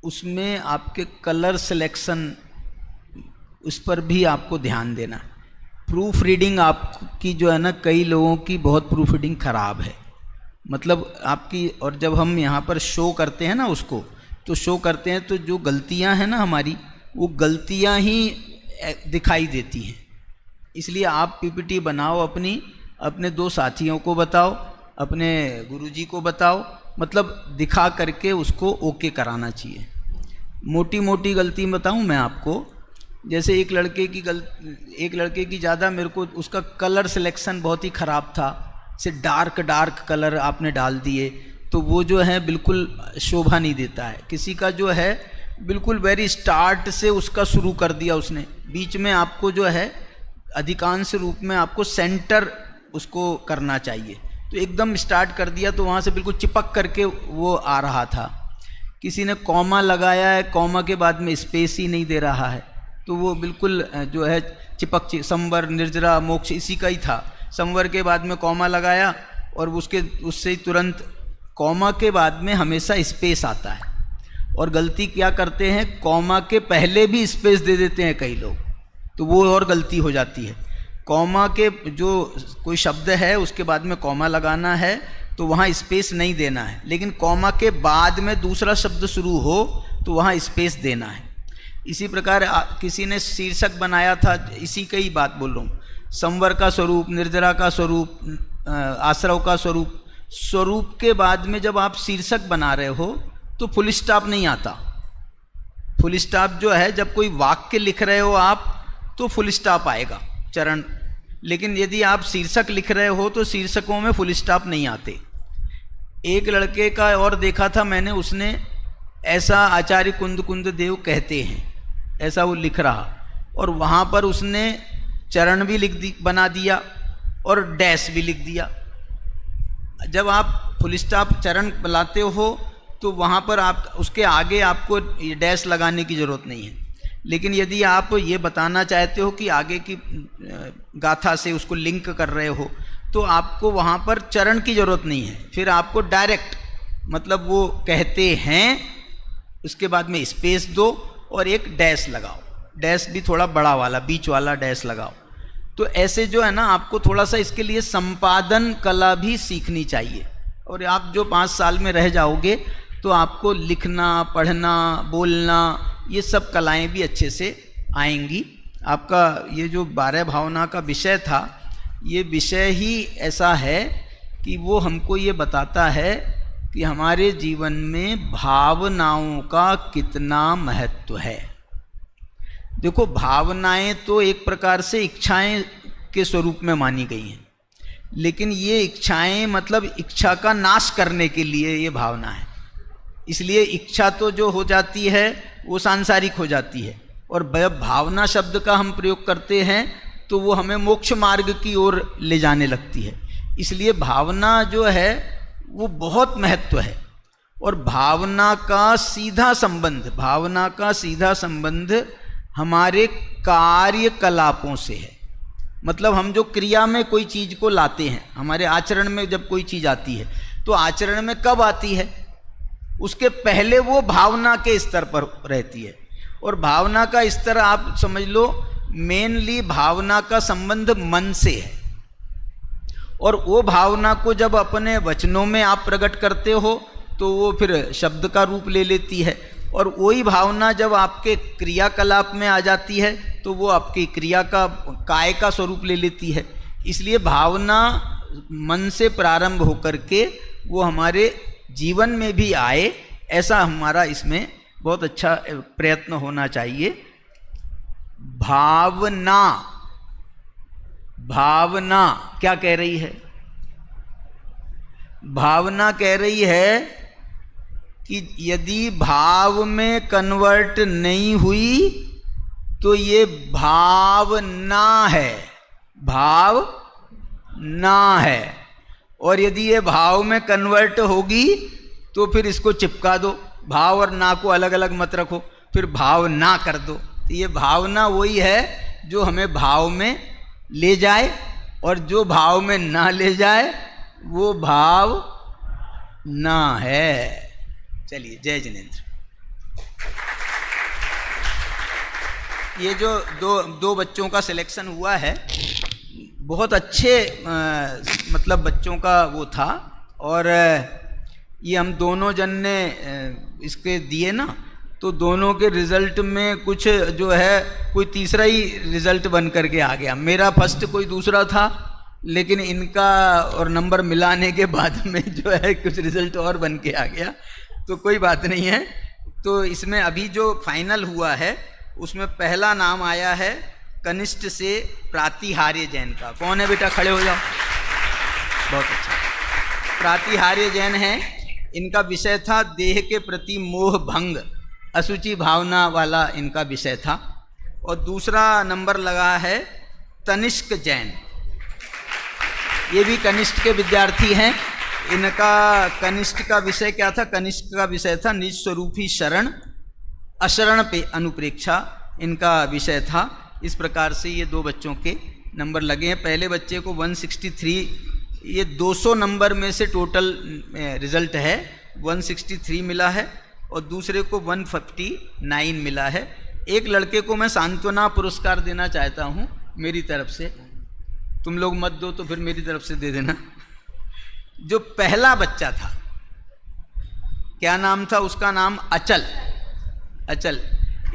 उसमें आपके कलर सिलेक्शन, उस पर भी आपको ध्यान देना। प्रूफ रीडिंग आपकी जो है ना, कई लोगों की बहुत प्रूफ रीडिंग ख़राब है, मतलब आपकी। और जब हम यहाँ पर शो करते हैं ना उसको, तो शो करते हैं तो जो गलतियाँ हैं ना हमारी, वो गलतियाँ ही दिखाई देती हैं। इसलिए आप पीपीटी बनाओ, अपने 2 साथियों को बताओ, अपने गुरुजी को बताओ, मतलब दिखा करके उसको ओके कराना चाहिए। मोटी मोटी गलती बताऊं मैं आपको, जैसे एक लड़के की ज़्यादा मेरे को उसका कलर सिलेक्शन बहुत ही ख़राब था, से डार्क कलर आपने डाल दिए, तो वो जो है बिल्कुल शोभा नहीं देता है। किसी का जो है बिल्कुल वेरी स्टार्ट से उसका शुरू कर दिया उसने, बीच में आपको जो है अधिकांश रूप में आपको सेंटर उसको करना चाहिए, तो एकदम स्टार्ट कर दिया तो वहाँ से बिल्कुल चिपक करके वो आ रहा था। किसी ने कॉमा लगाया है, कॉमा के बाद में स्पेस ही नहीं दे रहा है, तो वो बिल्कुल जो है चिपक, संवर, निर्जरा, मोक्ष इसी का ही था। संवर के बाद में कॉमा लगाया और उससे ही तुरंत कॉमा के बाद में हमेशा स्पेस आता है, और गलती क्या करते हैं, कॉमा के पहले भी स्पेस दे देते हैं कई लोग, तो वो और गलती हो जाती है। कॉमा के जो कोई शब्द है उसके बाद में कॉमा लगाना है तो वहाँ स्पेस नहीं देना है, लेकिन कॉमा के बाद में दूसरा शब्द शुरू हो तो वहाँ स्पेस देना है। इसी प्रकार किसी ने शीर्षक बनाया था, इसी का ही बात बोल रहा हूँ, संवर का स्वरूप, निर्जरा का स्वरूप, आश्रव का स्वरूप। स्वरूप के बाद में जब आप शीर्षक बना रहे हो तो फुल स्टॉप नहीं आता। फुल स्टॉप जो है, जब कोई वाक्य लिख रहे हो आप तो फुल स्टॉप आएगा चरण, लेकिन यदि आप शीर्षक लिख रहे हो तो शीर्षकों में फुल स्टॉप नहीं आते। एक लड़के का और देखा था मैंने, उसने ऐसा आचार्य कुंद देव कहते हैं, ऐसा वो लिख रहा, और वहाँ पर उसने चरण भी बना दिया और डैश भी लिख दिया। जब आप फुल स्टॉप चरण बुलाते हो तो वहाँ पर आप उसके आगे आपको डैश लगाने की ज़रूरत नहीं है, लेकिन यदि आप ये बताना चाहते हो कि आगे की गाथा से उसको लिंक कर रहे हो तो आपको वहाँ पर चरण की ज़रूरत नहीं है, फिर आपको डायरेक्ट, मतलब वो कहते हैं उसके बाद में स्पेस दो और एक डैश लगाओ, डैश भी थोड़ा बड़ा वाला, बीच वाला डैश लगाओ, तो ऐसे जो है ना, आपको थोड़ा सा इसके लिए संपादन कला भी सीखनी चाहिए। और आप जो 5 साल में रह जाओगे तो आपको लिखना, पढ़ना, बोलना, ये सब कलाएं भी अच्छे से आएंगी। आपका ये जो 12 भावना का विषय था, ये विषय ही ऐसा है कि वो हमको ये बताता है कि हमारे जीवन में भावनाओं का कितना महत्व है। देखो, भावनाएं तो एक प्रकार से इच्छाएं के स्वरूप में मानी गई हैं, लेकिन ये इच्छाएं मतलब इच्छा का नाश करने के लिए ये भावना है। इसलिए इच्छा तो जो हो जाती है वो सांसारिक हो जाती है, और जब भावना शब्द का हम प्रयोग करते हैं तो वो हमें मोक्ष मार्ग की ओर ले जाने लगती है। इसलिए भावना जो है वो बहुत महत्व है। और भावना का सीधा संबंध हमारे कार्यकलापों से है। मतलब हम जो क्रिया में कोई चीज़ को लाते हैं, हमारे आचरण में जब कोई चीज़ आती है तो आचरण में कब आती है, उसके पहले वो भावना के स्तर पर रहती है। और भावना का स्तर आप समझ लो, मेनली भावना का संबंध मन से है। और वो भावना को जब अपने वचनों में आप प्रकट करते हो तो वो फिर शब्द का रूप ले लेती है, और वही भावना जब आपके क्रियाकलाप में आ जाती है तो वो आपकी क्रिया का काय का स्वरूप ले लेती है। इसलिए भावना मन से प्रारंभ होकर के वो हमारे जीवन में भी आए, ऐसा हमारा इसमें बहुत अच्छा प्रयत्न होना चाहिए। भावना क्या कह रही है? भावना कह रही है कि यदि भाव में कन्वर्ट नहीं हुई तो ये भावना है, और यदि ये भाव में कन्वर्ट होगी तो फिर इसको चिपका दो, भाव और ना को अलग अलग मत रखो, फिर भाव ना कर दो। तो ये भावना वही है जो हमें भाव में ले जाए, और जो भाव में ना ले जाए वो भाव ना है। चलिए, जय जिनेंद्र। ये जो दो बच्चों का सिलेक्शन हुआ है, बहुत अच्छे मतलब बच्चों का वो था, और ये हम दोनों जन ने इसके दिए ना, तो दोनों के रिजल्ट में कुछ जो है कोई तीसरा ही रिजल्ट बन करके आ गया। मेरा फर्स्ट, कोई दूसरा था, लेकिन इनका और नंबर मिलाने के बाद में जो है कुछ रिजल्ट और बन के आ गया, तो कोई बात नहीं है। तो इसमें अभी जो फाइनल हुआ है उसमें पहला नाम आया है कनिष्ठ से प्रातिहार्य जैन का। कौन है बेटा? खड़े हो जाओ। बहुत अच्छा। प्रातिहार्य जैन है, इनका विषय था देह के प्रति मोह भंग, असुचि भावना वाला इनका विषय था। और दूसरा नंबर लगा है तनिष्क जैन, ये भी कनिष्ठ के विद्यार्थी हैं। इनका कनिष्ठ का विषय क्या था? कनिष्ठ का विषय था निज स्वरूपी शरण, अशरण पे अनुप्रेक्षा इनका विषय था। इस प्रकार से ये दो बच्चों के नंबर लगे हैं। पहले बच्चे को 163, ये 200 नंबर में से टोटल रिजल्ट है, 163 मिला है, और दूसरे को 159 मिला है। एक लड़के को मैं सांत्वना पुरस्कार देना चाहता हूँ मेरी तरफ से, तुम लोग मत दो तो फिर मेरी तरफ से दे देना। जो पहला बच्चा था, क्या नाम था उसका? नाम अचल।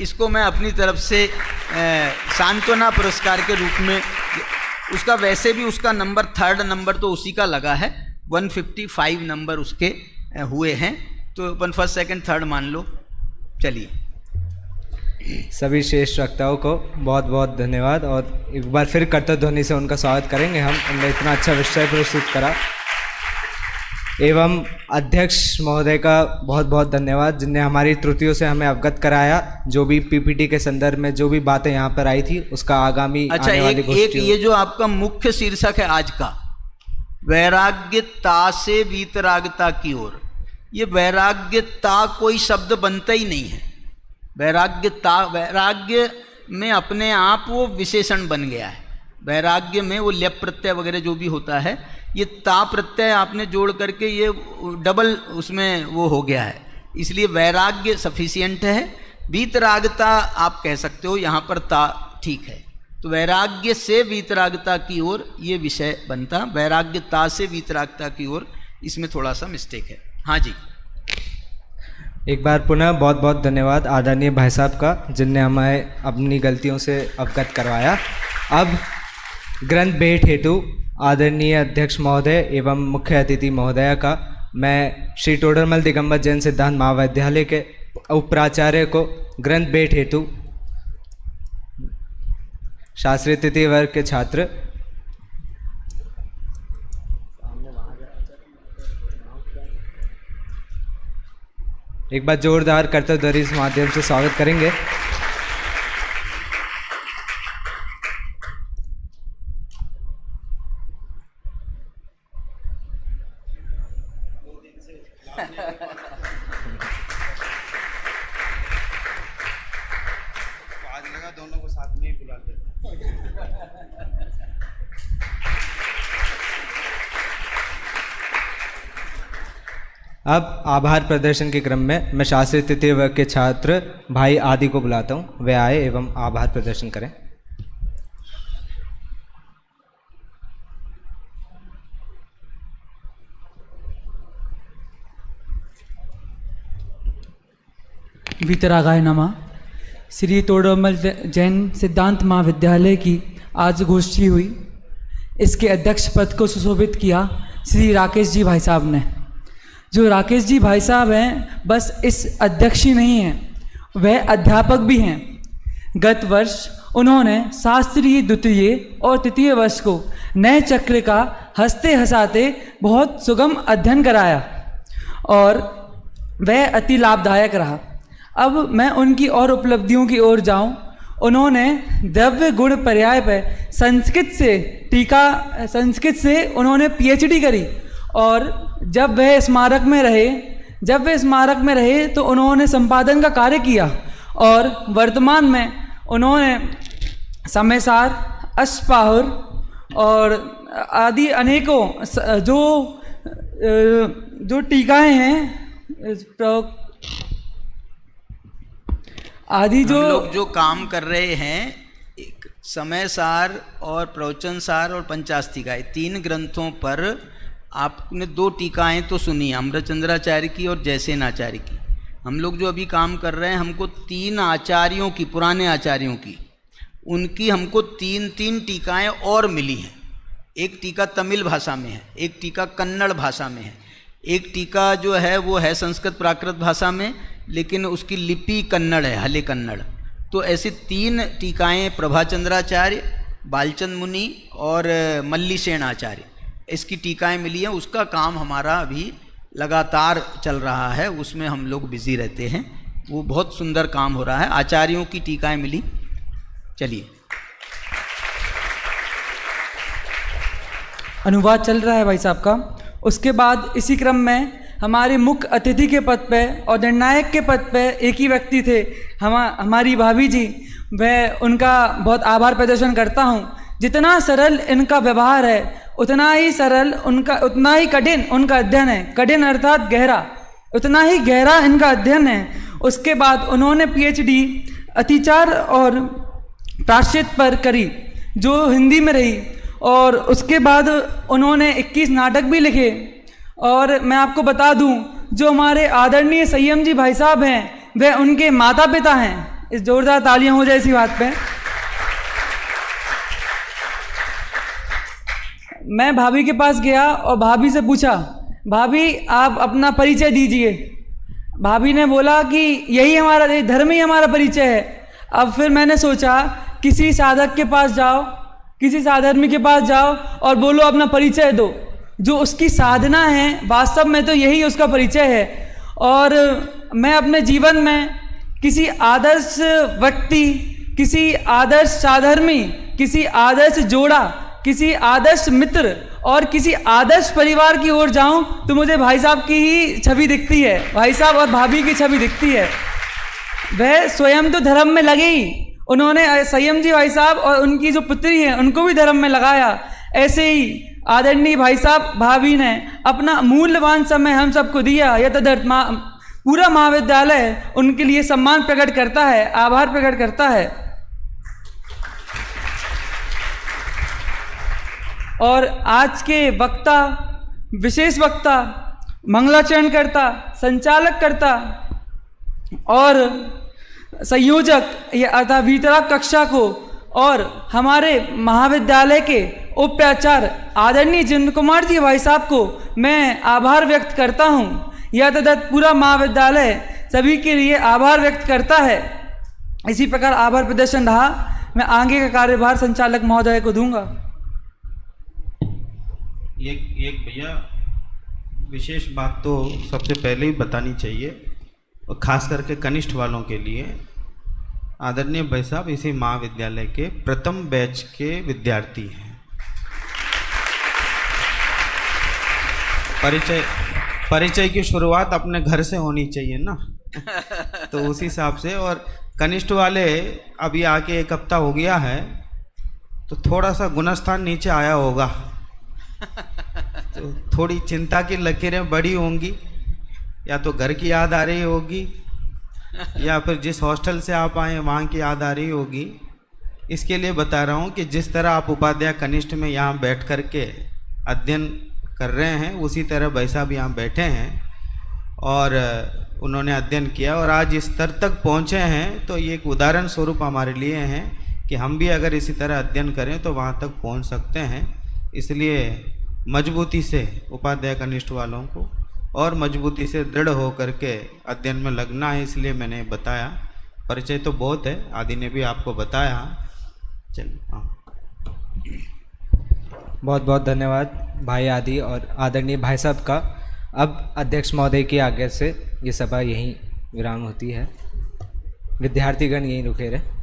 इसको मैं अपनी तरफ से सांत्वना पुरस्कार के रूप में, उसका वैसे भी उसका नंबर 3rd नंबर तो उसी का लगा है, 155 नंबर उसके हुए हैं, तो अपन 1st 2nd 3rd मान लो। चलिए, सभी श्रेष्ठ वक्ताओं को बहुत बहुत धन्यवाद, और एक बार फिर कर्तव्य ध्वनि से उनका स्वागत करेंगे हम। उन्होंने इतना अच्छा विषय प्रस्तुत करा, एवं अध्यक्ष महोदय का बहुत बहुत धन्यवाद जिनने हमारी त्रुटियों से हमें अवगत कराया। जो भी पीपीटी के संदर्भ में जो भी बातें यहाँ पर आई थी उसका आगामी अच्छा आने वाली एक ये जो आपका मुख्य शीर्षक है आज का, वैराग्यता से वीतरागता की ओर, ये वैराग्यता कोई शब्द बनता ही नहीं है। वैराग्य में अपने आप वो विशेषण बन गया है। वैराग्य में वो ल्यप प्रत्यय वगैरह जो भी होता है, ये ता प्रत्यय आपने जोड़ करके ये डबल उसमें वो हो गया है, इसलिए वैराग्य सफिशियंट है। वीतरागता आप कह सकते हो, यहाँ पर ता ठीक है। तो वैराग्य से वीतरागता की ओर ये विषय बनता, वैराग्यता से वीतरागता की ओर, इसमें थोड़ा सा मिस्टेक है। हाँ जी। एक बार पुनः बहुत बहुत धन्यवाद आदरणीय भाई साहब का, जिनने हमें अपनी गलतियों से अवगत करवाया। अब ग्रंथ भेंट हेतु आदरणीय अध्यक्ष महोदय एवं मुख्य अतिथि महोदया का मैं श्री टोडरमल दिगंबर जैन सिद्धांत महाविद्यालय के उप प्राचार्य को ग्रंथ भेंट हेतु शास्त्रीय तृतीय वर्ग के छात्र एक बार जोरदार कर्तव्य ध्वनि के माध्यम से स्वागत करेंगे। दोनों को साथ में ही बुलाते। अब आभार प्रदर्शन के क्रम में मैं शास्त्रीय तृतीय वर्ग के छात्र भाई आदि को बुलाता हूँ, वे आए एवं आभार प्रदर्शन करें। वीतरागाय नमः। श्री तोडरमल जैन सिद्धांत महाविद्यालय की आज गोष्ठी हुई। इसके अध्यक्ष पद को सुशोभित किया श्री राकेश जी भाई साहब ने। जो राकेश जी भाई साहब हैं, बस इस अध्यक्ष ही नहीं हैं, वह अध्यापक भी हैं। गत वर्ष उन्होंने शास्त्रीय द्वितीय और तृतीय वर्ष को नए चक्र का हंसते हंसाते बहुत सुगम अध्ययन कराया और वह अति लाभदायक रहा। अब मैं उनकी और उपलब्धियों की ओर जाऊं। उन्होंने द्रव्य गुण पर्याय पर संस्कृत से उन्होंने पीएचडी करी और जब वह स्मारक में रहे तो उन्होंने संपादन का कार्य किया और वर्तमान में उन्होंने समयसार, अष्टपाहुर और आदि अनेकों जो टीकाएं हैं आदि जो हम लोग जो काम कर रहे हैं, एक समय सार और प्रवचन सार और पंचास्तिकाएं, 3 ग्रंथों पर आपने 2 टीकाएं तो सुनी, अमृतचंद्राचार्य की और जयसेन आचार्य की। हम लोग जो अभी काम कर रहे हैं, हमको 3 आचार्यों की, पुराने आचार्यों की, उनकी हमको 3 टीकाएं और मिली हैं। एक टीका तमिल भाषा में है, एक टीका कन्नड़ भाषा में है, एक टीका जो है वो है संस्कृत प्राकृत भाषा में, लेकिन उसकी लिपि कन्नड़ है, हले कन्नड़। तो ऐसी 3 टीकाएं प्रभाचंद्राचार्य, बालचंद मुनि और मल्लीसेन आचार्य, इसकी टीकाएं मिली हैं। उसका काम हमारा अभी लगातार चल रहा है, उसमें हम लोग बिजी रहते हैं। वो बहुत सुंदर काम हो रहा है। आचार्यों की टीकाएं मिली। चलिए, अनुवाद चल रहा है भाई साहब का। उसके बाद इसी क्रम में हमारे मुख्य अतिथि के पद पे और निर्णायक के पद पे एक ही व्यक्ति थे, हमारी भाभी जी। वह उनका बहुत आभार प्रदर्शन करता हूँ। जितना सरल इनका व्यवहार है, उतना ही सरल उतना ही कठिन उनका अध्ययन है। कठिन अर्थात गहरा, उतना ही गहरा इनका अध्ययन है। उसके बाद उन्होंने पीएचडी अतिचार और प्राश्चित पर करी, जो हिंदी में रही, और उसके बाद उन्होंने 21 नाटक भी लिखे। और मैं आपको बता दूं, जो हमारे आदरणीय संयम जी भाई साहब हैं, वह उनके माता पिता हैं। इस जोरदार तालियां हो जाए इसी बात पे। मैं भाभी के पास गया और भाभी से पूछा, भाभी आप अपना परिचय दीजिए। भाभी ने बोला कि यही हमारा धर्म ही हमारा परिचय है। अब फिर मैंने सोचा, किसी साधक के पास जाओ, किसी साधर्मी के पास जाओ और बोलो अपना परिचय दो। जो उसकी साधना है, वास्तव में तो यही उसका परिचय है। और मैं अपने जीवन में किसी आदर्श व्यक्ति, किसी आदर्श साधर्मी, किसी आदर्श जोड़ा, किसी आदर्श मित्र और किसी आदर्श परिवार की ओर जाऊं तो मुझे भाई साहब की ही छवि दिखती है, भाई साहब और भाभी की छवि दिखती है। वह स्वयं तो धर्म में लगे ही, उन्होंने संयम जी भाई साहब और उनकी जो पुत्री है उनको भी धर्म में लगाया। ऐसे ही आदरणीय भाई साहब भाभी ने अपना मूल्यवान समय हम सबको दिया। यह तदर्थ पूरा महाविद्यालय उनके लिए सम्मान प्रकट करता है, आभार प्रकट करता है। और आज के वक्ता, विशेष वक्ता, मंगलाचरण करता, संचालक करता और संयोजक या अर्थात वीतराग कक्षा को और हमारे महाविद्यालय के उपाचार्य आदरणीय जिन कुमार जी भाई साहब को मैं आभार व्यक्त करता हूँ। यह तदत पूरा महाविद्यालय सभी के लिए आभार व्यक्त करता है। इसी प्रकार आभार प्रदर्शन रहा। मैं आगे का कार्यभार संचालक महोदय को दूंगा। एक भैया विशेष बात तो सबसे पहले ही बतानी चाहिए, और खास करके कनिष्ठ वालों के लिए। आदरणीय भाई साहब इसी महाविद्यालय के प्रथम बैच के विद्यार्थी हैं। परिचय की शुरुआत अपने घर से होनी चाहिए ना तो उसी हिसाब से। और कनिष्ठ वाले अभी आके 1 हफ्ता हो गया है, तो थोड़ा सा गुणस्थान नीचे आया होगा तो थोड़ी चिंता की लकीरें बड़ी होंगी, या तो घर की याद आ रही होगी या फिर जिस हॉस्टल से आप आए वहाँ की याद आ रही होगी। इसके लिए बता रहा हूँ कि जिस तरह आप उपाध्याय कनिष्ठ में यहाँ बैठ कर के अध्ययन कर रहे हैं, उसी तरह भाई साहब यहाँ बैठे हैं और उन्होंने अध्ययन किया और आज इस स्तर तक पहुँचे हैं। तो ये एक उदाहरण स्वरूप हमारे लिए हैं कि हम भी अगर इसी तरह अध्ययन करें तो वहाँ तक पहुँच सकते हैं। इसलिए मजबूती से उपाध्याय कनिष्ठ वालों को और मजबूती से दृढ़ हो करके अध्ययन में लगना है, इसलिए मैंने बताया। परिचय तो बहुत है, आदि ने भी आपको बताया। चलिए, हाँ। बहुत बहुत धन्यवाद भाई आदि और आदरणीय भाई साहब का। अब अध्यक्ष महोदय की आज्ञा से ये सभा यहीं विराम होती है। विद्यार्थीगण यहीं रुके रहे।